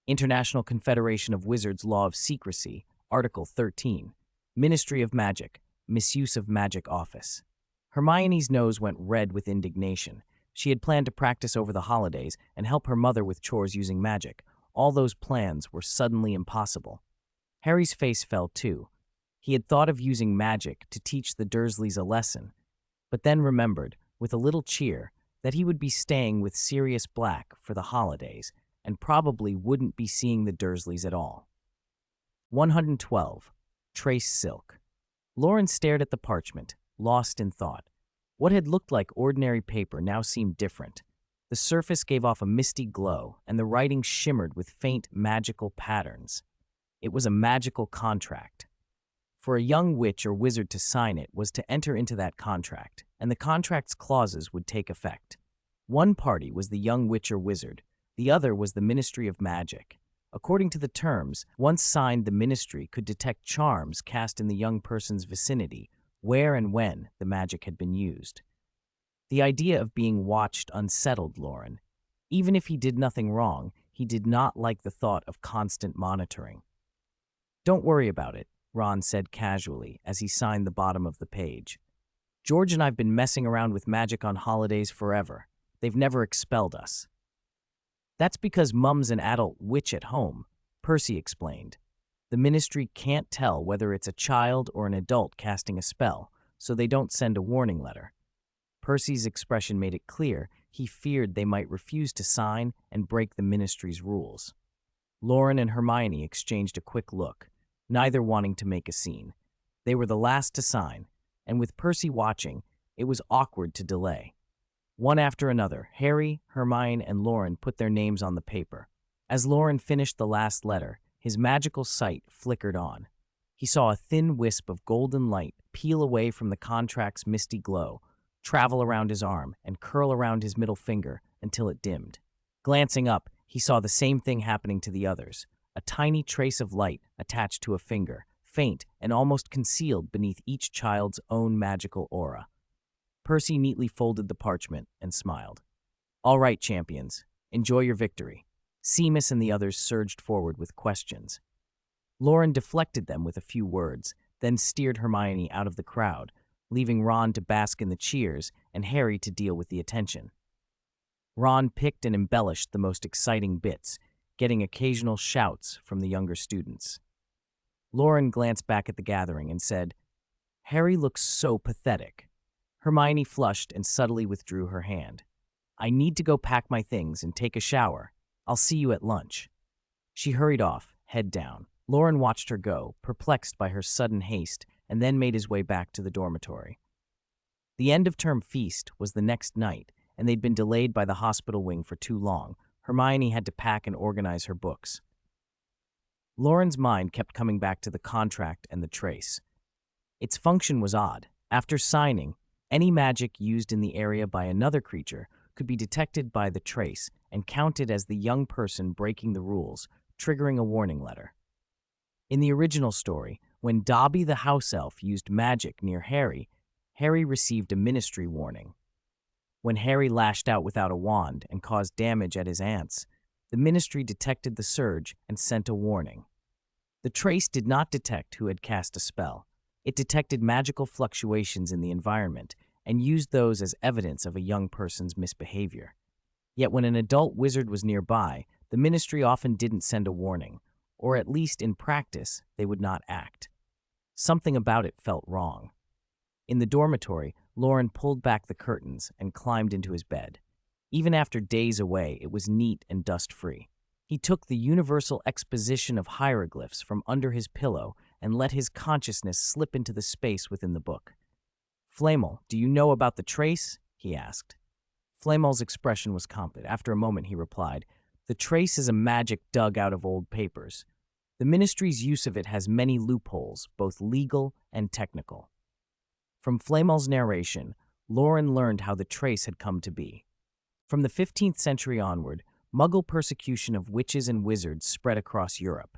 International Confederation of Wizards Law of Secrecy, Article 13. Ministry of Magic, Misuse of Magic Office. Hermione's nose went red with indignation. She had planned to practice over the holidays and help her mother with chores using magic. All those plans were suddenly impossible. Harry's face fell too. He had thought of using magic to teach the Dursleys a lesson, but then remembered, with a little cheer, that he would be staying with Sirius Black for the holidays and probably wouldn't be seeing the Dursleys at all. 112. Trace Silk. Loren stared at the parchment, lost in thought. What had looked like ordinary paper now seemed different. The surface gave off a misty glow, and the writing shimmered with faint magical patterns. It was a magical contract. For a young witch or wizard to sign it was to enter into that contract, and the contract's clauses would take effect. One party was the young witch or wizard, the other was the Ministry of Magic. According to the terms, once signed, the ministry could detect charms cast in the young person's vicinity, where and when the magic had been used. The idea of being watched unsettled Loren. Even if he did nothing wrong, he did not like the thought of constant monitoring. Don't worry about it, Ron said casually as he signed the bottom of the page. George and I've been messing around with magic on holidays forever. They've never expelled us. That's because Mum's an adult witch at home, Percy explained. The ministry can't tell whether it's a child or an adult casting a spell, so they don't send a warning letter. Percy's expression made it clear he feared they might refuse to sign and break the ministry's rules. Loren and Hermione exchanged a quick look, neither wanting to make a scene. They were the last to sign, and with Percy watching, it was awkward to delay. One after another, Harry, Hermione, and Loren put their names on the paper. As Loren finished the last letter, his magical sight flickered on. He saw a thin wisp of golden light peel away from the contract's misty glow, travel around his arm, and curl around his middle finger until it dimmed. Glancing up, he saw the same thing happening to the others, a tiny trace of light attached to a finger, faint and almost concealed beneath each child's own magical aura. Percy neatly folded the parchment and smiled. "All right, champions, enjoy your victory." Seamus and the others surged forward with questions. Loren deflected them with a few words, then steered Hermione out of the crowd, leaving Ron to bask in the cheers and Harry to deal with the attention. Ron picked and embellished the most exciting bits, getting occasional shouts from the younger students. Loren glanced back at the gathering and said, "Harry looks so pathetic." Hermione flushed and subtly withdrew her hand. "I need to go pack my things and take a shower. I'll see you at lunch." She hurried off, head down. Loren watched her go, perplexed by her sudden haste, and then made his way back to the dormitory. The end-of-term feast was the next night, and they'd been delayed by the hospital wing for too long. Hermione had to pack and organize her books. Loren's mind kept coming back to the contract and the trace. Its function was odd. After signing, any magic used in the area by another creature could be detected by the trace and counted as the young person breaking the rules, triggering a warning letter. In the original story, when Dobby the house elf used magic near Harry, Harry received a ministry warning. When Harry lashed out without a wand and caused damage at his aunt's, the ministry detected the surge and sent a warning. The trace did not detect who had cast a spell. It detected magical fluctuations in the environment and used those as evidence of a young person's misbehavior. Yet when an adult wizard was nearby, the ministry often didn't send a warning, or at least in practice, they would not act. Something about it felt wrong. In the dormitory, Loren pulled back the curtains and climbed into his bed. Even after days away, it was neat and dust-free. He took the universal exposition of hieroglyphs from under his pillow and let his consciousness slip into the space within the book. "Flamel, do you know about the trace?" he asked. Flamel's expression was confident. After a moment, he replied, "The trace is a magic dug out of old papers. The ministry's use of it has many loopholes, both legal and technical." From Flamel's narration, Loren learned how the trace had come to be. From the 15th century onward, Muggle persecution of witches and wizards spread across Europe.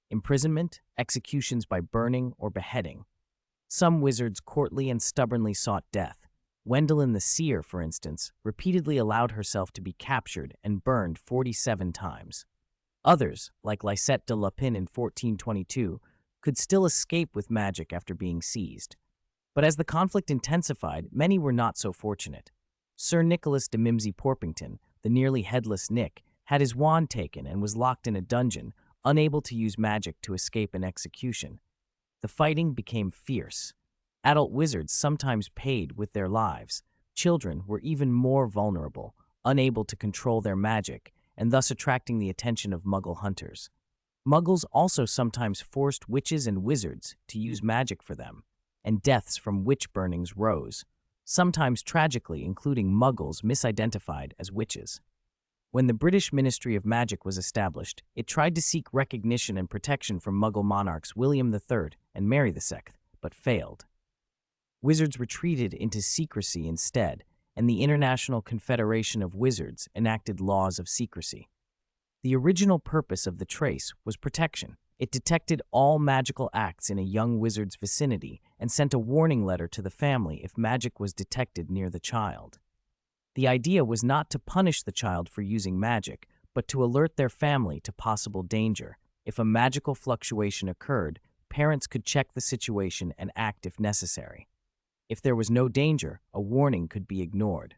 Imprisonment, executions by burning or beheading. Some wizards courtly and stubbornly sought death. Wendelin the Seer, for instance, repeatedly allowed herself to be captured and burned 47 times. Others, like Lisette de Lapin in 1422, could still escape with magic after being seized. But as the conflict intensified, many were not so fortunate. Sir Nicholas de Mimsy Porpington, the nearly headless Nick, had his wand taken and was locked in a dungeon, unable to use magic to escape an execution. The fighting became fierce. Adult wizards sometimes paid with their lives. Children were even more vulnerable, unable to control their magic, and thus attracting the attention of Muggle hunters. Muggles also sometimes forced witches and wizards to use magic for them, and deaths from witch burnings rose, sometimes tragically including Muggles misidentified as witches. When the British Ministry of Magic was established, it tried to seek recognition and protection from Muggle monarchs William III and Mary II, but failed. Wizards retreated into secrecy instead, and the International Confederation of Wizards enacted laws of secrecy. The original purpose of the trace was protection. It detected all magical acts in a young wizard's vicinity and sent a warning letter to the family if magic was detected near the child. The idea was not to punish the child for using magic, but to alert their family to possible danger. If a magical fluctuation occurred, parents could check the situation and act if necessary. If there was no danger, a warning could be ignored.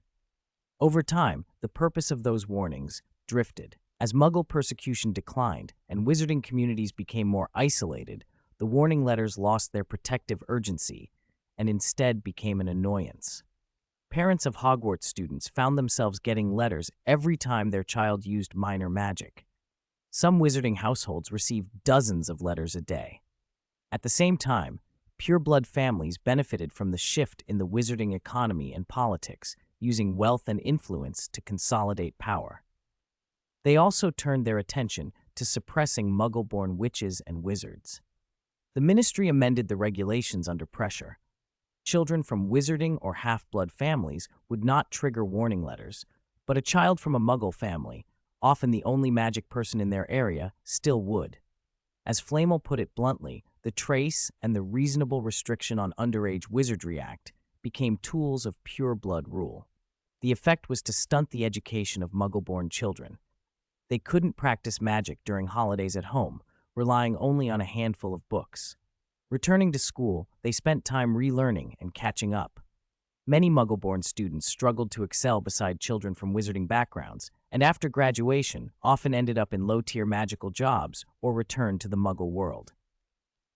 Over time, the purpose of those warnings drifted. As Muggle persecution declined and wizarding communities became more isolated, the warning letters lost their protective urgency and instead became an annoyance. Parents of Hogwarts students found themselves getting letters every time their child used minor magic. Some wizarding households received dozens of letters a day. At the same time, pureblood families benefited from the shift in the wizarding economy and politics, using wealth and influence to consolidate power. They also turned their attention to suppressing Muggle-born witches and wizards. The ministry amended the regulations under pressure. Children from wizarding or half-blood families would not trigger warning letters, but a child from a Muggle family, often the only magic person in their area, still would. As Flamel put it bluntly, the Trace and the Reasonable Restriction on Underage Wizardry Act became tools of pure-blood rule. The effect was to stunt the education of Muggle-born children. They couldn't practice magic during holidays at home, relying only on a handful of books. Returning to school, they spent time relearning and catching up. Many Muggle-born students struggled to excel beside children from wizarding backgrounds, and after graduation, often ended up in low-tier magical jobs or returned to the Muggle world.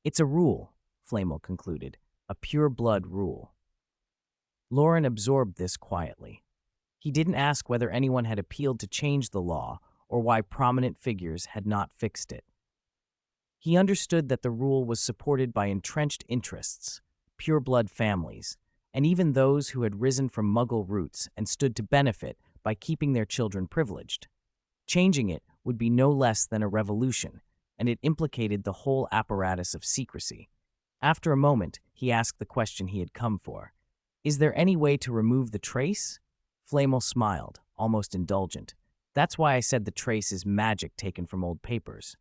It's a rule, Flamel concluded, a pure-blood rule. Loren absorbed this quietly. He didn't ask whether anyone had appealed to change the law or why prominent figures had not fixed it. He understood that the rule was supported by entrenched interests, pure-blood families, and even those who had risen from Muggle roots and stood to benefit by keeping their children privileged. Changing it would be no less than a revolution, and it implicated the whole apparatus of secrecy. After a moment, he asked the question he had come for. Is there any way to remove the trace? Flamel smiled, almost indulgent. That's why I said the trace is magic taken from old papers.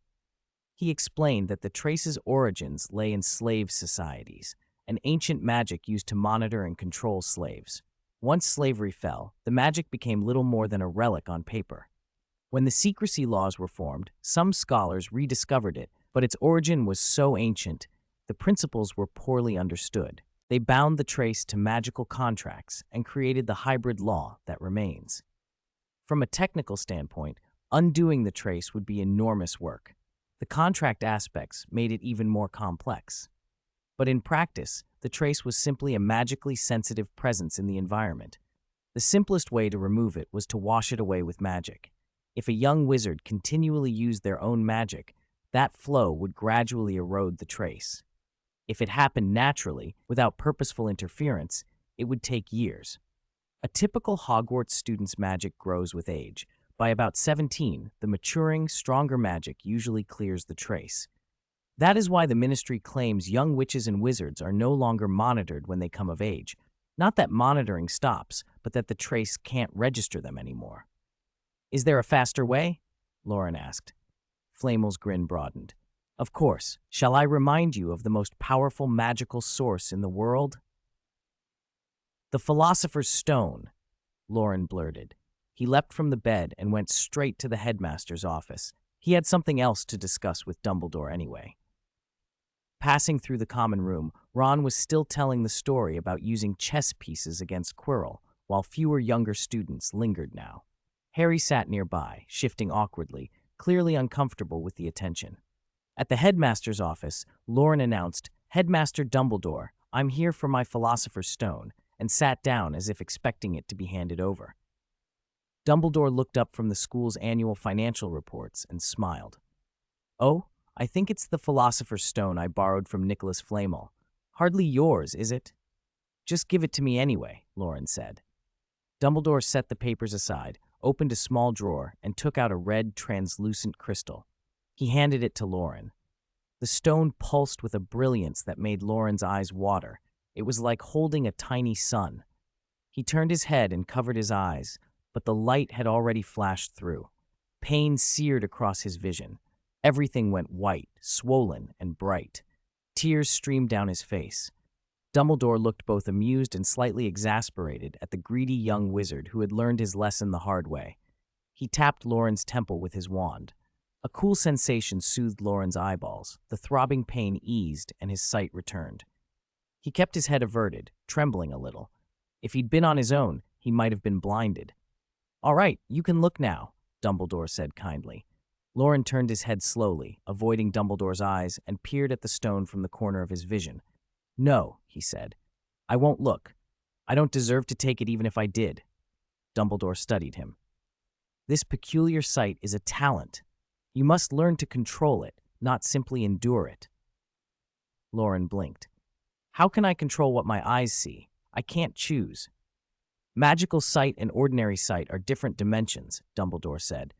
He explained that the trace's origins lay in slave societies, an ancient magic used to monitor and control slaves. Once slavery fell, the magic became little more than a relic on paper. When the secrecy laws were formed, some scholars rediscovered it, but its origin was so ancient, the principles were poorly understood. They bound the trace to magical contracts and created the hybrid law that remains. From a technical standpoint, undoing the trace would be enormous work. The contract aspects made it even more complex. But in practice, the trace was simply a magically sensitive presence in the environment. The simplest way to remove it was to wash it away with magic. If a young wizard continually used their own magic, that flow would gradually erode the trace. If it happened naturally, without purposeful interference, it would take years. A typical Hogwarts student's magic grows with age. By about 17, the maturing, stronger magic usually clears the trace. That is why the ministry claims young witches and wizards are no longer monitored when they come of age. Not that monitoring stops, but that the trace can't register them anymore. Is there a faster way? Loren asked. Flamel's grin broadened. Of course. Shall I remind you of the most powerful magical source in the world? The Philosopher's Stone, Loren blurted. He leapt from the bed and went straight to the headmaster's office. He had something else to discuss with Dumbledore anyway. Passing through the common room, Ron was still telling the story about using chess pieces against Quirrell, while fewer younger students lingered now. Harry sat nearby, shifting awkwardly, clearly uncomfortable with the attention. At the headmaster's office, Loren announced, "Headmaster Dumbledore, I'm here for my Philosopher's Stone," and sat down as if expecting it to be handed over. Dumbledore looked up from the school's annual financial reports and smiled. "Oh, I think it's the Philosopher's Stone I borrowed from Nicholas Flamel. Hardly yours, is it?" "Just give it to me anyway," Loren said. Dumbledore set the papers aside, opened a small drawer, and took out a red, translucent crystal. He handed it to Loren. The stone pulsed with a brilliance that made Loren's eyes water. It was like holding a tiny sun. He turned his head and covered his eyes, but the light had already flashed through. Pain seared across his vision. Everything went white, swollen, and bright. Tears streamed down his face. Dumbledore looked both amused and slightly exasperated at the greedy young wizard who had learned his lesson the hard way. He tapped Loren's temple with his wand. A cool sensation soothed Loren's eyeballs. The throbbing pain eased, and his sight returned. He kept his head averted, trembling a little. If he'd been on his own, he might have been blinded. "All right, you can look now," Dumbledore said kindly. Loren turned his head slowly, avoiding Dumbledore's eyes, and peered at the stone from the corner of his vision. "No," he said. "I won't look. I don't deserve to take it even if I did." Dumbledore studied him. "This peculiar sight is a talent. You must learn to control it, not simply endure it." Loren blinked. "How can I control what my eyes see? I can't choose." "Magical sight and ordinary sight are different dimensions," Dumbledore said.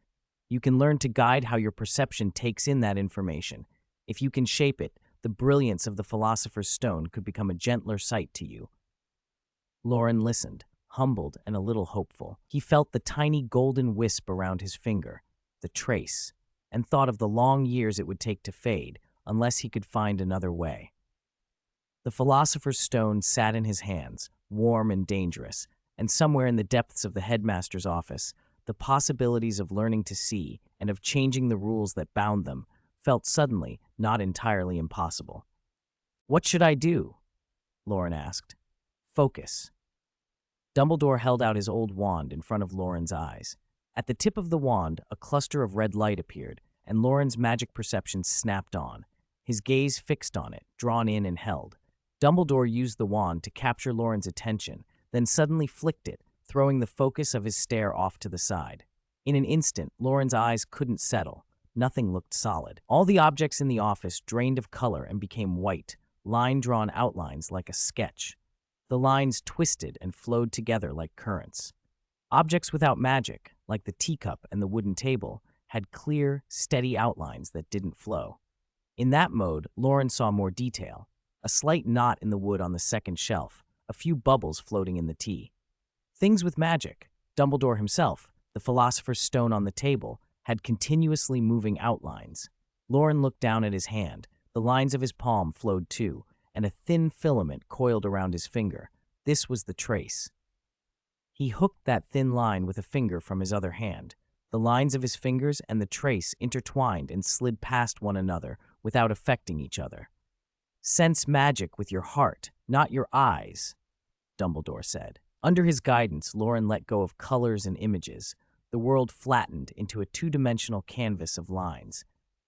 "You can learn to guide how your perception takes in that information. If you can shape it, the brilliance of the Philosopher's Stone could become a gentler sight to you. Loren listened, humbled and a little hopeful. He felt the tiny golden wisp around his finger, the trace, and thought of the long years it would take to fade unless he could find another way. The Philosopher's Stone sat in his hands, warm and dangerous, and somewhere in the depths of the headmaster's office, the possibilities of learning to see and of changing the rules that bound them felt suddenly not entirely impossible. "What should I do?" Loren asked. "Focus." Dumbledore held out his old wand in front of Loren's eyes. At the tip of the wand, a cluster of red light appeared, and Loren's magic perception snapped on, his gaze fixed on it, drawn in and held. Dumbledore used the wand to capture Loren's attention, then suddenly flicked it, throwing the focus of his stare off to the side. In an instant, Loren's eyes couldn't settle. Nothing looked solid. All the objects in the office drained of color and became white, line-drawn outlines like a sketch. The lines twisted and flowed together like currents. Objects without magic, like the teacup and the wooden table, had clear, steady outlines that didn't flow. In that mode, Loren saw more detail. A slight knot in the wood on the second shelf, a few bubbles floating in the tea. Things with magic, Dumbledore himself, the Philosopher's Stone on the table, had continuously moving outlines. Loren looked down at his hand. The lines of his palm flowed too, and a thin filament coiled around his finger. This was the trace. He hooked that thin line with a finger from his other hand. The lines of his fingers and the trace intertwined and slid past one another without affecting each other. "Sense magic with your heart, not your eyes," Dumbledore said. Under his guidance, Loren let go of colors and images. The world flattened into a two-dimensional canvas of lines.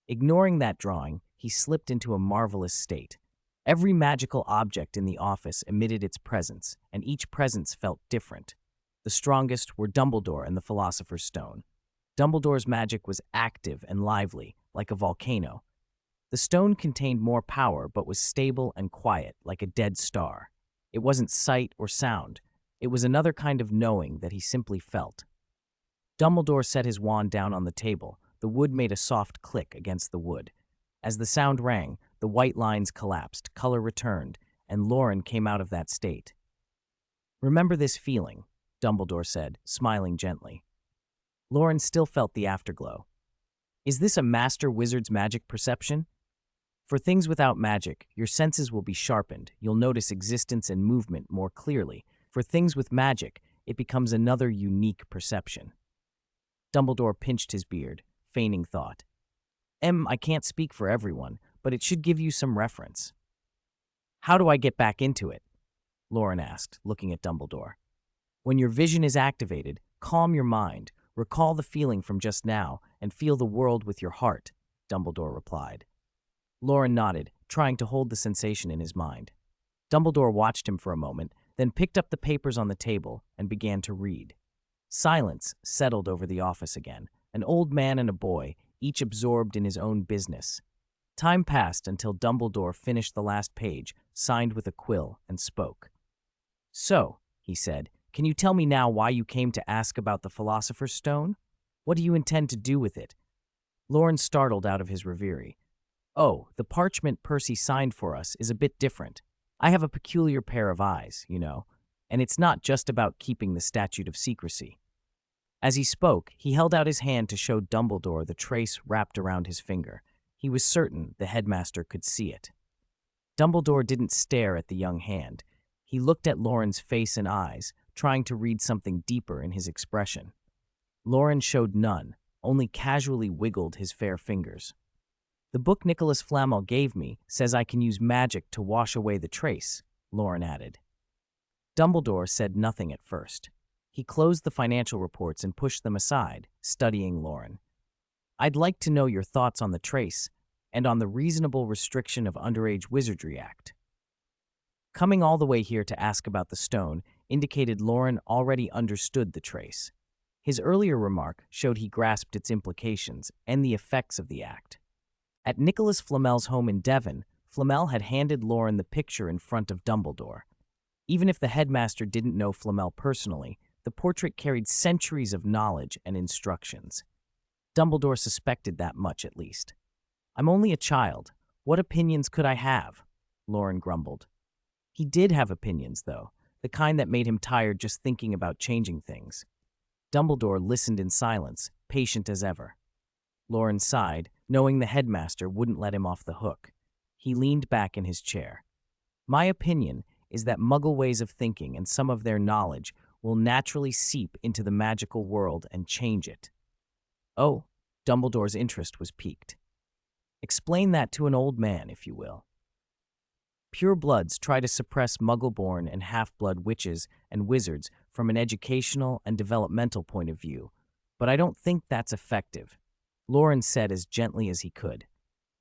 Ignoring that drawing, he slipped into a marvelous state. Every magical object in the office emitted its presence, and each presence felt different. The strongest were Dumbledore and the Philosopher's Stone. Dumbledore's magic was active and lively, like a volcano. The stone contained more power, but was stable and quiet, like a dead star. It wasn't sight or sound. It was another kind of knowing that he simply felt. Dumbledore set his wand down on the table. The wood made a soft click against the wood. As the sound rang, the white lines collapsed, color returned, and Loren came out of that state. "Remember this feeling," Dumbledore said, smiling gently. Loren still felt the afterglow. "Is this a master wizard's magic perception? For things without magic, your senses will be sharpened. You'll notice existence and movement more clearly. For things with magic, it becomes another unique perception." Dumbledore pinched his beard, feigning thought. I can't speak for everyone, but it should give you some reference." "How do I get back into it?" Loren asked, looking at Dumbledore. "When your vision is activated, calm your mind, recall the feeling from just now, and feel the world with your heart," Dumbledore replied. Loren nodded, trying to hold the sensation in his mind. Dumbledore watched him for a moment, then picked up the papers on the table and began to read. Silence settled over the office again, an old man and a boy, each absorbed in his own business. Time passed until Dumbledore finished the last page, signed with a quill, and spoke. "So," he said, "can you tell me now why you came to ask about the Philosopher's Stone? What do you intend to do with it?" Loren startled out of his reverie. "Oh, the parchment Percy signed for us is a bit different. I have a peculiar pair of eyes, you know, and it's not just about keeping the statute of secrecy." As he spoke, he held out his hand to show Dumbledore the trace wrapped around his finger. He was certain the headmaster could see it. Dumbledore didn't stare at the young hand. He looked at Loren's face and eyes, trying to read something deeper in his expression. Loren showed none, only casually wiggled his fair fingers. "The book Nicholas Flamel gave me says I can use magic to wash away the trace," Loren added. Dumbledore said nothing at first. He closed the financial reports and pushed them aside, studying Loren. "I'd like to know your thoughts on the trace and on the reasonable restriction of Underage Wizardry Act." Coming all the way here to ask about the stone indicated Loren already understood the trace. His earlier remark showed he grasped its implications and the effects of the act. At Nicholas Flamel's home in Devon, Flamel had handed Loren the picture in front of Dumbledore. Even if the headmaster didn't know Flamel personally, the portrait carried centuries of knowledge and instructions. Dumbledore suspected that much, at least. "I'm only a child. What opinions could I have? Loren grumbled. He did have opinions, though, the kind that made him tired just thinking about changing things. Dumbledore listened in silence, patient as ever. Loren sighed, knowing the headmaster wouldn't let him off the hook. He leaned back in his chair. My opinion is that Muggle ways of thinking and some of their knowledge will naturally seep into the magical world and change it. Oh, Dumbledore's interest was piqued. Explain that to an old man, if you will. Purebloods try to suppress Muggle-born and half-blood witches and wizards from an educational and developmental point of view, but I don't think that's effective, Loren said as gently as he could.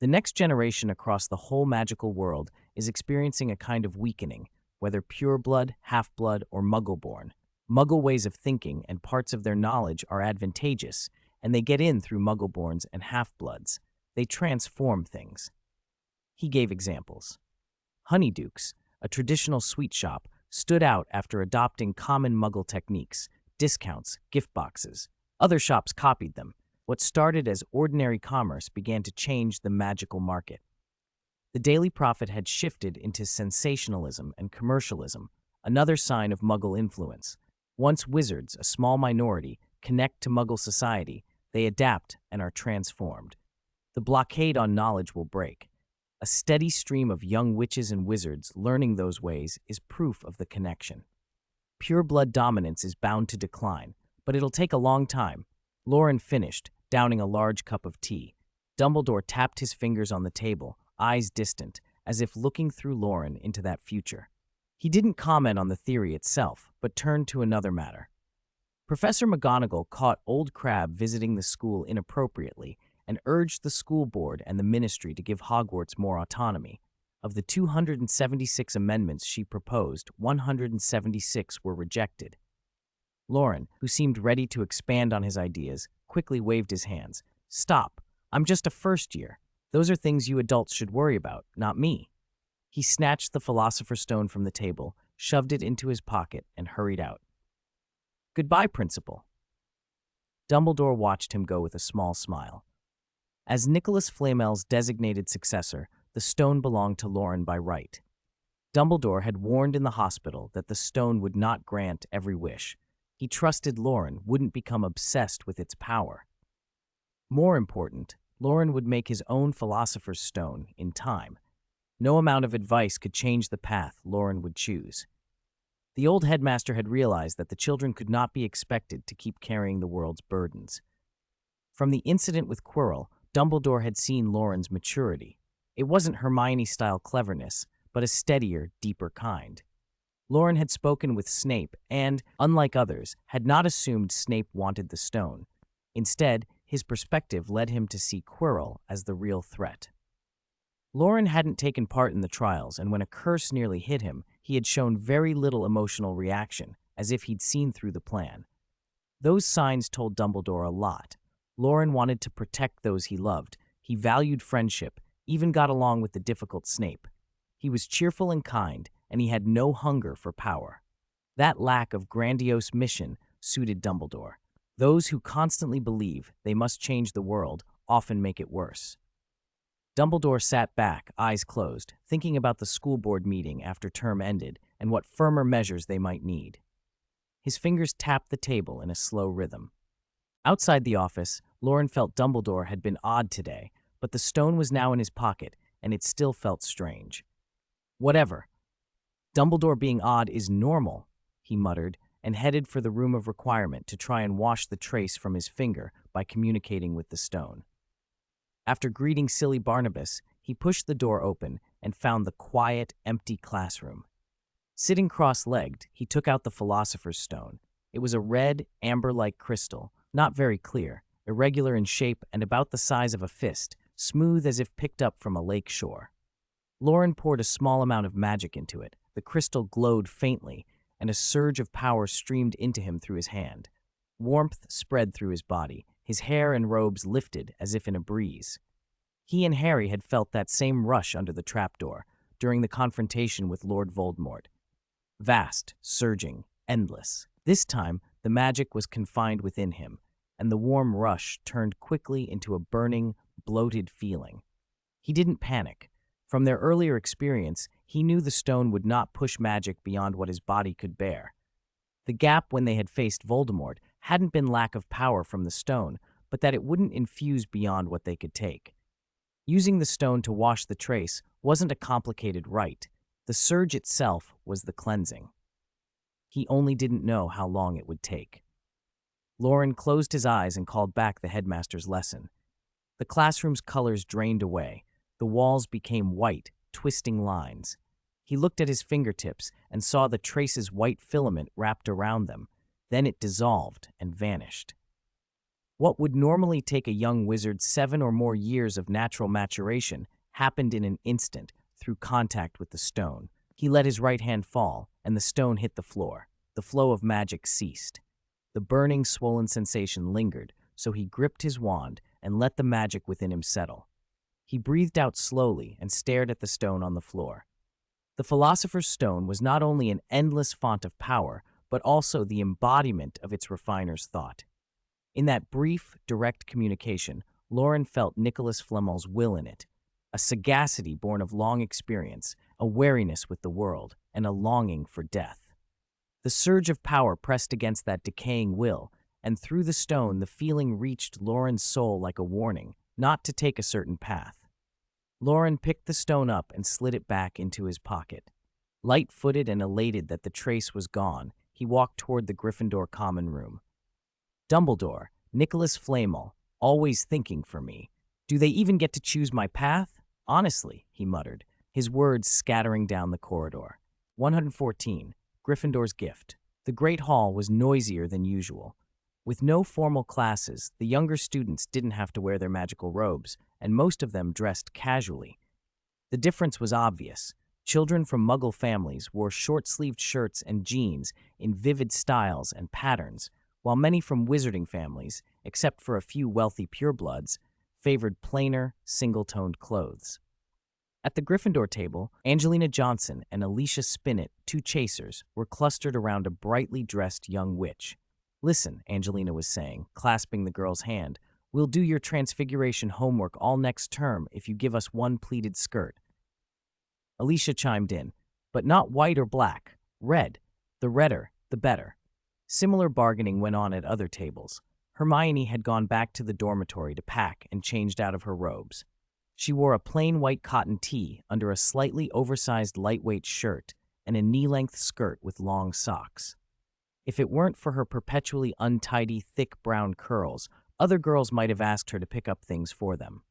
The next generation across the whole magical world is experiencing a kind of weakening, whether pureblood, half-blood, or Muggle-born. Muggle ways of thinking and parts of their knowledge are advantageous, and they get in through Muggle-borns and half-bloods. They transform things. He gave examples. Honeyduke's, a traditional sweet shop, stood out after adopting common Muggle techniques, discounts, gift boxes. Other shops copied them. What started as ordinary commerce began to change the magical market. The Daily Prophet had shifted into sensationalism and commercialism, another sign of Muggle influence. Once wizards, a small minority, connect to Muggle society, they adapt and are transformed. The blockade on knowledge will break. A steady stream of young witches and wizards learning those ways is proof of the connection. Pureblood dominance is bound to decline, but it'll take a long time. Loren finished, downing a large cup of tea. Dumbledore tapped his fingers on the table, eyes distant, as if looking through Loren into that future. He didn't comment on the theory itself, but turned to another matter. Professor McGonagall caught Old Crabbe visiting the school inappropriately and urged the school board and the ministry to give Hogwarts more autonomy. Of the 276 amendments she proposed, 176 were rejected. Loren, who seemed ready to expand on his ideas, quickly waved his hands. Stop. I'm just a first year. Those are things you adults should worry about, not me. He snatched the Philosopher's Stone from the table, shoved it into his pocket, and hurried out. Goodbye, Principal. Dumbledore watched him go with a small smile. As Nicholas Flamel's designated successor, the stone belonged to Loren by right. Dumbledore had warned in the hospital that the stone would not grant every wish. He trusted Loren wouldn't become obsessed with its power. More important, Loren would make his own Philosopher's Stone in time. No amount of advice could change the path Loren would choose. The old headmaster had realized that the children could not be expected to keep carrying the world's burdens. From the incident with Quirrell, Dumbledore had seen Loren's maturity. It wasn't Hermione-style cleverness, but a steadier, deeper kind. Loren had spoken with Snape and, unlike others, had not assumed Snape wanted the stone. Instead, his perspective led him to see Quirrell as the real threat. Loren hadn't taken part in the trials, and when a curse nearly hit him, he had shown very little emotional reaction, as if he'd seen through the plan. Those signs told Dumbledore a lot. Loren wanted to protect those he loved. He valued friendship, even got along with the difficult Snape. He was cheerful and kind, and he had no hunger for power. That lack of grandiose mission suited Dumbledore. Those who constantly believe they must change the world often make it worse. Dumbledore sat back, eyes closed, thinking about the school board meeting after term ended and what firmer measures they might need. His fingers tapped the table in a slow rhythm. Outside the office, Loren felt Dumbledore had been odd today, but the stone was now in his pocket, and it still felt strange. Whatever. Dumbledore being odd is normal, he muttered, and headed for the room of requirement to try and wash the trace from his finger by communicating with the stone. After greeting silly Barnabas, he pushed the door open and found the quiet, empty classroom. Sitting cross-legged, he took out the Philosopher's Stone. It was a red, amber-like crystal, not very clear, irregular in shape and about the size of a fist, smooth as if picked up from a lake shore. Loren poured a small amount of magic into it. The crystal glowed faintly, and a surge of power streamed into him through his hand. Warmth spread through his body. His hair and robes lifted as if in a breeze. He and Harry had felt that same rush under the trapdoor during the confrontation with Lord Voldemort. Vast, surging, endless. This time, the magic was confined within him, and the warm rush turned quickly into a burning, bloated feeling. He didn't panic. From their earlier experience, he knew the stone would not push magic beyond what his body could bear. The gap when they had faced Voldemort hadn't been lack of power from the stone, but that it wouldn't infuse beyond what they could take. Using the stone to wash the trace wasn't a complicated rite. The surge itself was the cleansing. He only didn't know how long it would take. Loren closed his eyes and called back the headmaster's lesson. The classroom's colors drained away. The walls became white, twisting lines. He looked at his fingertips and saw the trace's white filament wrapped around them. Then it dissolved and vanished. What would normally take a young wizard 7 or more years of natural maturation happened in an instant through contact with the stone. He let his right hand fall, and the stone hit the floor. The flow of magic ceased. The burning, swollen sensation lingered, so he gripped his wand and let the magic within him settle. He breathed out slowly and stared at the stone on the floor. The Philosopher's Stone was not only an endless font of power, but also the embodiment of its refiner's thought. In that brief, direct communication, Loren felt Nicholas Flamel's will in it, a sagacity born of long experience, a wariness with the world, and a longing for death. The surge of power pressed against that decaying will, and through the stone the feeling reached Loren's soul like a warning, not to take a certain path. Loren picked the stone up and slid it back into his pocket. Light-footed and elated that the trace was gone, he walked toward the Gryffindor common room. Dumbledore, Nicholas Flamel, always thinking for me. Do they even get to choose my path? Honestly, he muttered, his words scattering down the corridor. 114. Gryffindor's Gift. The Great Hall was noisier than usual. With no formal classes, the younger students didn't have to wear their magical robes, and most of them dressed casually. The difference was obvious. Children from Muggle families wore short-sleeved shirts and jeans in vivid styles and patterns, while many from wizarding families, except for a few wealthy purebloods, favored plainer, single-toned clothes. At the Gryffindor table, Angelina Johnson and Alicia Spinnet, 2 chasers, were clustered around a brightly dressed young witch. "Listen," Angelina was saying, clasping the girl's hand, "we'll do your transfiguration homework all next term if you give us one pleated skirt." Alicia chimed in, "But not white or black, red. The redder, the better." Similar bargaining went on at other tables. Hermione had gone back to the dormitory to pack and changed out of her robes. She wore a plain white cotton tee under a slightly oversized lightweight shirt and a knee-length skirt with long socks. If it weren't for her perpetually untidy, thick brown curls, other girls might have asked her to pick up things for them.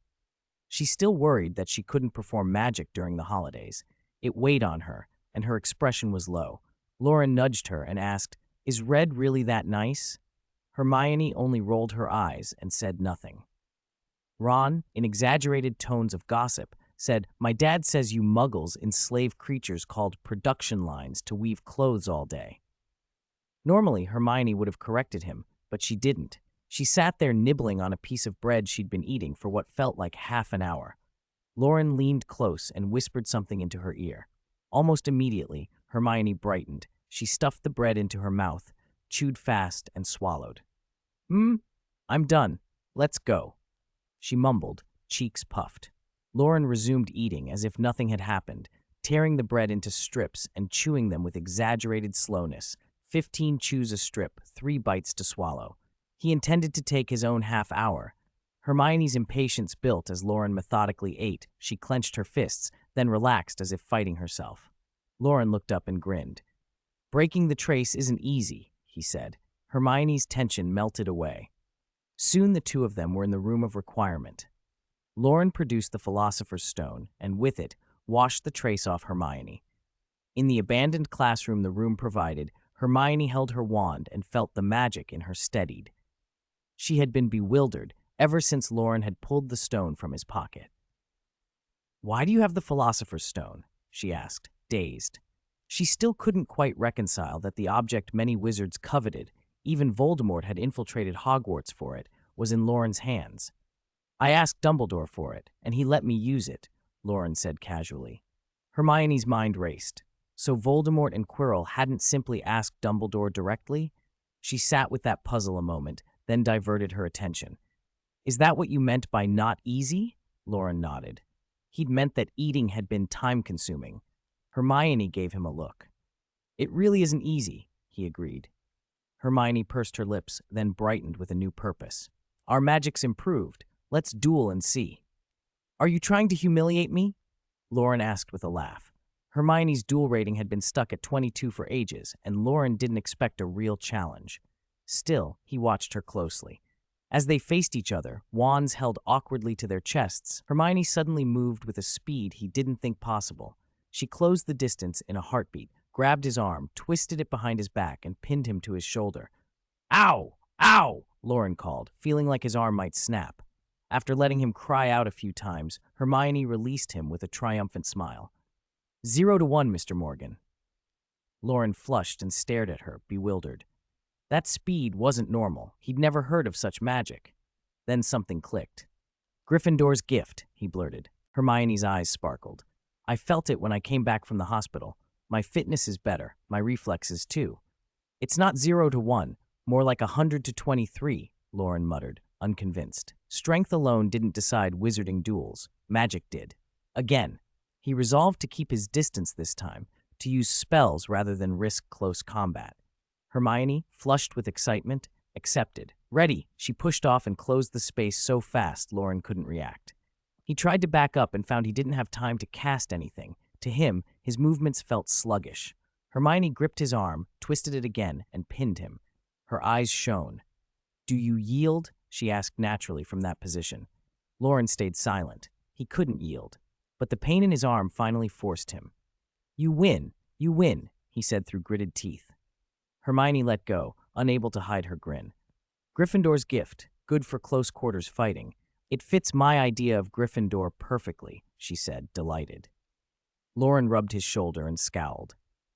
She still worried that she couldn't perform magic during the holidays. It weighed on her, and her expression was low. Loren nudged her and asked, "Is red really that nice?" Hermione only rolled her eyes and said nothing. Ron, in exaggerated tones of gossip, said, "My dad says you muggles enslave creatures called production lines to weave clothes all day." Normally, Hermione would have corrected him, but she didn't. She sat there nibbling on a piece of bread she'd been eating for what felt like half an hour. Loren leaned close and whispered something into her ear. Almost immediately, Hermione brightened. She stuffed the bread into her mouth, chewed fast, and swallowed. I'm done. Let's go." She mumbled, cheeks puffed. Loren resumed eating as if nothing had happened, tearing the bread into strips and chewing them with exaggerated slowness. 15 chews a strip, 3 bites to swallow. He intended to take his own half hour. Hermione's impatience built as Loren methodically ate. She clenched her fists, then relaxed as if fighting herself. Loren looked up and grinned. "Breaking the trace isn't easy," he said. Hermione's tension melted away. Soon the two of them were in the room of requirement. Loren produced the Philosopher's Stone, and with it, washed the trace off Hermione. In the abandoned classroom the room provided, Hermione held her wand and felt the magic in her steadied. She had been bewildered ever since Loren had pulled the stone from his pocket. "Why do you have the Philosopher's Stone?" she asked, dazed. She still couldn't quite reconcile that the object many wizards coveted, even Voldemort had infiltrated Hogwarts for it, was in Loren's hands. "I asked Dumbledore for it, and he let me use it," Loren said casually. Hermione's mind raced. So Voldemort and Quirrell hadn't simply asked Dumbledore directly? She sat with that puzzle a moment, then diverted her attention. "Is that what you meant by not easy?" Loren nodded. He'd meant that eating had been time-consuming. Hermione gave him a look. "It really isn't easy," he agreed. Hermione pursed her lips, then brightened with a new purpose. "Our magic's improved. Let's duel and see." "Are you trying to humiliate me?" Loren asked with a laugh. Hermione's duel rating had been stuck at 22 for ages, and Loren didn't expect a real challenge. Still, he watched her closely. As they faced each other, wands held awkwardly to their chests, Hermione suddenly moved with a speed he didn't think possible. She closed the distance in a heartbeat, grabbed his arm, twisted it behind his back, and pinned him to his shoulder. "Ow! Ow!" Loren called, feeling like his arm might snap. After letting him cry out a few times, Hermione released him with a triumphant smile. 0-1, Mr. Morgan." Loren flushed and stared at her, bewildered. That speed wasn't normal. He'd never heard of such magic. Then something clicked. "Gryffindor's gift," he blurted. Hermione's eyes sparkled. "I felt it when I came back from the hospital. My fitness is better, my reflexes too." "It's not 0-1, more like 100-23, Loren muttered, unconvinced. Strength alone didn't decide wizarding duels. Magic did. Again. He resolved to keep his distance this time, to use spells rather than risk close combat. Hermione, flushed with excitement, accepted. Ready, she pushed off and closed the space so fast Loren couldn't react. He tried to back up and found he didn't have time to cast anything. To him, his movements felt sluggish. Hermione gripped his arm, twisted it again, and pinned him. Her eyes shone. "Do you yield?" she asked naturally from that position. Loren stayed silent. He couldn't yield. But the pain in his arm finally forced him. You win, he said through gritted teeth. Hermione let go, unable to hide her grin. "Gryffindor's gift, good for close quarters fighting. It fits my idea of Gryffindor perfectly," she said, delighted. Loren rubbed his shoulder and scowled.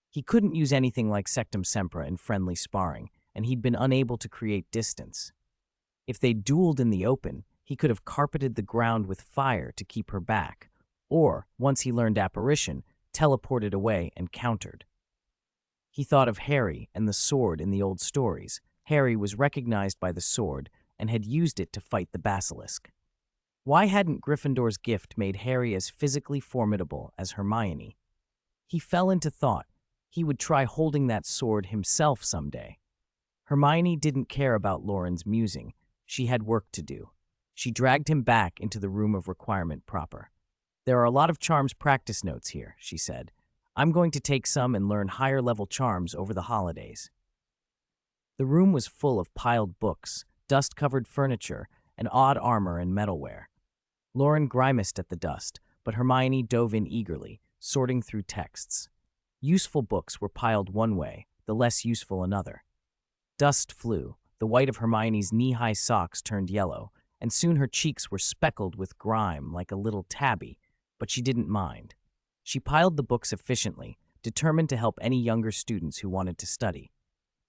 He couldn't use anything like Sectum Sempra in friendly sparring, and he'd been unable to create distance. If they dueled in the open, he could have carpeted the ground with fire to keep her back, or, once he learned apparition, teleported away and countered. He thought of Harry and the sword in the old stories. Harry was recognized by the sword and had used it to fight the basilisk. Why hadn't Gryffindor's gift made Harry as physically formidable as Hermione? He fell into thought. He would try holding that sword himself someday. Hermione didn't care about Loren's musing. She had work to do. She dragged him back into the room of requirement proper. "There are a lot of charms practice notes here," she said. "I'm going to take some and learn higher-level charms over the holidays." The room was full of piled books, dust-covered furniture, and odd armor and metalware. Loren grimaced at the dust, but Hermione dove in eagerly, sorting through texts. Useful books were piled one way, the less useful another. Dust flew. The white of Hermione's knee-high socks turned yellow, and soon her cheeks were speckled with grime like a little tabby, but she didn't mind. She piled the books efficiently, determined to help any younger students who wanted to study.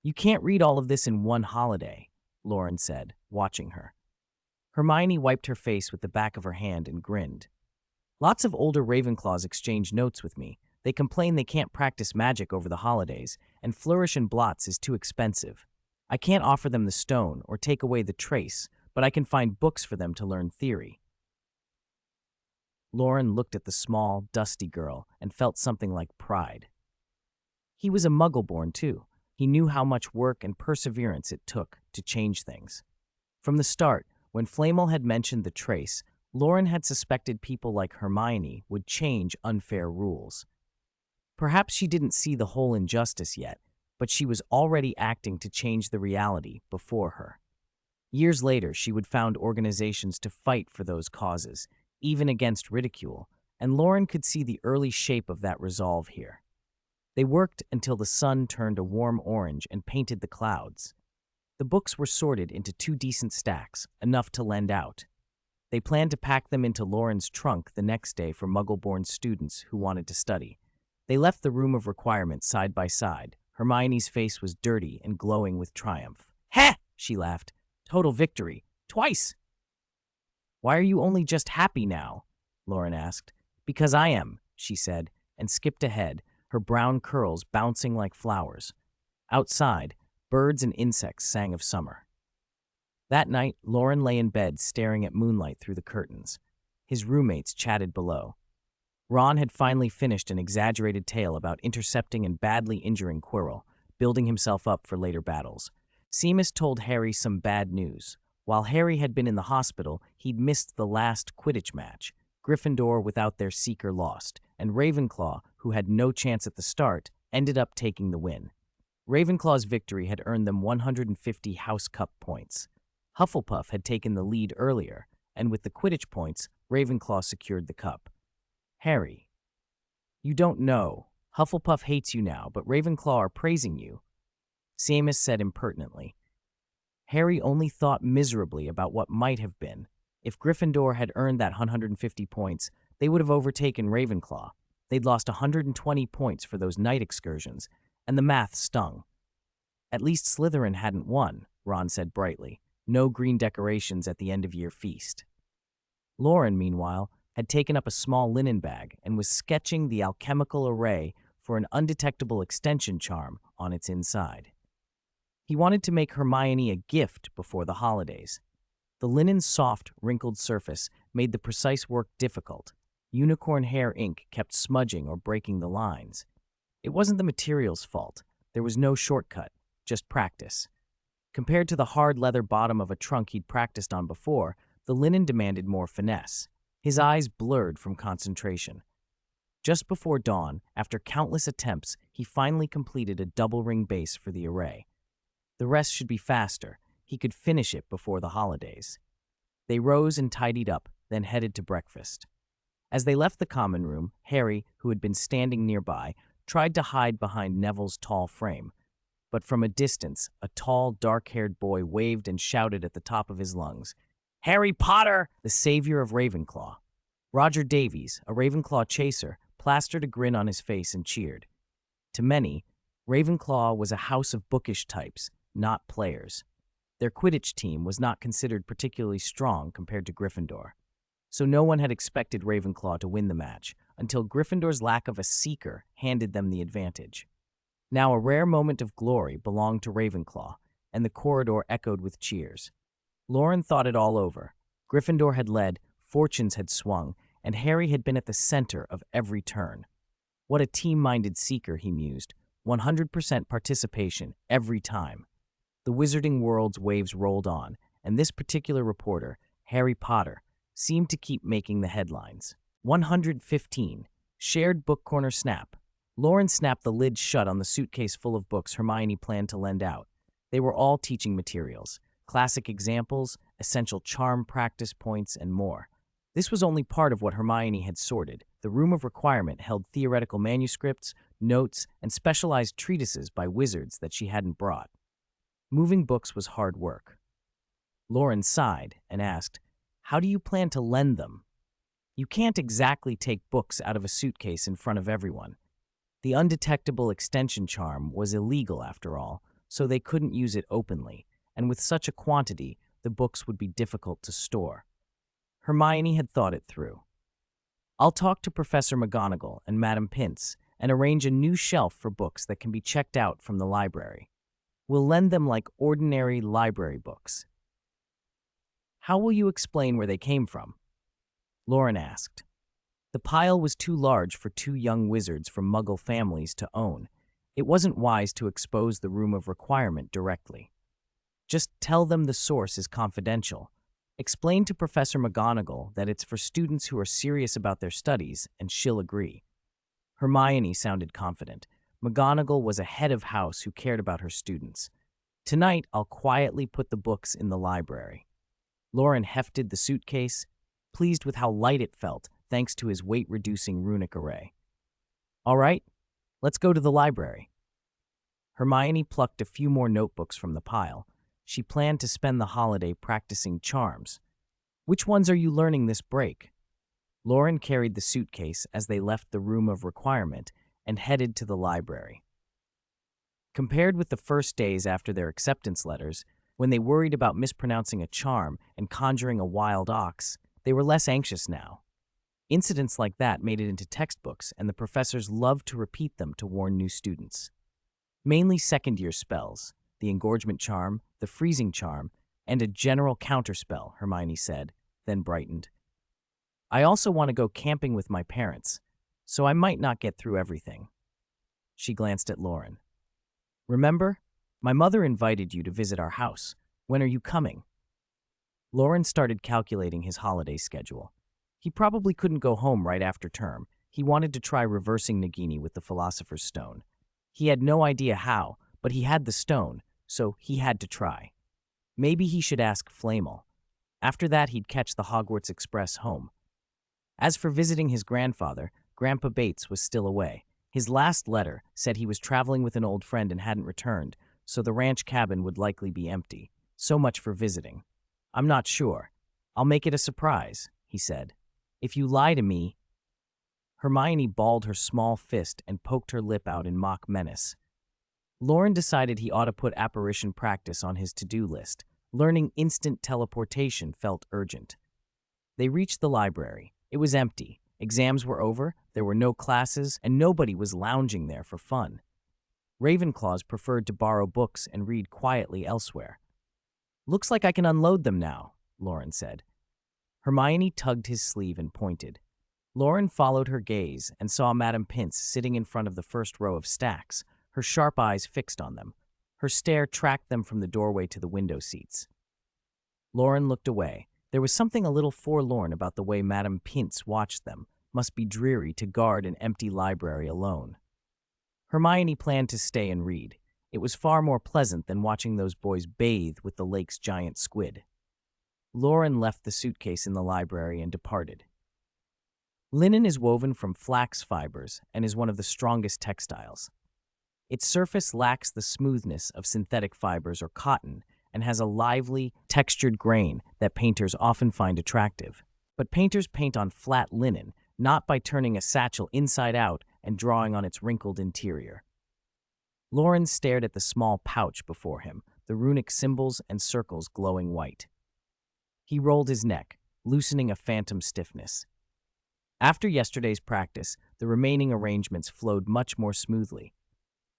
"You can't read all of this in one holiday," Loren said, watching her. Hermione wiped her face with the back of her hand and grinned. "Lots of older Ravenclaws exchange notes with me. They complain they can't practice magic over the holidays, and Flourish and Blots is too expensive. I can't offer them the stone or take away the trace, but I can find books for them to learn theory." Loren looked at the small, dusty girl and felt something like pride. He was a Muggle-born, too. He knew how much work and perseverance it took to change things. From the start, when Flamel had mentioned the trace, Loren had suspected people like Hermione would change unfair rules. Perhaps she didn't see the whole injustice yet, but she was already acting to change the reality before her. Years later, she would found organizations to fight for those causes, even against ridicule, and Loren could see the early shape of that resolve here. They worked until the sun turned a warm orange and painted the clouds. The books were sorted into 2 decent stacks, enough to lend out. They planned to pack them into Loren's trunk the next day for Muggle-born students who wanted to study. They left the room of requirement side by side. Hermione's face was dirty and glowing with triumph. "Heh!" she laughed. "Total victory. Twice!" "Why are you only just happy now?" Loren asked. "Because I am," she said, and skipped ahead, her brown curls bouncing like flowers. Outside, birds and insects sang of summer. That night, Loren lay in bed staring at moonlight through the curtains. His roommates chatted below. Ron had finally finished an exaggerated tale about intercepting and badly injuring Quirrell, building himself up for later battles. Seamus told Harry some bad news. While Harry had been in the hospital, he'd missed the last Quidditch match. Gryffindor, without their seeker, lost, and Ravenclaw, who had no chance at the start, ended up taking the win. Ravenclaw's victory had earned them 150 House Cup points. Hufflepuff had taken the lead earlier, and with the Quidditch points, Ravenclaw secured the cup. Harry, you don't know. Hufflepuff hates you now, but Ravenclaw are praising you, Seamus said impertinently. Harry only thought miserably about what might have been. If Gryffindor had earned that 150 points, they would have overtaken Ravenclaw. They'd lost 120 points for those night excursions, and the math stung. At least Slytherin hadn't won, Ron said brightly. No green decorations at the end-of-year feast. Loren, meanwhile, had taken up a small linen bag and was sketching the alchemical array for an undetectable extension charm on its inside. He wanted to make Hermione a gift before the holidays. The linen's soft, wrinkled surface made the precise work difficult. Unicorn hair ink kept smudging or breaking the lines. It wasn't the material's fault. There was no shortcut, just practice. Compared to the hard leather bottom of a trunk he'd practiced on before, the linen demanded more finesse. His eyes blurred from concentration. Just before dawn, after countless attempts, he finally completed a double-ring base for the array. The rest should be faster. He could finish it before the holidays. They rose and tidied up, then headed to breakfast. As they left the common room, Harry, who had been standing nearby, tried to hide behind Neville's tall frame. But from a distance, a tall, dark-haired boy waved and shouted at the top of his lungs, "Harry Potter, the savior of Ravenclaw." Roger Davies, a Ravenclaw chaser, plastered a grin on his face and cheered. To many, Ravenclaw was a house of bookish types, not players. Their Quidditch team was not considered particularly strong compared to Gryffindor. So no one had expected Ravenclaw to win the match, until Gryffindor's lack of a seeker handed them the advantage. Now a rare moment of glory belonged to Ravenclaw, and the corridor echoed with cheers. Loren thought it all over. Gryffindor had led, fortunes had swung, and Harry had been at the center of every turn. What a team-minded seeker, he mused. 100% participation every time. The Wizarding World's waves rolled on, and this particular reporter, Harry Potter, seemed to keep making the headlines. 115. Shared book corner snap. Loren snapped the lid shut on the suitcase full of books Hermione planned to lend out. They were all teaching materials, classic examples, essential charm practice points, and more. This was only part of what Hermione had sorted. The room of requirement held theoretical manuscripts, notes, and specialized treatises by wizards that she hadn't brought. Moving books was hard work. Loren sighed and asked, "How do you plan to lend them?" You can't exactly take books out of a suitcase in front of everyone. The undetectable extension charm was illegal after all, so they couldn't use it openly, and with such a quantity, the books would be difficult to store. Hermione had thought it through. "I'll talk to Professor McGonagall and Madame Pince and arrange a new shelf for books that can be checked out from the library. We'll lend them like ordinary library books." "How will you explain where they came from?" Loren asked. The pile was too large for two young wizards from Muggle families to own. It wasn't wise to expose the room of requirement directly. Just tell them the source is confidential. Explain to Professor McGonagall that it's for students who are serious about their studies, and she'll agree. Hermione sounded confident. McGonagall was a head of house who cared about her students. "Tonight, I'll quietly put the books in the library." Loren hefted the suitcase, pleased with how light it felt thanks to his weight-reducing runic array. "All right, let's go to the library." Hermione plucked a few more notebooks from the pile. She planned to spend the holiday practicing charms. "Which ones are you learning this break?" Loren carried the suitcase as they left the room of requirement and headed to the library. Compared with the first days after their acceptance letters, when they worried about mispronouncing a charm and conjuring a wild ox, they were less anxious now. Incidents like that made it into textbooks, and the professors loved to repeat them to warn new students. Mainly second-year spells, the engorgement charm, the freezing charm, and a general counterspell, Hermione said, then brightened. I also want to go camping with my parents, so I might not get through everything. She glanced at Loren. Remember? My mother invited you to visit our house. When are you coming? Loren started calculating his holiday schedule. He probably couldn't go home right after term. He wanted to try reversing Nagini with the Philosopher's Stone. He had no idea how, but he had the stone, so he had to try. Maybe he should ask Flamel. After that, he'd catch the Hogwarts Express home. As for visiting his grandfather, Grandpa Bates was still away. His last letter said he was traveling with an old friend and hadn't returned, so the ranch cabin would likely be empty. So much for visiting. I'm not sure. I'll make it a surprise, he said. If you lie to me... Hermione balled her small fist and poked her lip out in mock menace. Loren decided he ought to put apparition practice on his to-do list. Learning instant teleportation felt urgent. They reached the library. It was empty. Exams were over, there were no classes, and nobody was lounging there for fun. Ravenclaws preferred to borrow books and read quietly elsewhere. Looks like I can unload them now, Loren said. Hermione tugged his sleeve and pointed. Loren followed her gaze and saw Madame Pince sitting in front of the first row of stacks, her sharp eyes fixed on them. Her stare tracked them from the doorway to the window seats. Loren looked away. There was something a little forlorn about the way Madame Pince watched them. Must be dreary to guard an empty library alone. Hermione planned to stay and read. It was far more pleasant than watching those boys bathe with the lake's giant squid. Loren left the suitcase in the library and departed. Linen is woven from flax fibers and is one of the strongest textiles. Its surface lacks the smoothness of synthetic fibers or cotton and has a lively, textured grain that painters often find attractive. But painters paint on flat linen, not by turning a satchel inside out and drawing on its wrinkled interior. Loren stared at the small pouch before him, the runic symbols and circles glowing white. He rolled his neck, loosening a phantom stiffness. After yesterday's practice, the remaining arrangements flowed much more smoothly.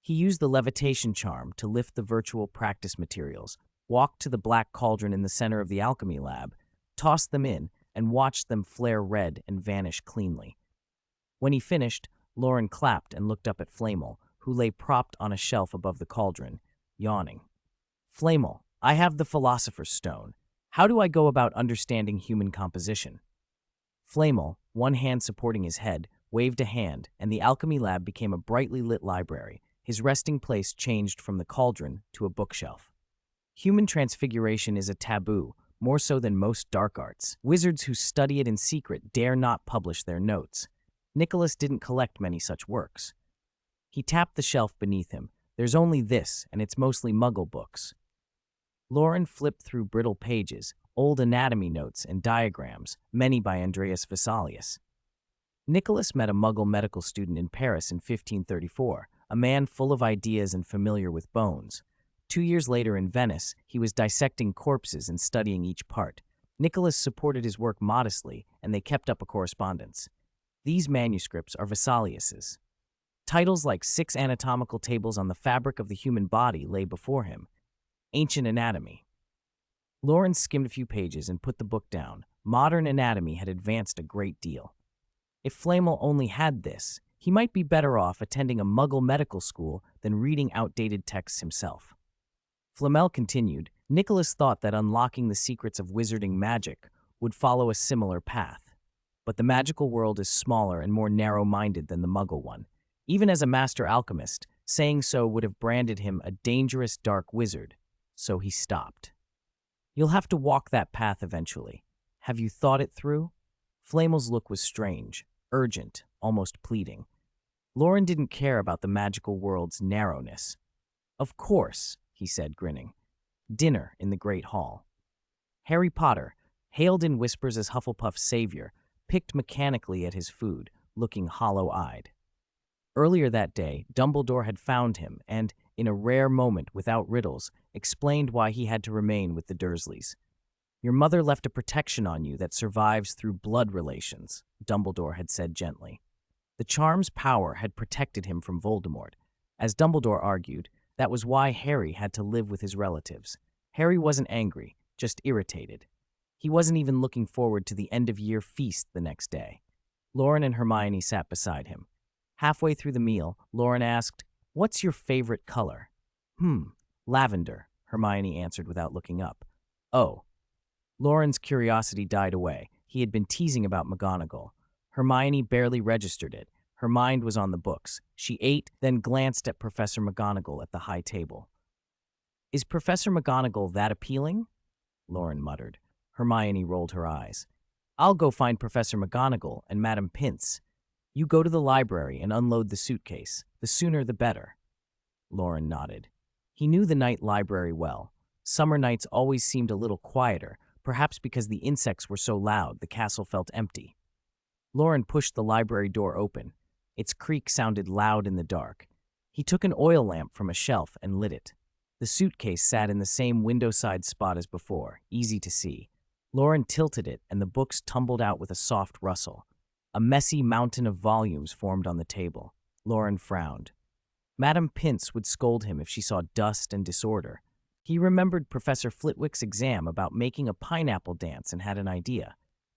He used the levitation charm to lift the virtual practice materials, walked to the black cauldron in the center of the alchemy lab, tossed them in, and watched them flare red and vanish cleanly. When he finished, Loren clapped and looked up at Flamel, who lay propped on a shelf above the cauldron, yawning. Flamel, I have the Philosopher's Stone. How do I go about understanding human composition? Flamel, one hand supporting his head, waved a hand, and the alchemy lab became a brightly lit library. His resting place changed from the cauldron to a bookshelf. Human transfiguration is a taboo, more so than most dark arts. Wizards who study it in secret dare not publish their notes. Nicholas didn't collect many such works. He tapped the shelf beneath him. There's only this, and it's mostly Muggle books. Loren flipped through brittle pages, old anatomy notes and diagrams, many by Andreas Vesalius. Nicholas met a Muggle medical student in Paris in 1534, a man full of ideas and familiar with bones. 2 years later in Venice, he was dissecting corpses and studying each part. Nicholas supported his work modestly, and they kept up a correspondence. These manuscripts are Vesalius's. Titles like 6 anatomical tables on the fabric of the human body lay before him. Ancient anatomy. Loren skimmed a few pages and put the book down. Modern anatomy had advanced a great deal. If Flamel only had this, he might be better off attending a Muggle medical school than reading outdated texts himself. Flamel continued, Nicholas thought that unlocking the secrets of wizarding magic would follow a similar path. But the magical world is smaller and more narrow-minded than the Muggle one. Even as a master alchemist, saying so would have branded him a dangerous dark wizard, so he stopped. You'll have to walk that path eventually. Have you thought it through? Flamel's look was strange, urgent, almost pleading. Loren didn't care about the magical world's narrowness. Of course, he said, grinning. Dinner in the Great Hall. Harry Potter, hailed in whispers as Hufflepuff's savior, picked mechanically at his food, looking hollow-eyed. Earlier that day, Dumbledore had found him and, in a rare moment without riddles, explained why he had to remain with the Dursleys. Your mother left a protection on you that survives through blood relations, Dumbledore had said gently. The charm's power had protected him from Voldemort. As Dumbledore argued, that was why Harry had to live with his relatives. Harry wasn't angry, just irritated. He wasn't even looking forward to the end-of-year feast the next day. Loren and Hermione sat beside him. Halfway through the meal, Loren asked, "What's your favorite color?" Lavender," Hermione answered without looking up. "Oh." Loren's curiosity died away. He had been teasing about McGonagall. Hermione barely registered it. Her mind was on the books. She ate, then glanced at Professor McGonagall at the high table. "Is Professor McGonagall that appealing?" Loren muttered. Hermione rolled her eyes. "I'll go find Professor McGonagall and Madame Pince. You go to the library and unload the suitcase. The sooner the better." Loren nodded. He knew the night library well. Summer nights always seemed a little quieter, perhaps because the insects were so loud the castle felt empty. Loren pushed the library door open. Its creak sounded loud in the dark. He took an oil lamp from a shelf and lit it. The suitcase sat in the same window-side spot as before, easy to see. Loren tilted it, and the books tumbled out with a soft rustle. A messy mountain of volumes formed on the table. Loren frowned. Madame Pince would scold him if she saw dust and disorder. He remembered Professor Flitwick's exam about making a pineapple dance and had an idea.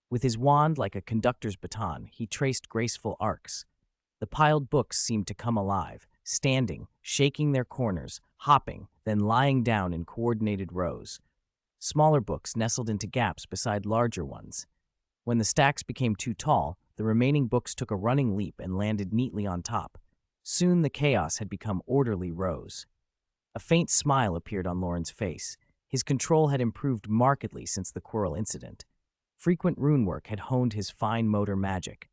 With his wand like a conductor's baton, he traced graceful arcs. The piled books seemed to come alive, standing, shaking their corners, hopping, then lying down in coordinated rows. Smaller books nestled into gaps beside larger ones. When the stacks became too tall, the remaining books took a running leap and landed neatly on top. Soon the chaos had become orderly rows. A faint smile appeared on Loren's face. His control had improved markedly since the Quirrell incident. Frequent rune work had honed his fine motor magic.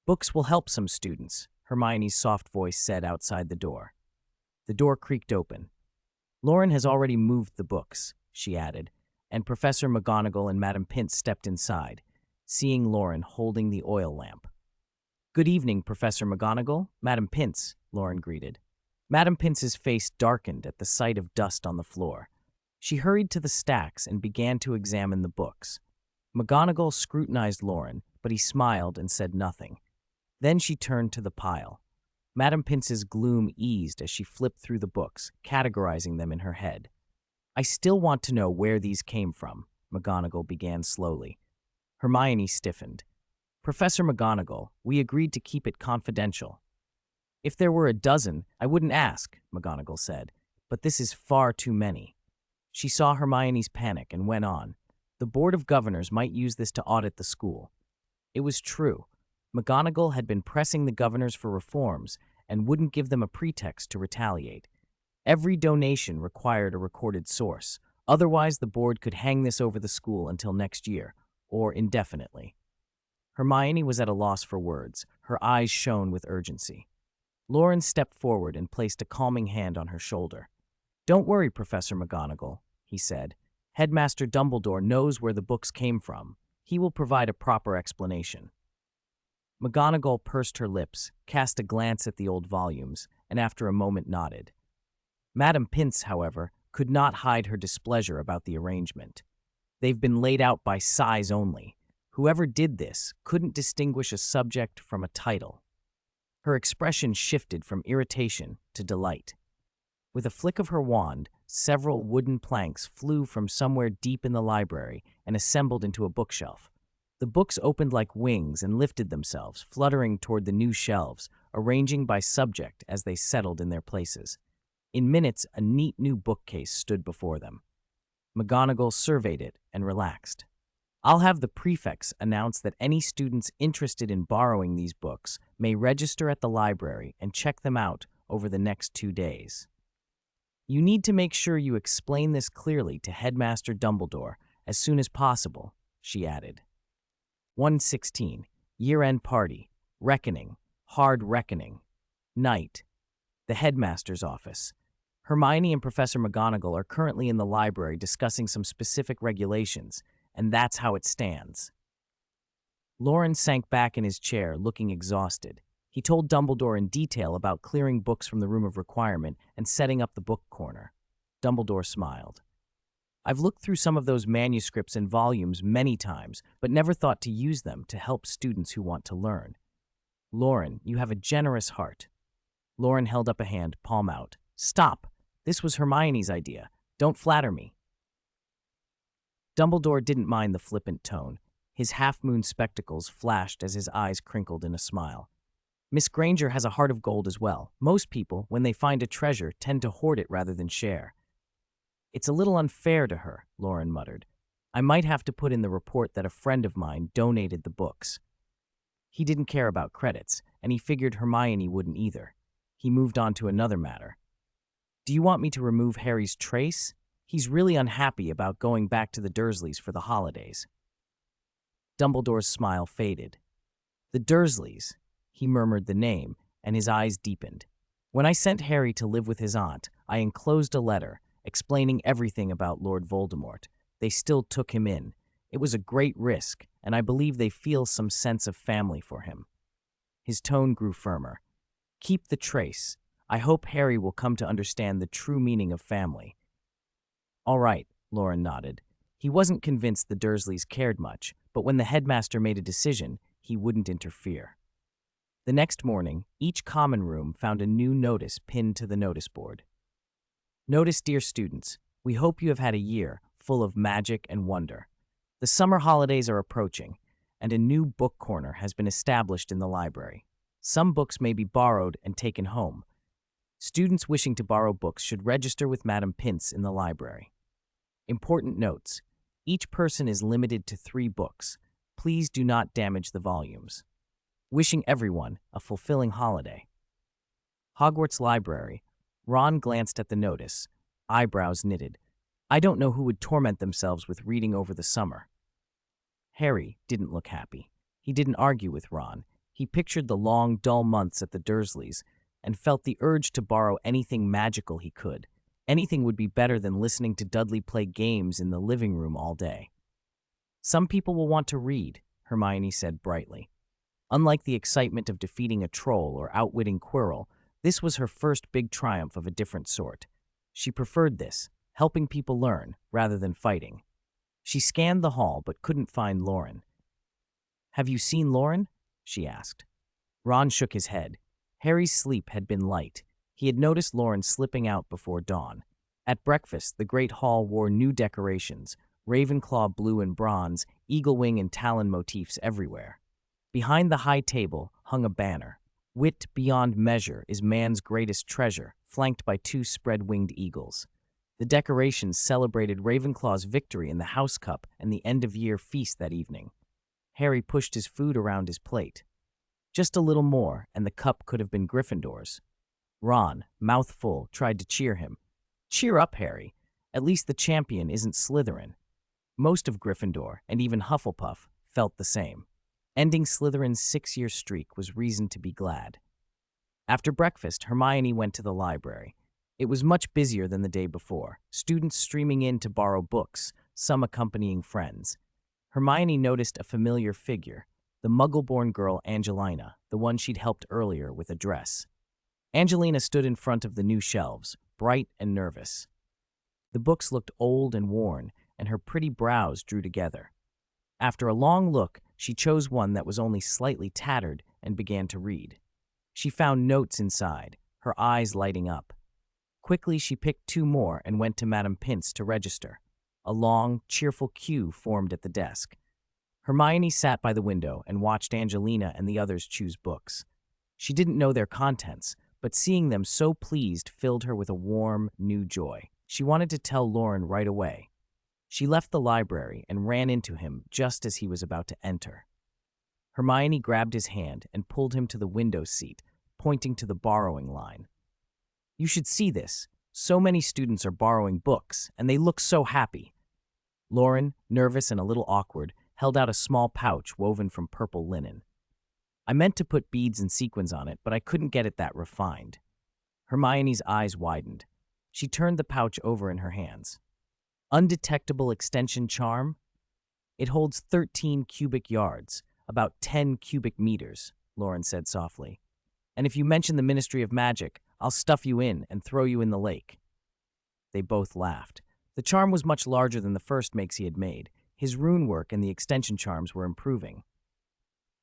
"Books will help some students," Hermione's soft voice said outside the door. The door creaked open. "Loren has already moved the books," she added, and Professor McGonagall and Madame Pince stepped inside, seeing Loren holding the oil lamp. "Good evening, Professor McGonagall, Madame Pince," Loren greeted. Madame Pince's face darkened at the sight of dust on the floor. She hurried to the stacks and began to examine the books. McGonagall scrutinized Loren, but he smiled and said nothing. Then she turned to the pile. Madame Pince's gloom eased as she flipped through the books, categorizing them in her head. "I still want to know where these came from," McGonagall began slowly. Hermione stiffened. "Professor McGonagall, we agreed to keep it confidential." "If there were a dozen, I wouldn't ask," McGonagall said, "but this is far too many." She saw Hermione's panic and went on. "The Board of Governors might use this to audit the school." It was true. McGonagall had been pressing the governors for reforms and wouldn't give them a pretext to retaliate. Every donation required a recorded source. Otherwise, the board could hang this over the school until next year, or indefinitely. Hermione was at a loss for words. Her eyes shone with urgency. Loren stepped forward and placed a calming hand on her shoulder. "Don't worry, Professor McGonagall," he said. "Headmaster Dumbledore knows where the books came from. He will provide a proper explanation." McGonagall pursed her lips, cast a glance at the old volumes, and after a moment nodded. Madame Pince, however, could not hide her displeasure about the arrangement. "They've been laid out by size only. Whoever did this couldn't distinguish a subject from a title." Her expression shifted from irritation to delight. With a flick of her wand, several wooden planks flew from somewhere deep in the library and assembled into a bookshelf. The books opened like wings and lifted themselves, fluttering toward the new shelves, arranging by subject as they settled in their places. In minutes, a neat new bookcase stood before them. McGonagall surveyed it and relaxed. "I'll have the prefects announce that any students interested in borrowing these books may register at the library and check them out over the next 2 days. You need to make sure you explain this clearly to Headmaster Dumbledore as soon as possible," she added. 116. Year-end party. Reckoning. Hard reckoning. Night. The headmaster's office. Hermione and Professor McGonagall are currently in the library discussing some specific regulations, and that's how it stands. Loren sank back in his chair, looking exhausted. He told Dumbledore in detail about clearing books from the room of requirement and setting up the book corner. Dumbledore smiled. "I've looked through some of those manuscripts and volumes many times, but never thought to use them to help students who want to learn." "Loren, you have a generous heart." Loren held up a hand, palm out. "Stop! This was Hermione's idea. Don't flatter me." Dumbledore didn't mind the flippant tone. His half-moon spectacles flashed as his eyes crinkled in a smile. Miss Granger has a heart of gold as well. Most people, when they find a treasure, tend to hoard it rather than share. It's a little unfair to her, Loren muttered. I might have to put in the report that a friend of mine donated the books. He didn't care about credits, and he figured Hermione wouldn't either. He moved on to another matter. Do you want me to remove Harry's trace? He's really unhappy about going back to the Dursleys for the holidays. Dumbledore's smile faded. The Dursleys. He murmured the name, and his eyes deepened. When I sent Harry to live with his aunt, I enclosed a letter explaining everything about Lord Voldemort. They still took him in. It was a great risk, and I believe they feel some sense of family for him. His tone grew firmer. Keep the trace. I hope Harry will come to understand the true meaning of family. All right, Loren nodded. He wasn't convinced the Dursleys cared much, but when the headmaster made a decision, he wouldn't interfere. The next morning, each common room found a new notice pinned to the notice board. Notice, dear students, we hope you have had a year full of magic and wonder. The summer holidays are approaching, and a new book corner has been established in the library. Some books may be borrowed and taken home. Students wishing to borrow books should register with Madam Pince in the library. Important notes. Each person is limited to 3 books. Please do not damage the volumes. Wishing everyone a fulfilling holiday. Hogwarts Library. Ron glanced at the notice, eyebrows knitted. I don't know who would torment themselves with reading over the summer. Harry didn't look happy. He didn't argue with Ron. He pictured the long, dull months at the Dursleys and felt the urge to borrow anything magical he could. Anything would be better than listening to Dudley play games in the living room all day. Some people will want to read, Hermione said brightly. Unlike the excitement of defeating a troll or outwitting Quirrell, this was her first big triumph of a different sort. She preferred this, helping people learn rather than fighting. She scanned the hall but couldn't find Loren. Have you seen Loren? She asked. Ron shook his head. Harry's sleep had been light. He had noticed Loren slipping out before dawn. At breakfast, the great hall wore new decorations, Ravenclaw blue and bronze, eagle wing and talon motifs everywhere. Behind the high table hung a banner. Wit beyond measure is man's greatest treasure, flanked by 2 spread-winged eagles. The decorations celebrated Ravenclaw's victory in the House Cup and the end-of-year feast that evening. Harry pushed his food around his plate. Just a little more, and the cup could have been Gryffindor's. Ron, mouth full, tried to cheer him. Cheer up, Harry. At least the champion isn't Slytherin. Most of Gryffindor, and even Hufflepuff, felt the same. Ending Slytherin's 6-year streak was reason to be glad. After breakfast, Hermione went to the library. It was much busier than the day before, students streaming in to borrow books, some accompanying friends. Hermione noticed a familiar figure, the Muggle-born girl Angelina, the one she'd helped earlier with a dress. Angelina stood in front of the new shelves, bright and nervous. The books looked old and worn, and her pretty brows drew together. After a long look, she chose one that was only slightly tattered and began to read. She found notes inside, her eyes lighting up. Quickly, she picked 2 more and went to Madam Pince to register. A long, cheerful queue formed at the desk. Hermione sat by the window and watched Angelina and the others choose books. She didn't know their contents, but seeing them so pleased filled her with a warm, new joy. She wanted to tell Loren right away. She left the library and ran into him just as he was about to enter. Hermione grabbed his hand and pulled him to the window seat, pointing to the borrowing line. You should see this. So many students are borrowing books, and they look so happy. Loren, nervous and a little awkward, held out a small pouch woven from purple linen. I meant to put beads and sequins on it, but I couldn't get it that refined. Hermione's eyes widened. She turned the pouch over in her hands. Undetectable extension charm? It holds 13 cubic yards, about 10 cubic meters, Loren said softly. And if you mention the Ministry of Magic, I'll stuff you in and throw you in the lake. They both laughed. The charm was much larger than the first makes he had made. His rune work and the extension charms were improving.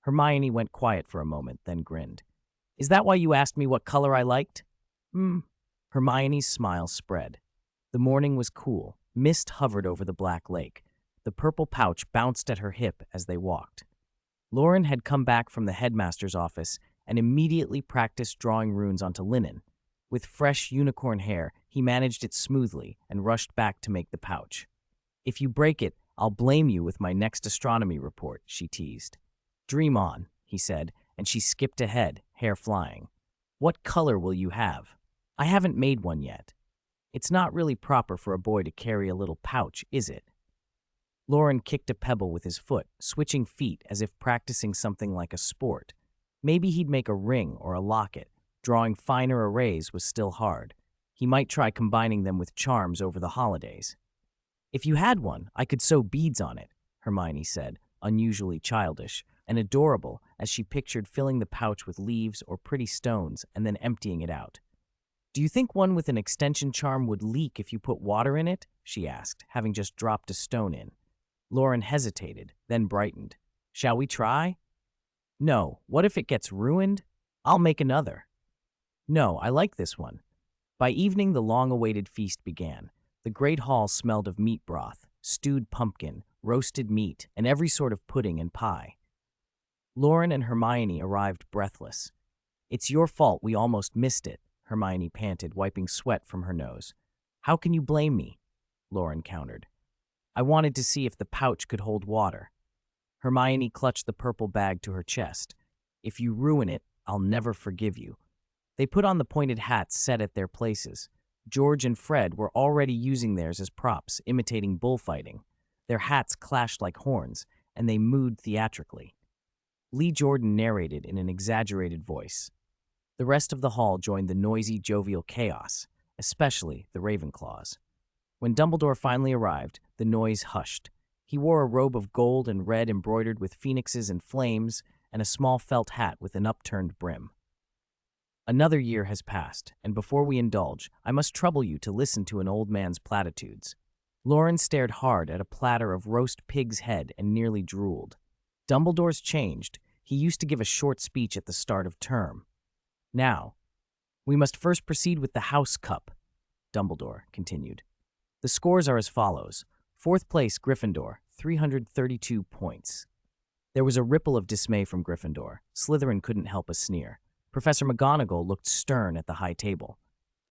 Hermione went quiet for a moment, then grinned. Is that why you asked me what color I liked? Hermione's smile spread. The morning was cool. Mist hovered over the black lake. The purple pouch bounced at her hip as they walked. Loren had come back from the headmaster's office and immediately practiced drawing runes onto linen. With fresh unicorn hair, he managed it smoothly and rushed back to make the pouch. "If you break it, I'll blame you with my next astronomy report," she teased. "Dream on," he said, and she skipped ahead, hair flying. "What color will you have?" "I haven't made one yet." "It's not really proper for a boy to carry a little pouch, is it?" Loren kicked a pebble with his foot, switching feet as if practicing something like a sport. Maybe he'd make a ring or a locket. Drawing finer arrays was still hard. He might try combining them with charms over the holidays. "If you had one, I could sew beads on it," Hermione said, unusually childish and adorable as she pictured filling the pouch with leaves or pretty stones and then emptying it out. "Do you think one with an extension charm would leak if you put water in it?" she asked, having just dropped a stone in. Loren hesitated, then brightened. "Shall we try?" "No, what if it gets ruined? I'll make another." "No, I like this one." By evening, the long-awaited feast began. The great hall smelled of meat broth, stewed pumpkin, roasted meat, and every sort of pudding and pie. Loren and Hermione arrived breathless. "It's your fault we almost missed it," Hermione panted, wiping sweat from her nose. "How can you blame me?" Loren countered. "I wanted to see if the pouch could hold water." Hermione clutched the purple bag to her chest. "If you ruin it, I'll never forgive you." They put on the pointed hats set at their places. George and Fred were already using theirs as props, imitating bullfighting. Their hats clashed like horns, and they mooed theatrically. Lee Jordan narrated in an exaggerated voice. The rest of the hall joined the noisy, jovial chaos, especially the Ravenclaws. When Dumbledore finally arrived, the noise hushed. He wore a robe of gold and red embroidered with phoenixes and flames, and a small felt hat with an upturned brim. Another year has passed, and before we indulge, I must trouble you to listen to an old man's platitudes. Loren stared hard at a platter of roast pig's head and nearly drooled. Dumbledore's changed. He used to give a short speech at the start of term. "Now, we must first proceed with the House Cup," Dumbledore continued. "The scores are as follows. 4th place, Gryffindor, 332 points. There was a ripple of dismay from Gryffindor. Slytherin couldn't help a sneer. Professor McGonagall looked stern at the high table.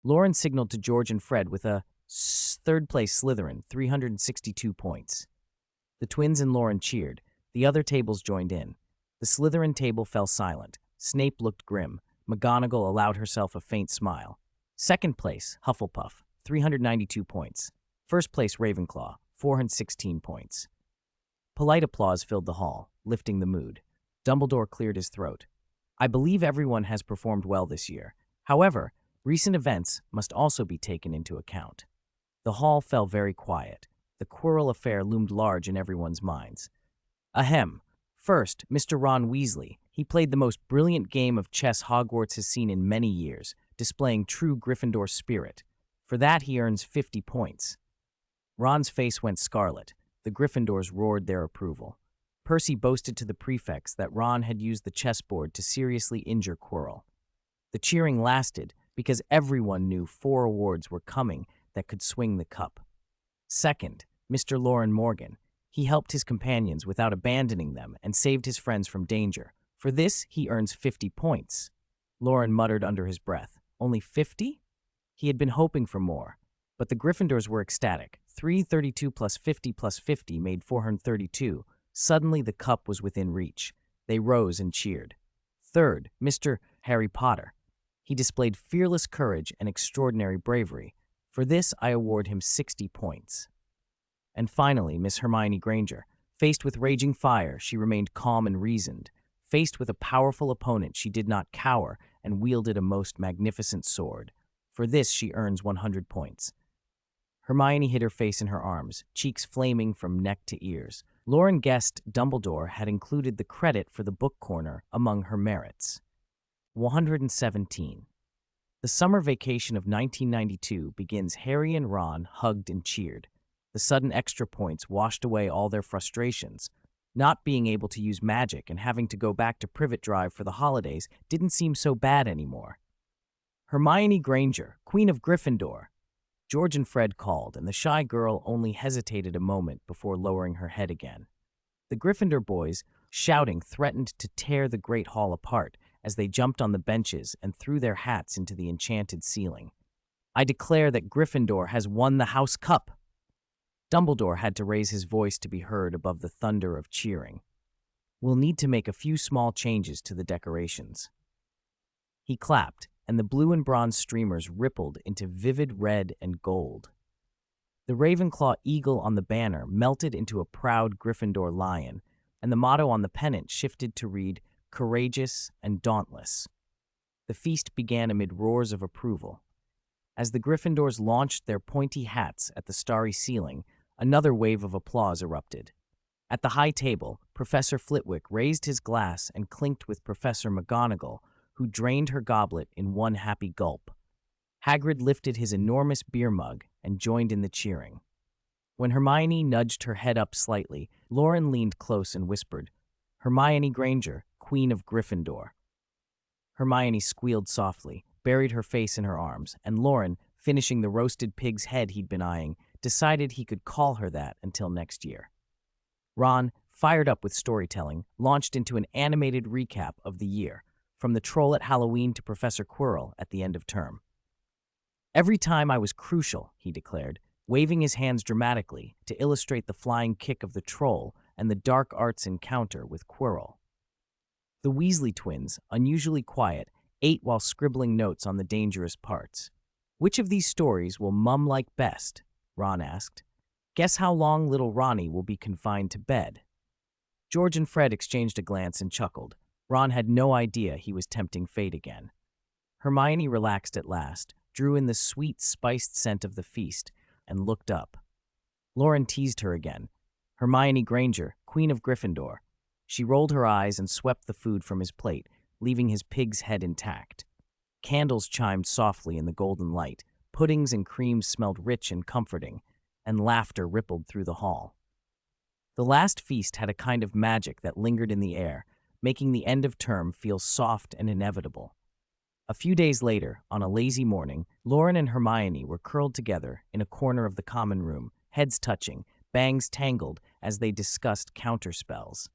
Loren signaled to George and Fred with a 3rd place Slytherin, 362 points. The twins and Loren cheered. The other tables joined in. The Slytherin table fell silent. Snape looked grim. McGonagall allowed herself a faint smile. 2nd place, Hufflepuff, 392 points. 1st place, Ravenclaw, 416 points. Polite applause filled the hall, lifting the mood. Dumbledore cleared his throat. "I believe everyone has performed well this year. However, recent events must also be taken into account." The hall fell very quiet. The Quirrell affair loomed large in everyone's minds. Ahem. First, Mr. Ron Weasley. He played the most brilliant game of chess Hogwarts has seen in many years, displaying true Gryffindor spirit. For that, he earns 50 points. Ron's face went scarlet. The Gryffindors roared their approval. Percy boasted to the prefects that Ron had used the chessboard to seriously injure Quirrell. The cheering lasted because everyone knew 4 awards were coming that could swing the cup. Second, Mr. Loren Morgan. He helped his companions without abandoning them and saved his friends from danger. For this, he earns 50 points. Loren muttered under his breath. Only 50? He had been hoping for more. But the Gryffindors were ecstatic. 332 plus 50 made 432. Suddenly, the cup was within reach. They rose and cheered. Third, Mr. Harry Potter. He displayed fearless courage and extraordinary bravery. For this, I award him 60 points. And finally, Miss Hermione Granger. Faced with raging fire, she remained calm and reasoned. Faced with a powerful opponent, she did not cower and wielded a most magnificent sword. For this, she earns 100 points. Hermione hid her face in her arms, cheeks flaming from neck to ears. Loren guessed Dumbledore had included the credit for the book corner among her merits. 117. The summer vacation of 1992 begins. Harry and Ron hugged and cheered. The sudden extra points washed away all their frustrations. Not being able to use magic and having to go back to Privet Drive for the holidays didn't seem so bad anymore. Hermione Granger, Queen of Gryffindor. George and Fred called, and the shy girl only hesitated a moment before lowering her head again. The Gryffindor boys, shouting, threatened to tear the Great Hall apart as they jumped on the benches and threw their hats into the enchanted ceiling. "I declare that Gryffindor has won the House Cup!" Dumbledore had to raise his voice to be heard above the thunder of cheering. "We'll need to make a few small changes to the decorations." He clapped, and the blue and bronze streamers rippled into vivid red and gold. The Ravenclaw eagle on the banner melted into a proud Gryffindor lion, and the motto on the pennant shifted to read, "Courageous and Dauntless." The feast began amid roars of approval. As the Gryffindors launched their pointy hats at the starry ceiling, another wave of applause erupted. At the high table, Professor Flitwick raised his glass and clinked with Professor McGonagall, who drained her goblet in one happy gulp. Hagrid lifted his enormous beer mug and joined in the cheering. When Hermione nudged her head up slightly, Loren leaned close and whispered, "Hermione Granger, Queen of Gryffindor." Hermione squealed softly, buried her face in her arms, and Loren, finishing the roasted pig's head he'd been eyeing, decided he could call her that until next year. Ron, fired up with storytelling, launched into an animated recap of the year, from the troll at Halloween to Professor Quirrell at the end of term. "Every time I was crucial," he declared, waving his hands dramatically to illustrate the flying kick of the troll and the dark arts encounter with Quirrell. The Weasley twins, unusually quiet, ate while scribbling notes on the dangerous parts. "Which of these stories will Mum like best?" Ron asked. "Guess how long little Ronnie will be confined to bed." George and Fred exchanged a glance and chuckled. Ron had no idea he was tempting fate again. Hermione relaxed at last, drew in the sweet, spiced scent of the feast, and looked up. Loren teased her again. "Hermione Granger, Queen of Gryffindor." She rolled her eyes and swept the food from his plate, leaving his pig's head intact. Candles chimed softly in the golden light, puddings and creams smelled rich and comforting, and laughter rippled through the hall. The last feast had a kind of magic that lingered in the air, making the end of term feel soft and inevitable. A few days later, on a lazy morning, Loren and Hermione were curled together in a corner of the common room, heads touching, bangs tangled as they discussed counterspells.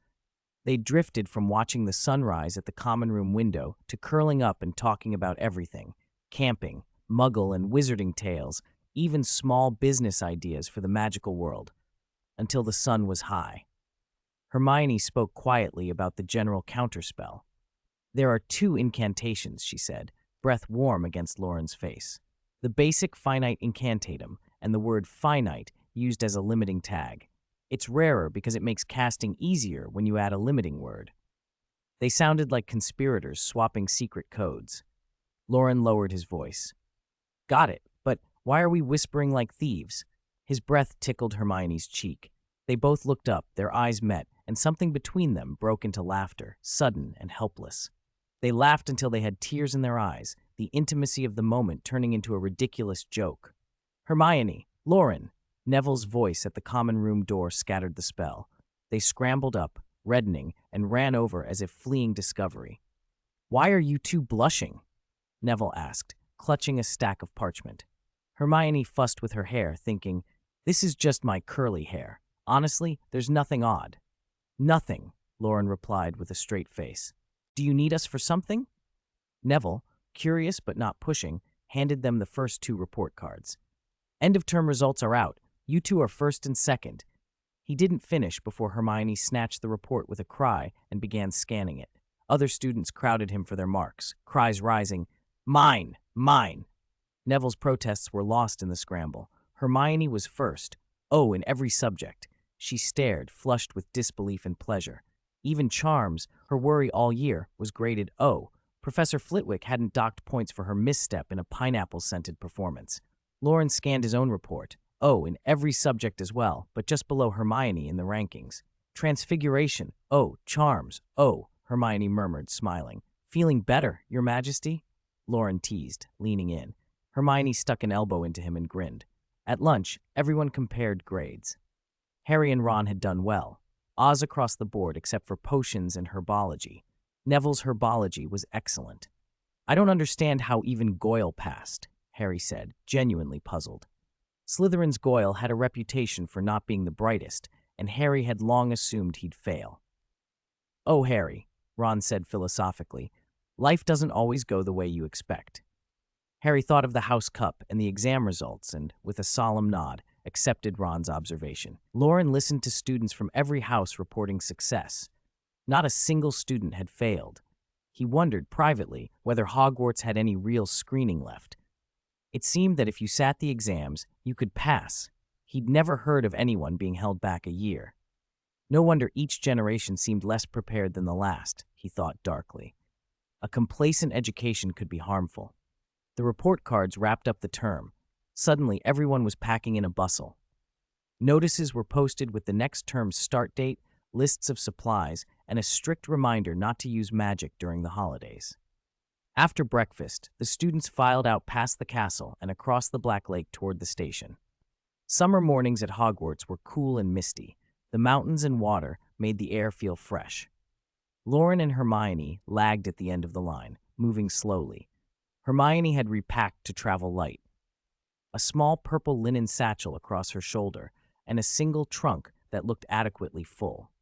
They drifted from watching the sunrise at the common room window to curling up and talking about everything: camping, muggle and wizarding tales, even small business ideas for the magical world, until the sun was high. Hermione spoke quietly about the general counterspell. "There are 2 incantations," she said, breath warm against Loren's face. "The basic finite incantatum and the word finite used as a limiting tag. It's rarer because it makes casting easier when you add a limiting word." They sounded like conspirators swapping secret codes. Loren lowered his voice. "Got it, but why are we whispering like thieves?" His breath tickled Hermione's cheek. They both looked up, their eyes met, and something between them broke into laughter, sudden and helpless. They laughed until they had tears in their eyes, the intimacy of the moment turning into a ridiculous joke. "Hermione, Loren!" Neville's voice at the common room door scattered the spell. They scrambled up, reddening, and ran over as if fleeing discovery. "Why are you 2 blushing?" Neville asked, clutching a stack of parchment. Hermione fussed with her hair, thinking, "This is just my curly hair. Honestly, there's nothing odd." "Nothing," Loren replied with a straight face. "Do you need us for something?" Neville, curious but not pushing, handed them the first 2 report cards. "End-of-term results are out. You 2 are first and second." He didn't finish before Hermione snatched the report with a cry and began scanning it. Other students crowded him for their marks, cries rising, "Mine! Mine!" Neville's protests were lost in the scramble. Hermione was first. Oh, in every subject. She stared, flushed with disbelief and pleasure. Even Charms, her worry all year, was graded O. Professor Flitwick hadn't docked points for her misstep in a pineapple-scented performance. Loren scanned his own report. O in every subject as well, but just below Hermione in the rankings. Transfiguration. O. Charms. O. Hermione murmured, smiling. "Feeling better, Your Majesty?" Loren teased, leaning in. Hermione stuck an elbow into him and grinned. At lunch, everyone compared grades. Harry and Ron had done well. Oz across the board except for potions and herbology. Neville's herbology was excellent. "I don't understand how even Goyle passed," Harry said, genuinely puzzled. Slytherin's Goyle had a reputation for not being the brightest, and Harry had long assumed he'd fail. "Oh, Harry," Ron said philosophically, "life doesn't always go the way you expect." Harry thought of the house cup and the exam results and, with a solemn nod, accepted Ron's observation. Loren listened to students from every house reporting success. Not a single student had failed. He wondered privately whether Hogwarts had any real screening left. It seemed that if you sat the exams, you could pass. He'd never heard of anyone being held back a year. No wonder each generation seemed less prepared than the last, he thought darkly. A complacent education could be harmful. The report cards wrapped up the term. Suddenly, everyone was packing in a bustle. Notices were posted with the next term's start date, lists of supplies, and a strict reminder not to use magic during the holidays. After breakfast, the students filed out past the castle and across the Black Lake toward the station. Summer mornings at Hogwarts were cool and misty. The mountains and water made the air feel fresh. Loren and Hermione lagged at the end of the line, moving slowly. Hermione had repacked to travel light. A small purple linen satchel across her shoulder, and a single trunk that looked adequately full.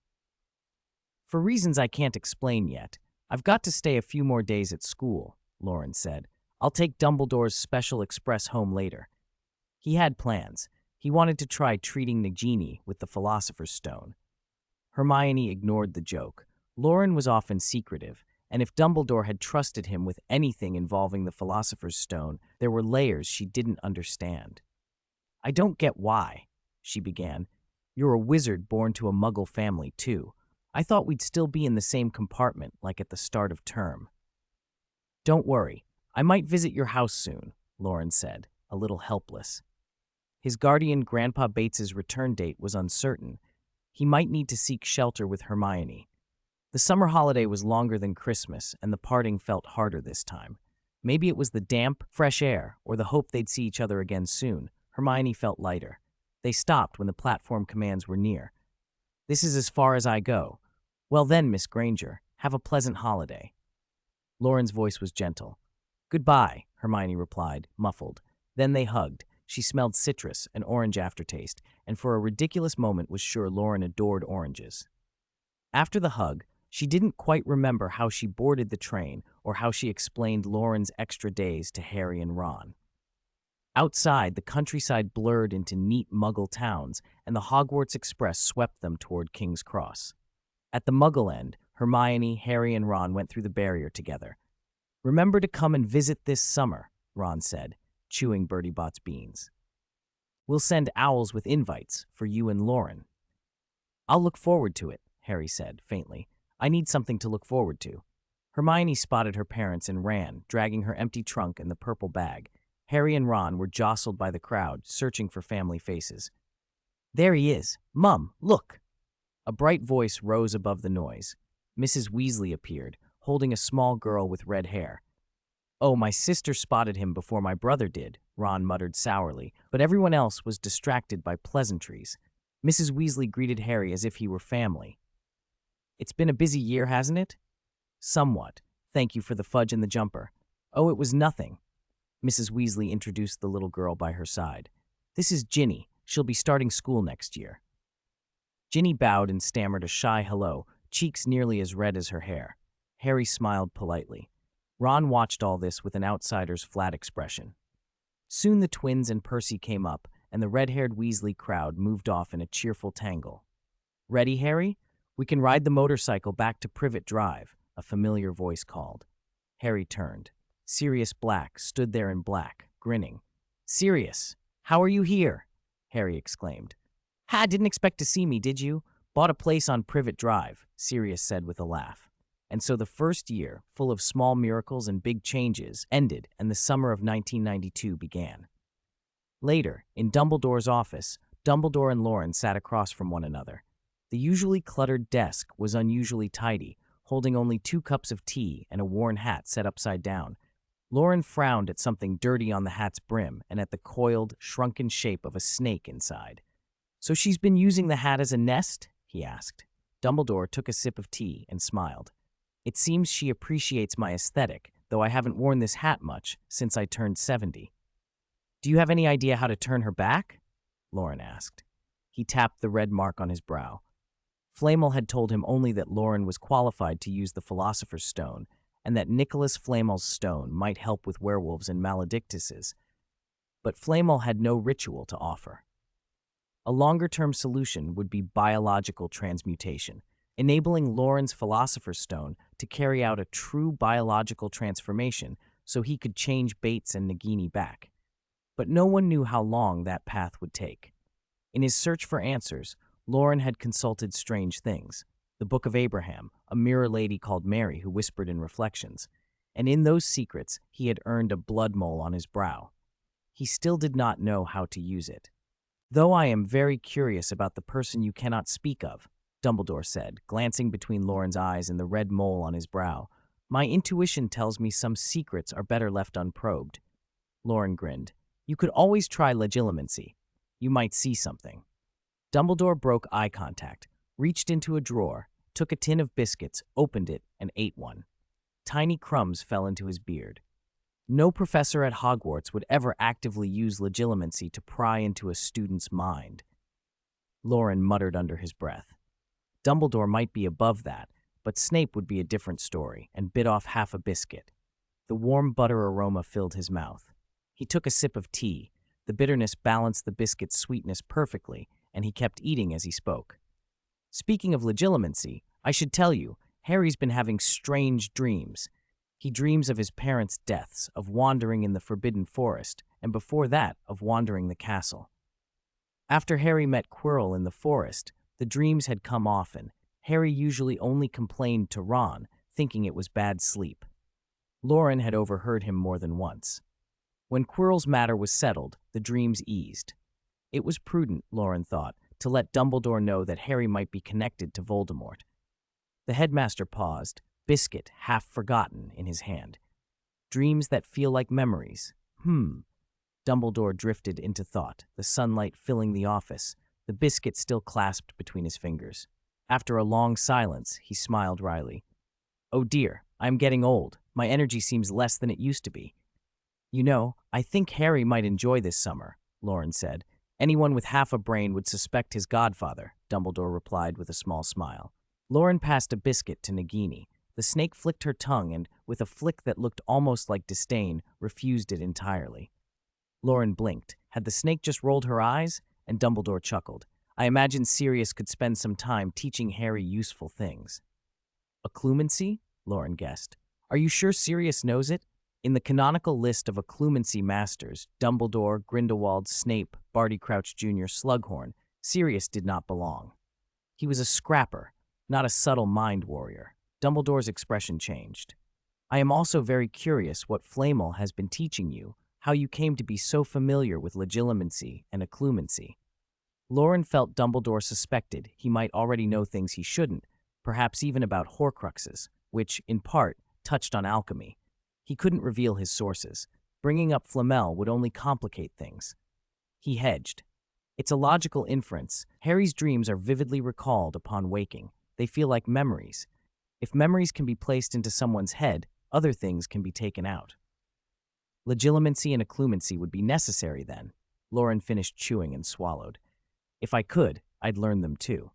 "For reasons I can't explain yet, I've got to stay a few more days at school," Loren said. "I'll take Dumbledore's special express home later." He had plans. He wanted to try treating Nagini with the Philosopher's Stone. Hermione ignored the joke. Loren was often secretive, and if Dumbledore had trusted him with anything involving the Philosopher's Stone, there were layers she didn't understand. "I don't get why," she began. "You're a wizard born to a Muggle family, too. I thought we'd still be in the same compartment, like at the start of term." "Don't worry. I might visit your house soon," Loren said, a little helpless. His guardian, Grandpa Bates's return date was uncertain. He might need to seek shelter with Hermione. The summer holiday was longer than Christmas, and the parting felt harder this time. Maybe it was the damp, fresh air, or the hope they'd see each other again soon. Hermione felt lighter. They stopped when the platform commands were near. "This is as far as I go." "Well then, Miss Granger, have a pleasant holiday." Loren's voice was gentle. "Goodbye," Hermione replied, muffled. Then they hugged. She smelled citrus, an orange aftertaste, and for a ridiculous moment was sure Loren adored oranges. After the hug, she didn't quite remember how she boarded the train or how she explained Loren's extra days to Harry and Ron. Outside, the countryside blurred into neat Muggle towns, and the Hogwarts Express swept them toward King's Cross. At the Muggle end, Hermione, Harry, and Ron went through the barrier together. "Remember to come and visit this summer," Ron said, chewing Bertie Bott's beans. "We'll send owls with invites for you and Loren." "I'll look forward to it," Harry said, faintly. "I need something to look forward to." Hermione spotted her parents and ran, dragging her empty trunk and the purple bag. Harry and Ron were jostled by the crowd, searching for family faces. "There he is! Mum, look!" A bright voice rose above the noise. Mrs. Weasley appeared, holding a small girl with red hair. "Oh, my sister spotted him before my brother did," Ron muttered sourly, but everyone else was distracted by pleasantries. Mrs. Weasley greeted Harry as if he were family. "It's been a busy year, hasn't it?" "Somewhat. Thank you for the fudge and the jumper." "Oh, it was nothing." Mrs. Weasley introduced the little girl by her side. "This is Ginny. She'll be starting school next year." Ginny bowed and stammered a shy hello, cheeks nearly as red as her hair. Harry smiled politely. Ron watched all this with an outsider's flat expression. Soon the twins and Percy came up, and the red-haired Weasley crowd moved off in a cheerful tangle. "Ready, Harry? We can ride the motorcycle back to Privet Drive," a familiar voice called. Harry turned. Sirius Black stood there in black, grinning. "Sirius, how are you here?" Harry exclaimed. "Ha, didn't expect to see me, did you? Bought a place on Privet Drive," Sirius said with a laugh. And so the first year, full of small miracles and big changes, ended, and the summer of 1992 began. Later, in Dumbledore's office, Dumbledore and Loren sat across from one another. The usually cluttered desk was unusually tidy, holding only 2 cups of tea and a worn hat set upside down. Loren frowned at something dirty on the hat's brim and at the coiled, shrunken shape of a snake inside. "So she's been using the hat as a nest?" he asked. Dumbledore took a sip of tea and smiled. "It seems she appreciates my aesthetic, though I haven't worn this hat much since I turned 70. Do you have any idea how to turn her back? Loren asked. He tapped the red mark on his brow. Flamel had told him only that Loren was qualified to use the Philosopher's Stone, and that Nicholas Flamel's stone might help with werewolves and maledictuses, but Flamel had no ritual to offer. A longer-term solution would be biological transmutation, enabling Loren's Philosopher's Stone to carry out a true biological transformation so he could change Bates and Nagini back. But no one knew how long that path would take. In his search for answers, Loren had consulted strange things: the Book of Abraham, a mirror lady called Mary who whispered in reflections, and in those secrets he had earned a blood mole on his brow. He still did not know how to use it. Though I am very curious about the person you cannot speak of, Dumbledore said, glancing between Loren's eyes and the red mole on his brow, my intuition tells me some secrets are better left unprobed. Loren grinned. You could always try legilimency. You might see something. Dumbledore broke eye contact, reached into a drawer, took a tin of biscuits, opened it, and ate one. Tiny crumbs fell into his beard. No professor at Hogwarts would ever actively use legilimency to pry into a student's mind. Loren muttered under his breath. Dumbledore might be above that, but Snape would be a different story, and bit off half a biscuit. The warm butter aroma filled his mouth. He took a sip of tea. The bitterness balanced the biscuit's sweetness perfectly, and he kept eating as he spoke. Speaking of legilimency, I should tell you, Harry's been having strange dreams. He dreams of his parents' deaths, of wandering in the Forbidden Forest, and before that, of wandering the castle. After Harry met Quirrell in the forest, the dreams had come often. Harry usually only complained to Ron, thinking it was bad sleep. Loren had overheard him more than once. When Quirrell's matter was settled, the dreams eased. It was prudent, Loren thought, to let Dumbledore know that Harry might be connected to Voldemort. The headmaster paused, biscuit half forgotten in his hand. Dreams that feel like memories. Dumbledore drifted into thought, the sunlight filling the office, the biscuit still clasped between his fingers. After a long silence, he smiled wryly. Oh dear, I am getting old. My energy seems less than it used to be. You know, I think Harry might enjoy this summer, Loren said. Anyone with half a brain would suspect his godfather, Dumbledore replied with a small smile. Loren passed a biscuit to Nagini. The snake flicked her tongue and, with a flick that looked almost like disdain, refused it entirely. Loren blinked. Had the snake just rolled her eyes? And Dumbledore chuckled. I imagine Sirius could spend some time teaching Harry useful things. Occlumency? Loren guessed. Are you sure Sirius knows it? In the canonical list of occlumency masters, Dumbledore, Grindelwald, Snape, Barty Crouch Jr., Slughorn, Sirius did not belong. He was a scrapper, not a subtle mind warrior. Dumbledore's expression changed. I am also very curious what Flamel has been teaching you, how you came to be so familiar with legilimency and occlumency. Loren felt Dumbledore suspected he might already know things he shouldn't, perhaps even about Horcruxes, which, in part, touched on alchemy. He couldn't reveal his sources. Bringing up Flamel would only complicate things. He hedged. It's a logical inference. Harry's dreams are vividly recalled upon waking. They feel like memories. If memories can be placed into someone's head, other things can be taken out. Legilimency and occlumency would be necessary then. Loren finished chewing and swallowed. If I could, I'd learn them too.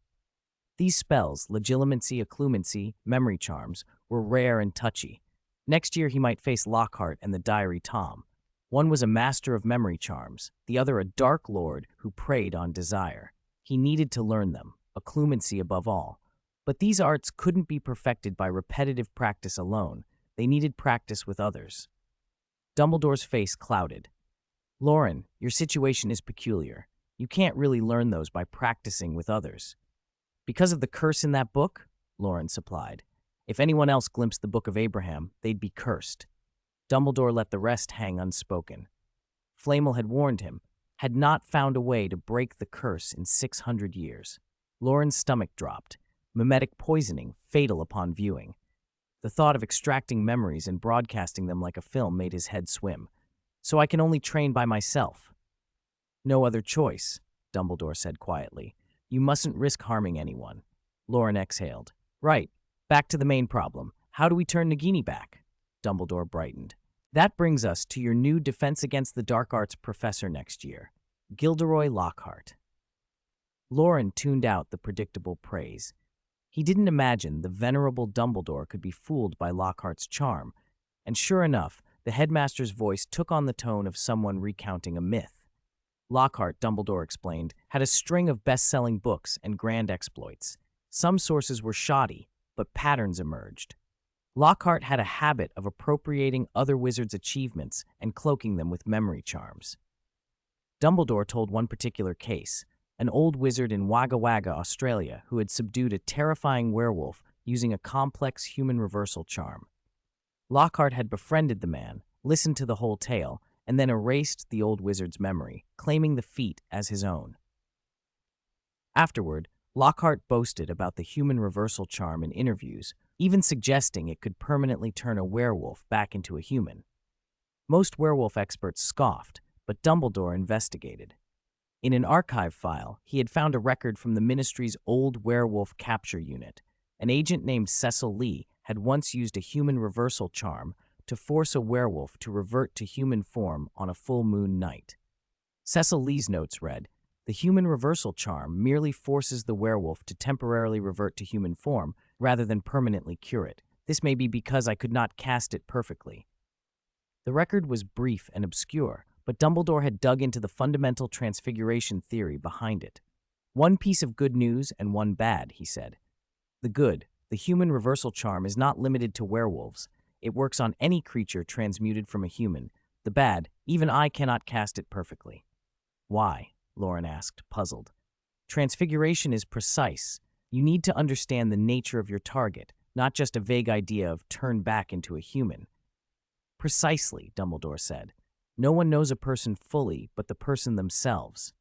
These spells, legilimency, occlumency, memory charms, were rare and touchy. Next year he might face Lockhart and the Diary Tom. One was a master of memory charms, the other a dark lord who preyed on desire. He needed to learn them, occlumency above all. But these arts couldn't be perfected by repetitive practice alone. They needed practice with others. Dumbledore's face clouded. Loren, your situation is peculiar. You can't really learn those by practicing with others. Because of the curse in that book? Loren supplied. If anyone else glimpsed the Book of Abraham, they'd be cursed. Dumbledore let the rest hang unspoken. Flamel had warned him, had not found a way to break the curse in 600 years. Loren's stomach dropped. Mimetic poisoning, fatal upon viewing. The thought of extracting memories and broadcasting them like a film made his head swim. So I can only train by myself. No other choice, Dumbledore said quietly. You mustn't risk harming anyone. Loren exhaled. Right. Back to the main problem. How do we turn Nagini back? Dumbledore brightened. That brings us to your new Defense Against the Dark Arts professor next year, Gilderoy Lockhart. Loren tuned out the predictable praise. He didn't imagine the venerable Dumbledore could be fooled by Lockhart's charm, and sure enough, the headmaster's voice took on the tone of someone recounting a myth. Lockhart, Dumbledore explained, had a string of best-selling books and grand exploits. Some sources were shoddy, but patterns emerged. Lockhart had a habit of appropriating other wizards' achievements and cloaking them with memory charms. Dumbledore told one particular case, an old wizard in Wagga Wagga, Australia, who had subdued a terrifying werewolf using a complex human reversal charm. Lockhart had befriended the man, listened to the whole tale, and then erased the old wizard's memory, claiming the feat as his own. Afterward, Lockhart boasted about the human reversal charm in interviews, even suggesting it could permanently turn a werewolf back into a human. Most werewolf experts scoffed, but Dumbledore investigated. In an archive file, he had found a record from the Ministry's old werewolf capture unit. An agent named Cecil Lee had once used a human reversal charm to force a werewolf to revert to human form on a full moon night. Cecil Lee's notes read, "The human reversal charm merely forces the werewolf to temporarily revert to human form rather than permanently cure it. This may be because I could not cast it perfectly." The record was brief and obscure, but Dumbledore had dug into the fundamental transfiguration theory behind it. One piece of good news and one bad, he said. The good, the human reversal charm is not limited to werewolves. It works on any creature transmuted from a human. The bad, even I cannot cast it perfectly. Why? Loren asked, puzzled. Transfiguration is precise. You need to understand the nature of your target, not just a vague idea of turn back into a human. Precisely, Dumbledore said. No one knows a person fully but the person themselves.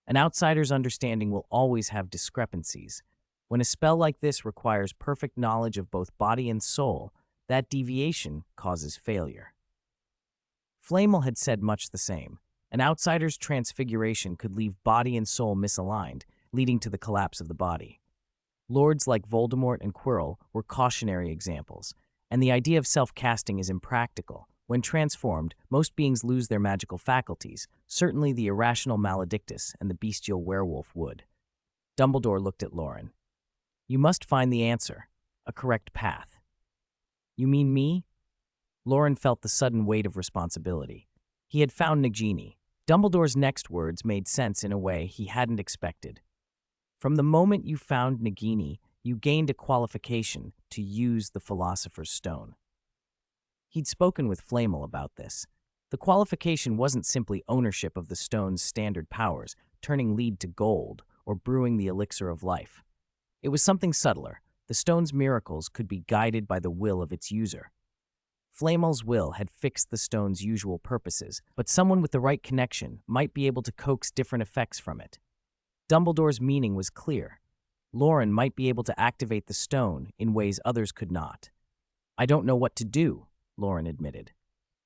An outsider's understanding will always have discrepancies. When a spell like this requires perfect knowledge of both body and soul, that deviation causes failure. Flamel had said much the same. An outsider's transfiguration could leave body and soul misaligned, leading to the collapse of the body. Lords like Voldemort and Quirrell were cautionary examples, and the idea of self-casting is impractical. When transformed, most beings lose their magical faculties. Certainly the irrational Maledictus and the bestial werewolf would. Dumbledore looked at Loren. You must find the answer, a correct path. You mean me? Loren felt the sudden weight of responsibility. He had found Nagini. Dumbledore's next words made sense in a way he hadn't expected. From the moment you found Nagini, you gained a qualification to use the Philosopher's Stone. He'd spoken with Flamel about this. The qualification wasn't simply ownership of the stone's standard powers, turning lead to gold, or brewing the elixir of life. It was something subtler. The stone's miracles could be guided by the will of its user. Flamel's will had fixed the stone's usual purposes, but someone with the right connection might be able to coax different effects from it. Dumbledore's meaning was clear. Loren might be able to activate the stone in ways others could not. I don't know what to do, Loren admitted.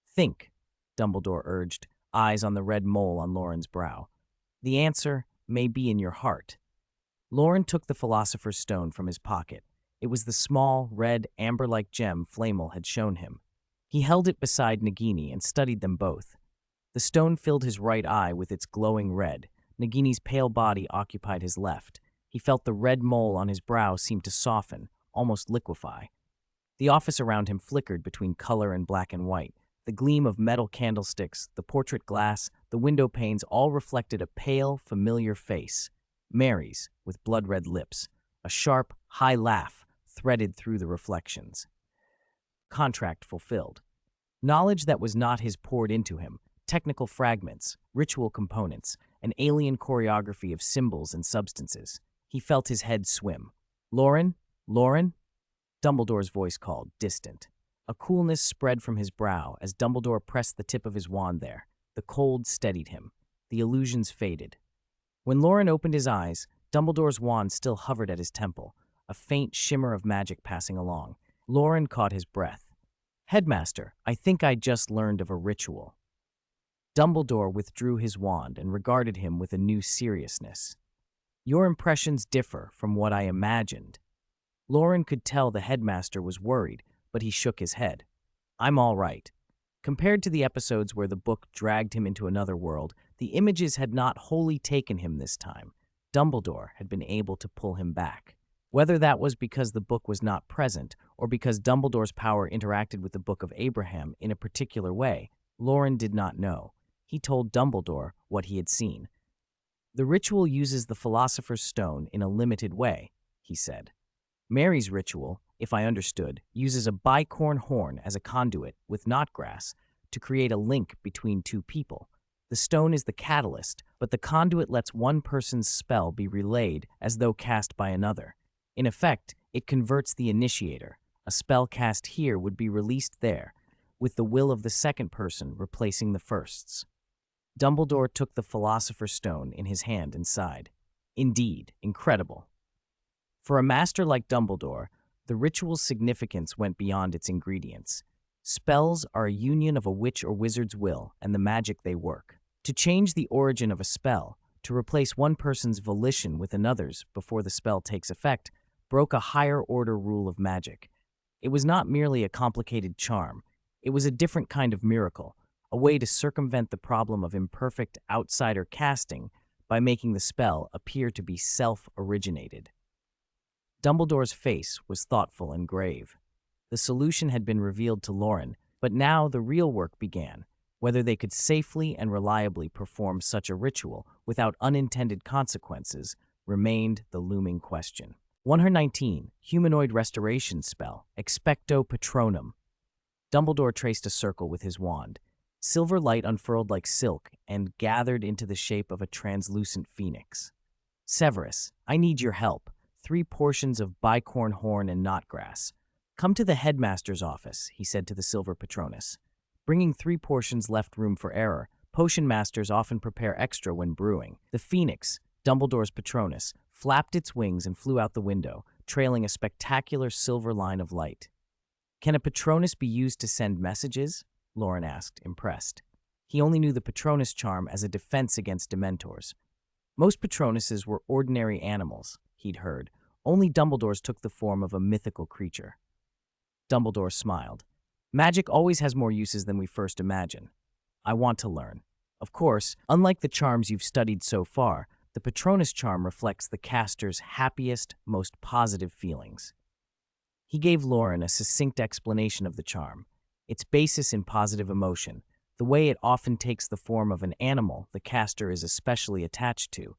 Think, Dumbledore urged, eyes on the red mole on Loren's brow. The answer may be in your heart. Loren took the Philosopher's Stone from his pocket. It was the small, red, amber-like gem Flamel had shown him. He held it beside Nagini and studied them both. The stone filled his right eye with its glowing red. Nagini's pale body occupied his left. He felt the red mole on his brow seem to soften, almost liquefy. The office around him flickered between color and black and white. The gleam of metal candlesticks, the portrait glass, the window panes all reflected a pale, familiar face. Mary's, with blood-red lips. A sharp, high laugh threaded through the reflections. Contract fulfilled. Knowledge that was not his poured into him. Technical fragments, ritual components, an alien choreography of symbols and substances. He felt his head swim. Loren? Loren? Dumbledore's voice called, distant. A coolness spread from his brow as Dumbledore pressed the tip of his wand there. The cold steadied him. The illusions faded. When Loren opened his eyes, Dumbledore's wand still hovered at his temple, a faint shimmer of magic passing along. Loren caught his breath. Headmaster, I think I just learned of a ritual. Dumbledore withdrew his wand and regarded him with a new seriousness. Your impressions differ from what I imagined. Loren could tell the headmaster was worried, but he shook his head. I'm all right. Compared to the episodes where the book dragged him into another world, the images had not wholly taken him this time. Dumbledore had been able to pull him back. Whether that was because the book was not present, or because Dumbledore's power interacted with the Book of Abraham in a particular way, Loren did not know. He told Dumbledore what he had seen. "The ritual uses the Philosopher's Stone in a limited way," he said. "Mary's ritual, if I understood, uses a bicorn horn as a conduit with knotgrass to create a link between two people. The stone is the catalyst, but the conduit lets one person's spell be relayed as though cast by another. In effect, it converts the initiator. A spell cast here would be released there, with the will of the second person replacing the first's." Dumbledore took the Philosopher's Stone in his hand and sighed. Indeed, incredible. For a master like Dumbledore, the ritual's significance went beyond its ingredients. Spells are a union of a witch or wizard's will and the magic they work. To change the origin of a spell, to replace one person's volition with another's before the spell takes effect, broke a higher-order rule of magic. It was not merely a complicated charm. It was a different kind of miracle, a way to circumvent the problem of imperfect outsider casting by making the spell appear to be self-originated. Dumbledore's face was thoughtful and grave. The solution had been revealed to Loren, but now the real work began. Whether they could safely and reliably perform such a ritual without unintended consequences remained the looming question. 119. Humanoid Restoration Spell, Expecto Patronum. Dumbledore traced a circle with his wand. Silver light unfurled like silk and gathered into the shape of a translucent phoenix. "Severus, I need your help. 3 portions of bicorn horn and knotgrass. Come to the headmaster's office," he said to the silver Patronus. Bringing 3 portions left room for error. Potion masters often prepare extra when brewing. The phoenix, Dumbledore's Patronus, flapped its wings and flew out the window, trailing a spectacular silver line of light. "Can a Patronus be used to send messages?" Loren asked, impressed. He only knew the Patronus charm as a defense against Dementors. Most Patronuses were ordinary animals, he'd heard. Only Dumbledore's took the form of a mythical creature. Dumbledore smiled. "Magic always has more uses than we first imagine. I want to learn. Of course, unlike the charms you've studied so far, the Patronus charm reflects the caster's happiest, most positive feelings." He gave Loren a succinct explanation of the charm, its basis in positive emotion, the way it often takes the form of an animal the caster is especially attached to,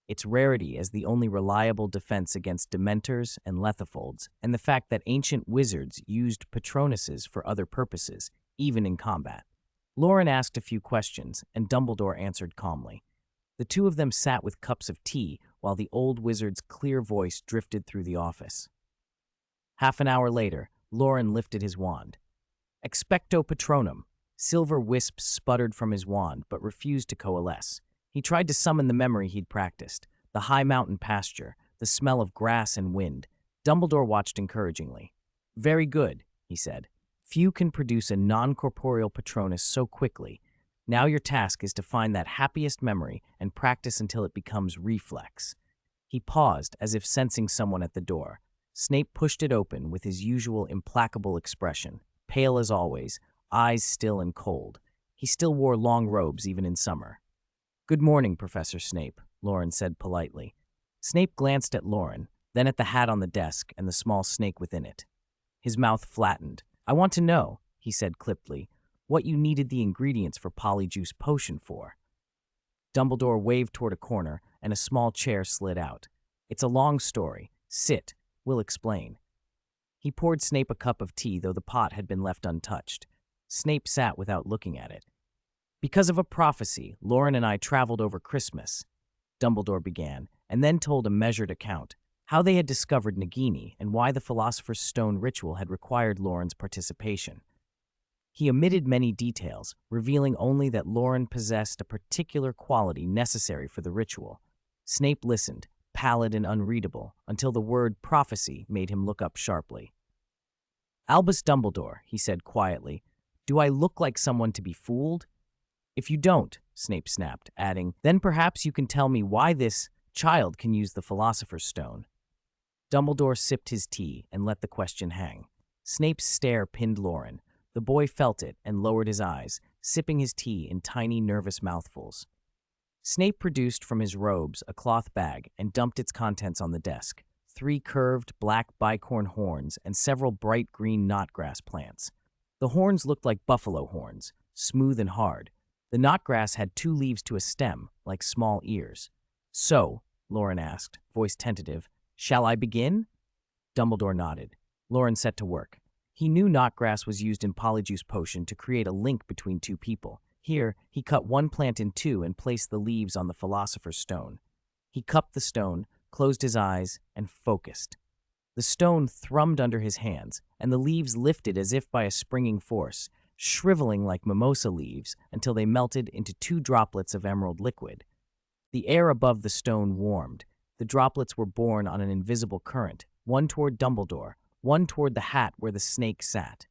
its rarity as the only reliable defense against Dementors and Lethifolds, and the fact that ancient wizards used Patronuses for other purposes, even in combat. Loren asked a few questions, and Dumbledore answered calmly. The two of them sat with cups of tea while the old wizard's clear voice drifted through the office. Half an hour later, Loren lifted his wand. "Expecto Patronum." Silver wisps sputtered from his wand, but refused to coalesce. He tried to summon the memory he'd practiced, the high mountain pasture, the smell of grass and wind. Dumbledore watched encouragingly. "Very good," he said. "Few can produce a non-corporeal Patronus so quickly. Now your task is to find that happiest memory and practice until it becomes reflex." He paused, as if sensing someone at the door. Snape pushed it open with his usual implacable expression, pale as always, eyes still and cold. He still wore long robes even in summer. "Good morning, Professor Snape," Loren said politely. Snape glanced at Loren, then at the hat on the desk and the small snake within it. His mouth flattened. "I want to know," he said clippedly, "what you needed the ingredients for Polyjuice Potion for." Dumbledore waved toward a corner, and a small chair slid out. "It's a long story. Sit. We'll explain." He poured Snape a cup of tea, though the pot had been left untouched. Snape sat without looking at it. "Because of a prophecy, Loren and I traveled over Christmas," Dumbledore began, and then told a measured account, how they had discovered Nagini and why the Philosopher's Stone ritual had required Loren's participation. He omitted many details, revealing only that Loren possessed a particular quality necessary for the ritual. Snape listened, pallid and unreadable, until the word prophecy made him look up sharply. "Albus Dumbledore," he said quietly, "do I look like someone to be fooled?" "If you don't," Snape snapped, adding, "then perhaps you can tell me why this child can use the Philosopher's Stone." Dumbledore sipped his tea and let the question hang. Snape's stare pinned Loren. The boy felt it and lowered his eyes, sipping his tea in tiny, nervous mouthfuls. Snape produced from his robes a cloth bag and dumped its contents on the desk: 3 curved, black bicorn horns and several bright green knotgrass plants. The horns looked like buffalo horns, smooth and hard. The knotgrass had 2 leaves to a stem, like small ears. "So," Loren asked, voice tentative, "shall I begin?" Dumbledore nodded. Loren set to work. He knew knotgrass was used in Polyjuice Potion to create a link between 2 people. Here, he cut one plant in 2 and placed the leaves on the Philosopher's Stone. He cupped the stone, closed his eyes, and focused. The stone thrummed under his hands, and the leaves lifted as if by a springing force, shriveling like mimosa leaves until they melted into 2 droplets of emerald liquid. The air above the stone warmed. The droplets were borne on an invisible current, one toward Dumbledore, one toward the hat where the snake sat.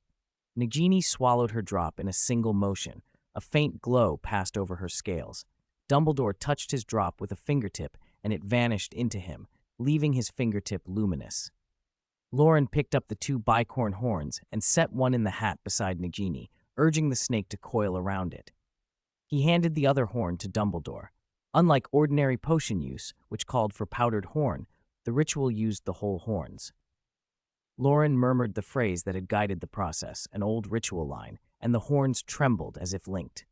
Nagini swallowed her drop in a single motion. A faint glow passed over her scales. Dumbledore touched his drop with a fingertip, and it vanished into him, leaving his fingertip luminous. Loren picked up the 2 bicorn horns and set one in the hat beside Nagini, urging the snake to coil around it. He handed the other horn to Dumbledore. Unlike ordinary potion use, which called for powdered horn, the ritual used the whole horns. Loren murmured the phrase that had guided the process, an old ritual line, and the horns trembled as if linked.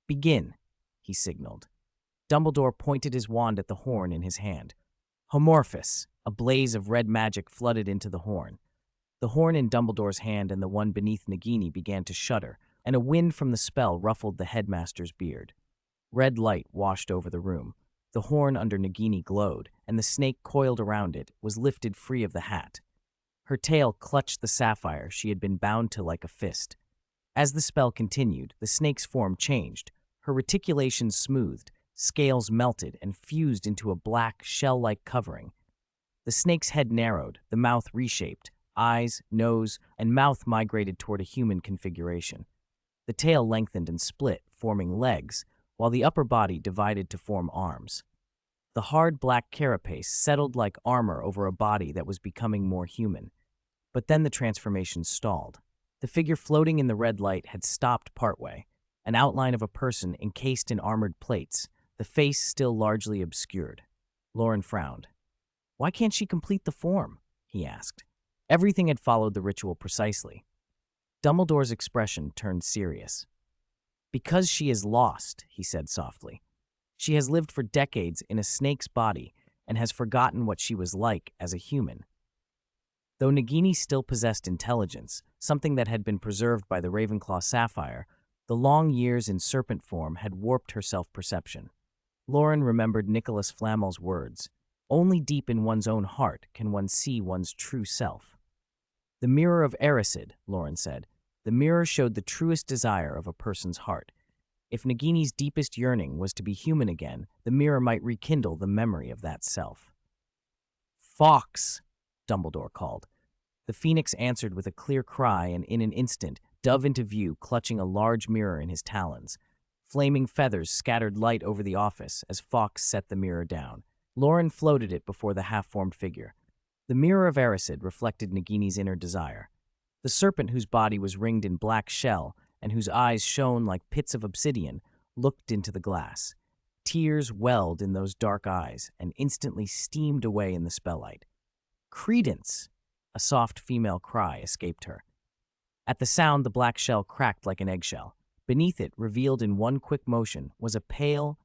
"Begin," he signaled. Dumbledore pointed his wand at the horn in his hand. Homorphous, a blaze of red magic flooded into the horn. The horn in Dumbledore's hand and the one beneath Nagini began to shudder, and a wind from the spell ruffled the headmaster's beard. Red light washed over the room. The horn under Nagini glowed, and the snake coiled around it was lifted free of the hat. Her tail clutched the sapphire she had been bound to like a fist. As the spell continued, the snake's form changed. Her reticulations smoothed, scales melted and fused into a black, shell-like covering. The snake's head narrowed, the mouth reshaped, eyes, nose, and mouth migrated toward a human configuration. The tail lengthened and split, forming legs, while the upper body divided to form arms. The hard black carapace settled like armor over a body that was becoming more human. But then the transformation stalled. The figure floating in the red light had stopped partway, an outline of a person encased in armored plates, the face still largely obscured. Loren frowned. "Why can't she complete the form?" he asked. Everything had followed the ritual precisely. Dumbledore's expression turned serious. "Because she is lost," he said softly. "She has lived for decades in a snake's body and has forgotten what she was like as a human." Though Nagini still possessed intelligence, something that had been preserved by the Ravenclaw sapphire, the long years in serpent form had warped her self-perception. Loren remembered Nicholas Flamel's words, "Only deep in one's own heart can one see one's true self." "The mirror of Erised," Loren said. "The mirror showed the truest desire of a person's heart. If Nagini's deepest yearning was to be human again, the mirror might rekindle the memory of that self." "Fawkes!" Dumbledore called. The phoenix answered with a clear cry, and in an instant, dove into view, clutching a large mirror in his talons. Flaming feathers scattered light over the office as Fawkes set the mirror down. Loren floated it before the half-formed figure. The mirror of Erised reflected Nagini's inner desire. The serpent, whose body was ringed in black shell and whose eyes shone like pits of obsidian, looked into the glass. Tears welled in those dark eyes and instantly steamed away in the spelllight. "Credence!" A soft female cry escaped her. At the sound, the black shell cracked like an eggshell. Beneath it, revealed in one quick motion, was a pale,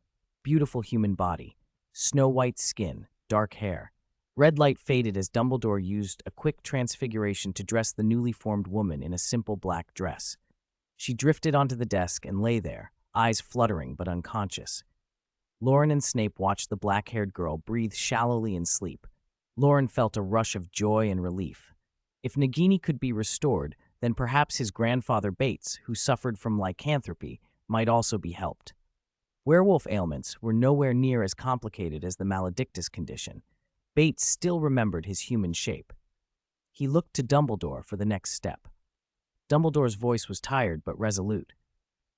beautiful human body. Snow-white skin, dark hair. Red light faded as Dumbledore used a quick transfiguration to dress the newly formed woman in a simple black dress. She drifted onto the desk and lay there, eyes fluttering but unconscious. Loren and Snape watched the black-haired girl breathe shallowly in sleep. Loren felt a rush of joy and relief. If Nagini could be restored, then perhaps his grandfather Bates, who suffered from lycanthropy, might also be helped. Werewolf ailments were nowhere near as complicated as the maledictus condition. Bates still remembered his human shape. He looked to Dumbledore for the next step. Dumbledore's voice was tired but resolute.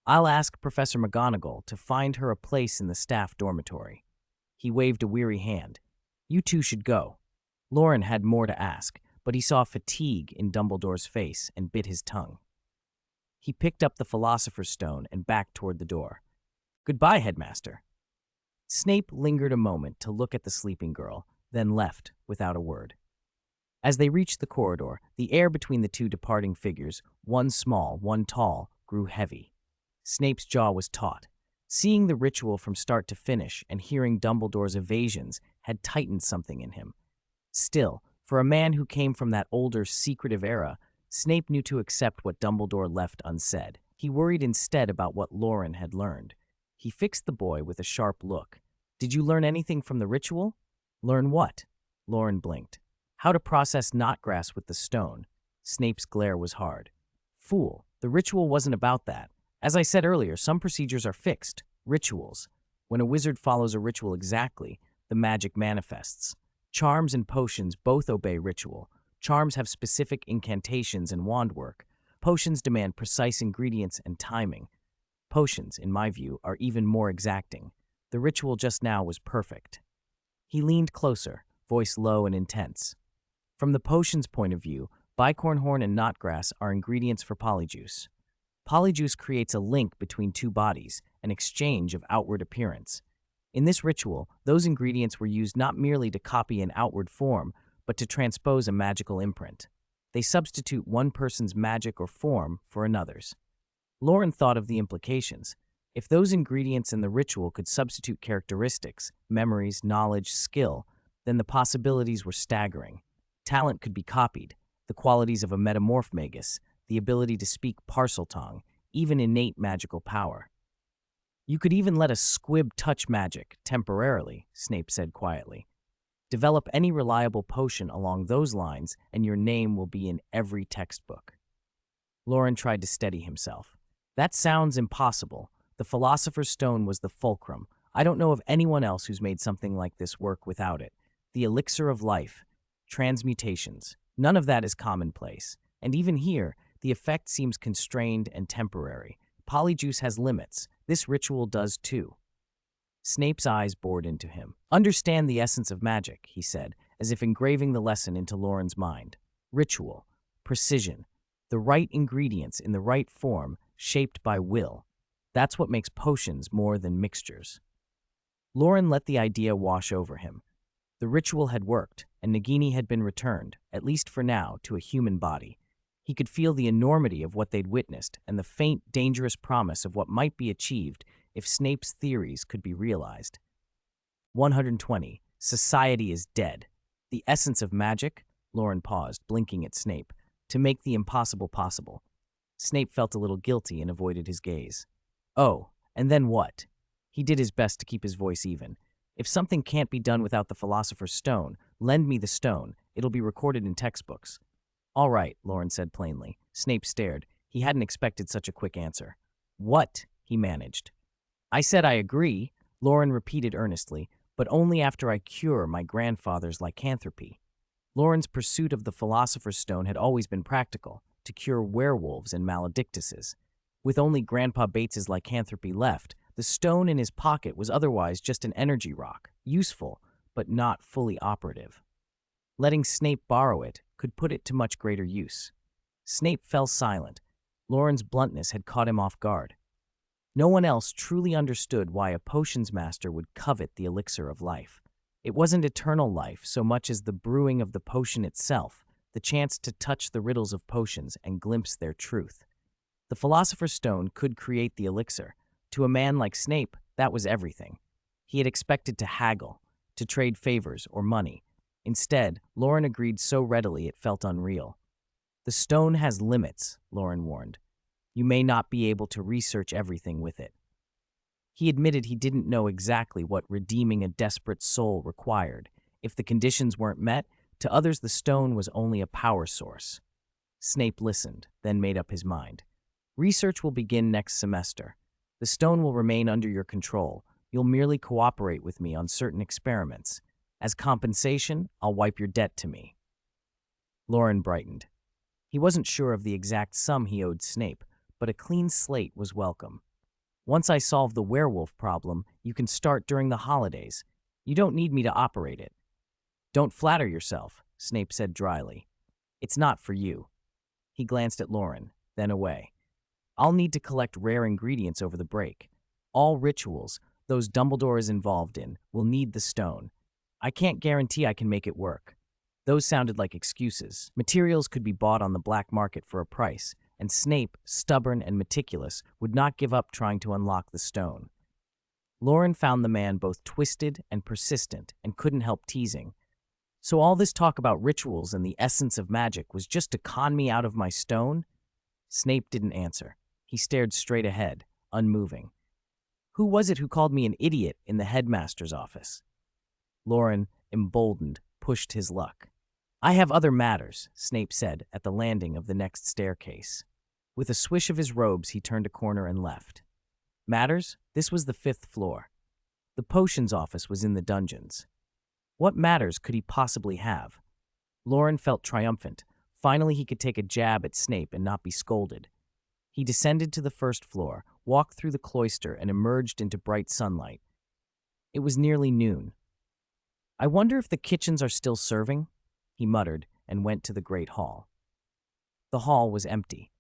"I'll ask Professor McGonagall to find her a place in the staff dormitory." He waved a weary hand. "You two should go." Loren had more to ask, but he saw fatigue in Dumbledore's face and bit his tongue. He picked up the Philosopher's Stone and backed toward the door. "Goodbye, Headmaster." Snape lingered a moment to look at the sleeping girl, then left without a word. As they reached the corridor, the air between the two departing figures, one small, one tall, grew heavy. Snape's jaw was taut. Seeing the ritual from start to finish and hearing Dumbledore's evasions had tightened something in him. Still, for a man who came from that older, secretive era, Snape knew to accept what Dumbledore left unsaid. He worried instead about what Loren had learned. He fixed the boy with a sharp look. "Did you learn anything from the ritual?" "Learn what?" Loren blinked. "How to process knotgrass with the stone." Snape's glare was hard. "Fool, the ritual wasn't about that. As I said earlier, some procedures are fixed, rituals. When a wizard follows a ritual exactly, the magic manifests. Charms and potions both obey ritual. Charms have specific incantations and wand work. Potions demand precise ingredients and timing. Potions, in my view, are even more exacting. The ritual just now was perfect." He leaned closer, voice low and intense. "From the potion's point of view, bicornhorn and knotgrass are ingredients for polyjuice. Polyjuice creates a link between two bodies, an exchange of outward appearance. In this ritual, those ingredients were used not merely to copy an outward form, but to transpose a magical imprint. They substitute one person's magic or form for another's." Loren thought of the implications. If those ingredients in the ritual could substitute characteristics, memories, knowledge, skill, then the possibilities were staggering. Talent could be copied, the qualities of a metamorph magus, the ability to speak Parseltongue, even innate magical power. "You could even let a squib touch magic, temporarily," Snape said quietly. "Develop any reliable potion along those lines, and your name will be in every textbook." Loren tried to steady himself. "That sounds impossible. The Philosopher's Stone was the fulcrum. I don't know of anyone else who's made something like this work without it. The elixir of life, transmutations, none of that is commonplace. And even here, the effect seems constrained and temporary. Polyjuice has limits. This ritual does too." Snape's eyes bored into him. "Understand the essence of magic," he said, as if engraving the lesson into Loren's mind. "Ritual, precision, the right ingredients in the right form, shaped by will. That's what makes potions more than mixtures." Loren let the idea wash over him. The ritual had worked, and Nagini had been returned, at least for now, to a human body. He could feel the enormity of what they'd witnessed and the faint, dangerous promise of what might be achieved if Snape's theories could be realized. 120. Society is dead. The essence of magic, Loren paused, blinking at Snape, to make the impossible possible. Snape felt a little guilty and avoided his gaze. "Oh, and then what?" He did his best to keep his voice even. "If something can't be done without the Philosopher's Stone, lend me the stone. It'll be recorded in textbooks." "All right," Loren said plainly. Snape stared. He hadn't expected such a quick answer. "What?" he managed. "I said I agree," Loren repeated earnestly, "but only after I cure my grandfather's lycanthropy." Loren's pursuit of the Philosopher's Stone had always been practical, to cure werewolves and maledictuses. With only Grandpa Bates's lycanthropy left, the stone in his pocket was otherwise just an energy rock, useful, but not fully operative. Letting Snape borrow it could put it to much greater use. Snape fell silent. Loren's bluntness had caught him off guard. No one else truly understood why a potions master would covet the elixir of life. It wasn't eternal life so much as the brewing of the potion itself, the chance to touch the riddles of potions and glimpse their truth. The Philosopher's Stone could create the elixir. To a man like Snape, that was everything. He had expected to haggle, to trade favors or money. Instead, Loren agreed so readily it felt unreal. "The stone has limits," Loren warned. "You may not be able to research everything with it." He admitted he didn't know exactly what redeeming a desperate soul required. If the conditions weren't met, to others the stone was only a power source. Snape listened, then made up his mind. "Research will begin next semester. The stone will remain under your control. You'll merely cooperate with me on certain experiments. As compensation, I'll wipe your debt to me." Loren brightened. He wasn't sure of the exact sum he owed Snape, but a clean slate was welcome. "Once I solve the werewolf problem, you can start during the holidays. You don't need me to operate it." "Don't flatter yourself," Snape said dryly. "It's not for you." He glanced at Loren, then away. I'll need to collect rare ingredients over the break. All rituals, those Dumbledore is involved in, will need the stone. I can't guarantee I can make it work. Those sounded like excuses. Materials could be bought on the black market for a price, and Snape, stubborn and meticulous, would not give up trying to unlock the stone. Loren found the man both twisted and persistent and couldn't help teasing. So all this talk about rituals and the essence of magic was just to con me out of my stone? Snape didn't answer. He stared straight ahead, unmoving. Who was it who called me an idiot in the headmaster's office? Loren, emboldened, pushed his luck. I have other matters, Snape said at the landing of the next staircase. With a swish of his robes, he turned a corner and left. Matters? This was the 5th floor. The potions office was in the dungeons. What matters could he possibly have? Loren felt triumphant. Finally, he could take a jab at Snape and not be scolded. He descended to the 1st floor, walked through the cloister, and emerged into bright sunlight. It was nearly noon. I wonder if the kitchens are still serving, he muttered and went to the great hall. The hall was empty.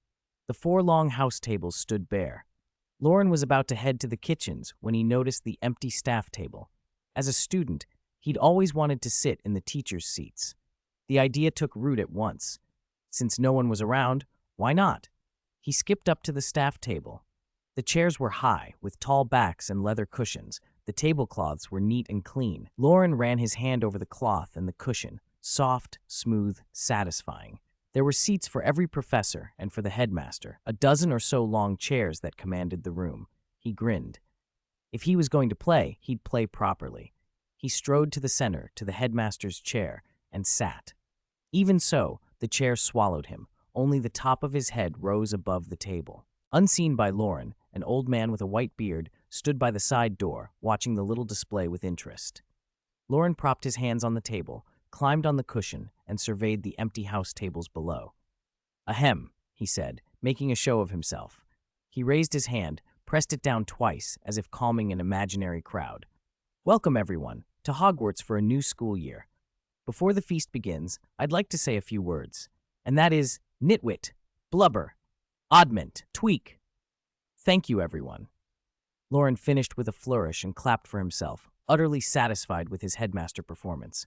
The 4 long house tables stood bare. Loren was about to head to the kitchens when he noticed the empty staff table. As a student, he'd always wanted to sit in the teachers' seats. The idea took root at once. Since no one was around, why not? He skipped up to the staff table. The chairs were high, with tall backs and leather cushions. The tablecloths were neat and clean. Loren ran his hand over the cloth and the cushion, soft, smooth, satisfying. There were seats for every professor and for the headmaster, a dozen or so long chairs that commanded the room. He grinned. If he was going to play, he'd play properly. He strode to the center, to the headmaster's chair, and sat. Even so, the chair swallowed him. Only the top of his head rose above the table. Unseen by Loren, an old man with a white beard stood by the side door, watching the little display with interest. Loren propped his hands on the table, climbed on the cushion, and surveyed the empty house tables below. Ahem, he said, making a show of himself. He raised his hand, pressed it down twice, as if calming an imaginary crowd. Welcome, everyone, to Hogwarts for a new school year. Before the feast begins, I'd like to say a few words, and that is nitwit, blubber, oddment, tweak. Thank you, everyone. Loren finished with a flourish and clapped for himself, utterly satisfied with his headmaster performance.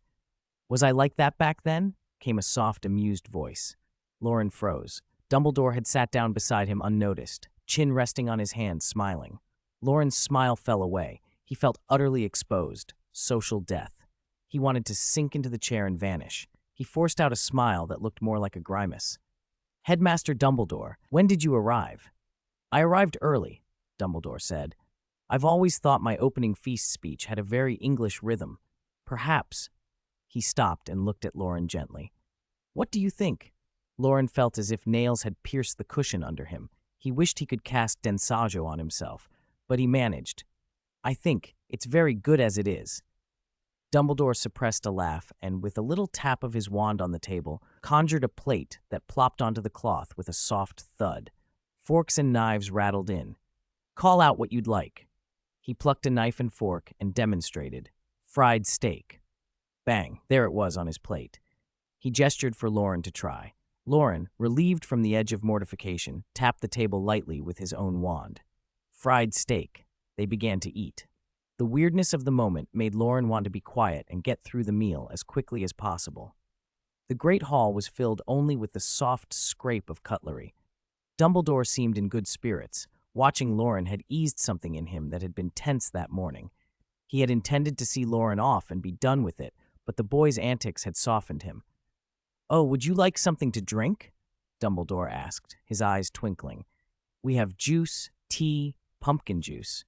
Was I like that back then? Came a soft, amused voice. Loren froze. Dumbledore had sat down beside him unnoticed, chin resting on his hand, smiling. Loren's smile fell away. He felt utterly exposed, social death. He wanted to sink into the chair and vanish. He forced out a smile that looked more like a grimace. Headmaster Dumbledore, when did you arrive? I arrived early, Dumbledore said. I've always thought my opening feast speech had a very English rhythm. Perhaps. He stopped and looked at Loren gently. What do you think? Loren felt as if nails had pierced the cushion under him. He wished he could cast Densaggio on himself, but he managed. I think it's very good as it is. Dumbledore suppressed a laugh and, with a little tap of his wand on the table, conjured a plate that plopped onto the cloth with a soft thud. Forks and knives rattled in. Call out what you'd like. He plucked a knife and fork and demonstrated. Fried steak. Bang, there it was on his plate. He gestured for Loren to try. Loren, relieved from the edge of mortification, tapped the table lightly with his own wand. Fried steak. They began to eat. The weirdness of the moment made Loren want to be quiet and get through the meal as quickly as possible. The great hall was filled only with the soft scrape of cutlery. Dumbledore seemed in good spirits. Watching Loren had eased something in him that had been tense that morning. He had intended to see Loren off and be done with it, but the boy's antics had softened him. Oh, would you like something to drink? Dumbledore asked, his eyes twinkling. We have juice, tea, pumpkin juice.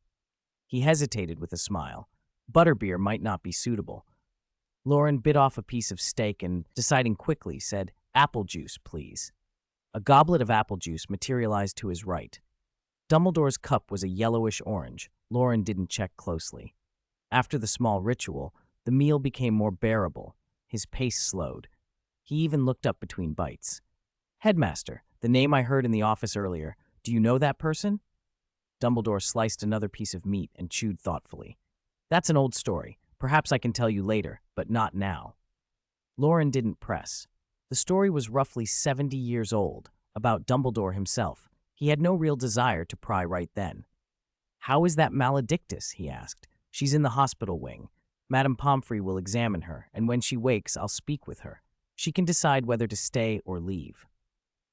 He hesitated with a smile. Butterbeer might not be suitable. Loren bit off a piece of steak and, deciding quickly, said, apple juice, please. A goblet of apple juice materialized to his right. Dumbledore's cup was a yellowish orange. Loren didn't check closely. After the small ritual, the meal became more bearable. His pace slowed. He even looked up between bites. Headmaster, the name I heard in the office earlier, do you know that person? Dumbledore sliced another piece of meat and chewed thoughtfully. That's an old story. Perhaps I can tell you later, but not now. Loren didn't press. The story was roughly 70 years old, about Dumbledore himself. He had no real desire to pry right then. "How is that maledictus?" he asked. "She's in the hospital wing. Madame Pomfrey will examine her, and when she wakes, I'll speak with her. She can decide whether to stay or leave."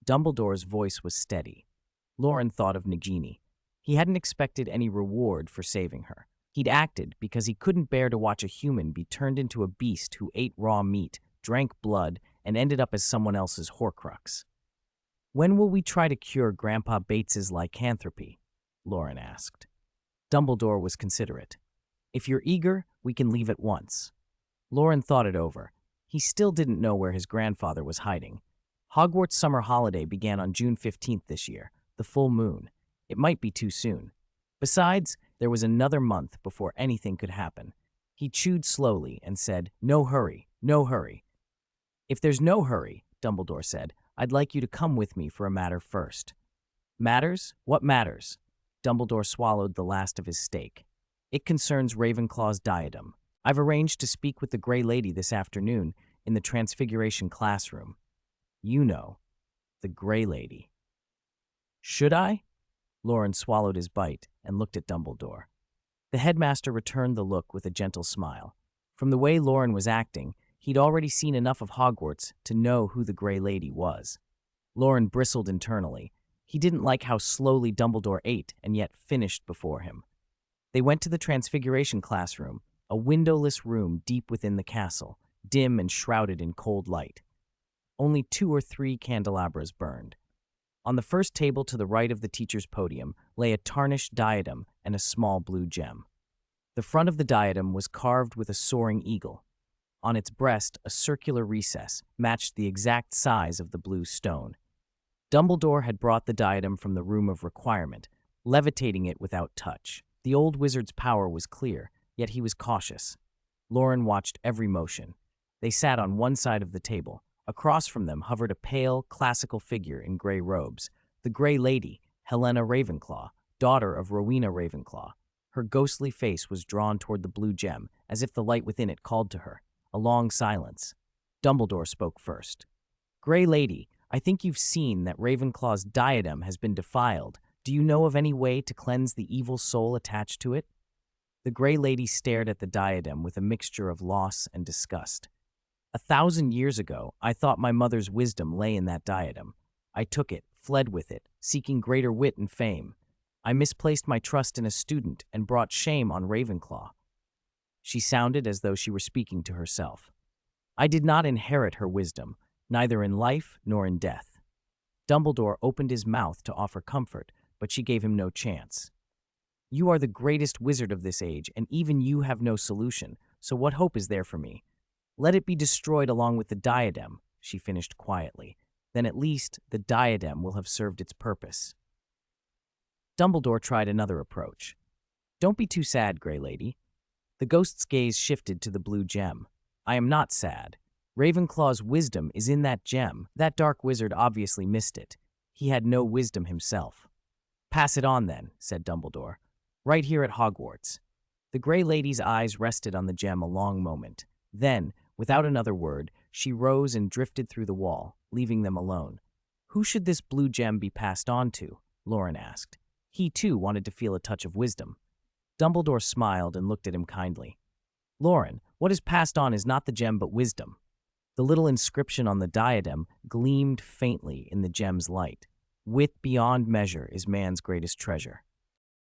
Dumbledore's voice was steady. Loren thought of Nagini. He hadn't expected any reward for saving her. He'd acted because he couldn't bear to watch a human be turned into a beast who ate raw meat, drank blood, and ended up as someone else's Horcrux. "When will we try to cure Grandpa Bates's lycanthropy?" Loren asked. Dumbledore was considerate. "If you're eager, we can leave at once." Loren thought it over. He still didn't know where his grandfather was hiding. Hogwarts' summer holiday began on June 15th this year, the full moon. It might be too soon. Besides, there was another month before anything could happen. He chewed slowly and said, "No hurry, no hurry." "If there's no hurry," Dumbledore said, "I'd like you to come with me for a matter first." "Matters? What matters?" Dumbledore swallowed the last of his steak. "It concerns Ravenclaw's diadem. I've arranged to speak with the Grey Lady this afternoon in the Transfiguration classroom. You know, the Grey Lady." "Should I?" Loren swallowed his bite and looked at Dumbledore. The headmaster returned the look with a gentle smile. From the way Loren was acting, he'd already seen enough of Hogwarts to know who the Grey Lady was. Loren bristled internally. He didn't like how slowly Dumbledore ate and yet finished before him. They went to the Transfiguration classroom, a windowless room deep within the castle, dim and shrouded in cold light. Only 2 or 3 candelabras burned. On the first table to the right of the teacher's podium lay a tarnished diadem and a small blue gem. The front of the diadem was carved with a soaring eagle. On its breast, a circular recess matched the exact size of the blue stone. Dumbledore had brought the diadem from the room of requirement, levitating it without touch. The old wizard's power was clear, yet he was cautious. Loren watched every motion. They sat on one side of the table. Across from them hovered a pale, classical figure in gray robes, the Grey Lady, Helena Ravenclaw, daughter of Rowena Ravenclaw. Her ghostly face was drawn toward the blue gem, as if the light within it called to her. A long silence. Dumbledore spoke first. "Grey Lady, I think you've seen that Ravenclaw's diadem has been defiled. Do you know of any way to cleanse the evil soul attached to it?" The Grey Lady stared at the diadem with a mixture of loss and disgust. "1,000 years ago, I thought my mother's wisdom lay in that diadem. I took it, fled with it, seeking greater wit and fame. I misplaced my trust in a student and brought shame on Ravenclaw." She sounded as though she were speaking to herself. "I did not inherit her wisdom, neither in life nor in death." Dumbledore opened his mouth to offer comfort, but she gave him no chance. "You are the greatest wizard of this age, and even you have no solution, so what hope is there for me? Let it be destroyed along with the diadem," she finished quietly. "Then at least the diadem will have served its purpose." Dumbledore tried another approach. "Don't be too sad, Grey Lady." The ghost's gaze shifted to the blue gem. "I am not sad. Ravenclaw's wisdom is in that gem. That dark wizard obviously missed it. He had no wisdom himself." "Pass it on, then," said Dumbledore. "Right here at Hogwarts." The Grey Lady's eyes rested on the gem a long moment. Then, without another word, she rose and drifted through the wall, leaving them alone. "Who should this blue gem be passed on to?" Loren asked. He, too, wanted to feel a touch of wisdom. Dumbledore smiled and looked at him kindly. "Loren, what is passed on is not the gem but wisdom." The little inscription on the diadem gleamed faintly in the gem's light. "Wit beyond measure is man's greatest treasure."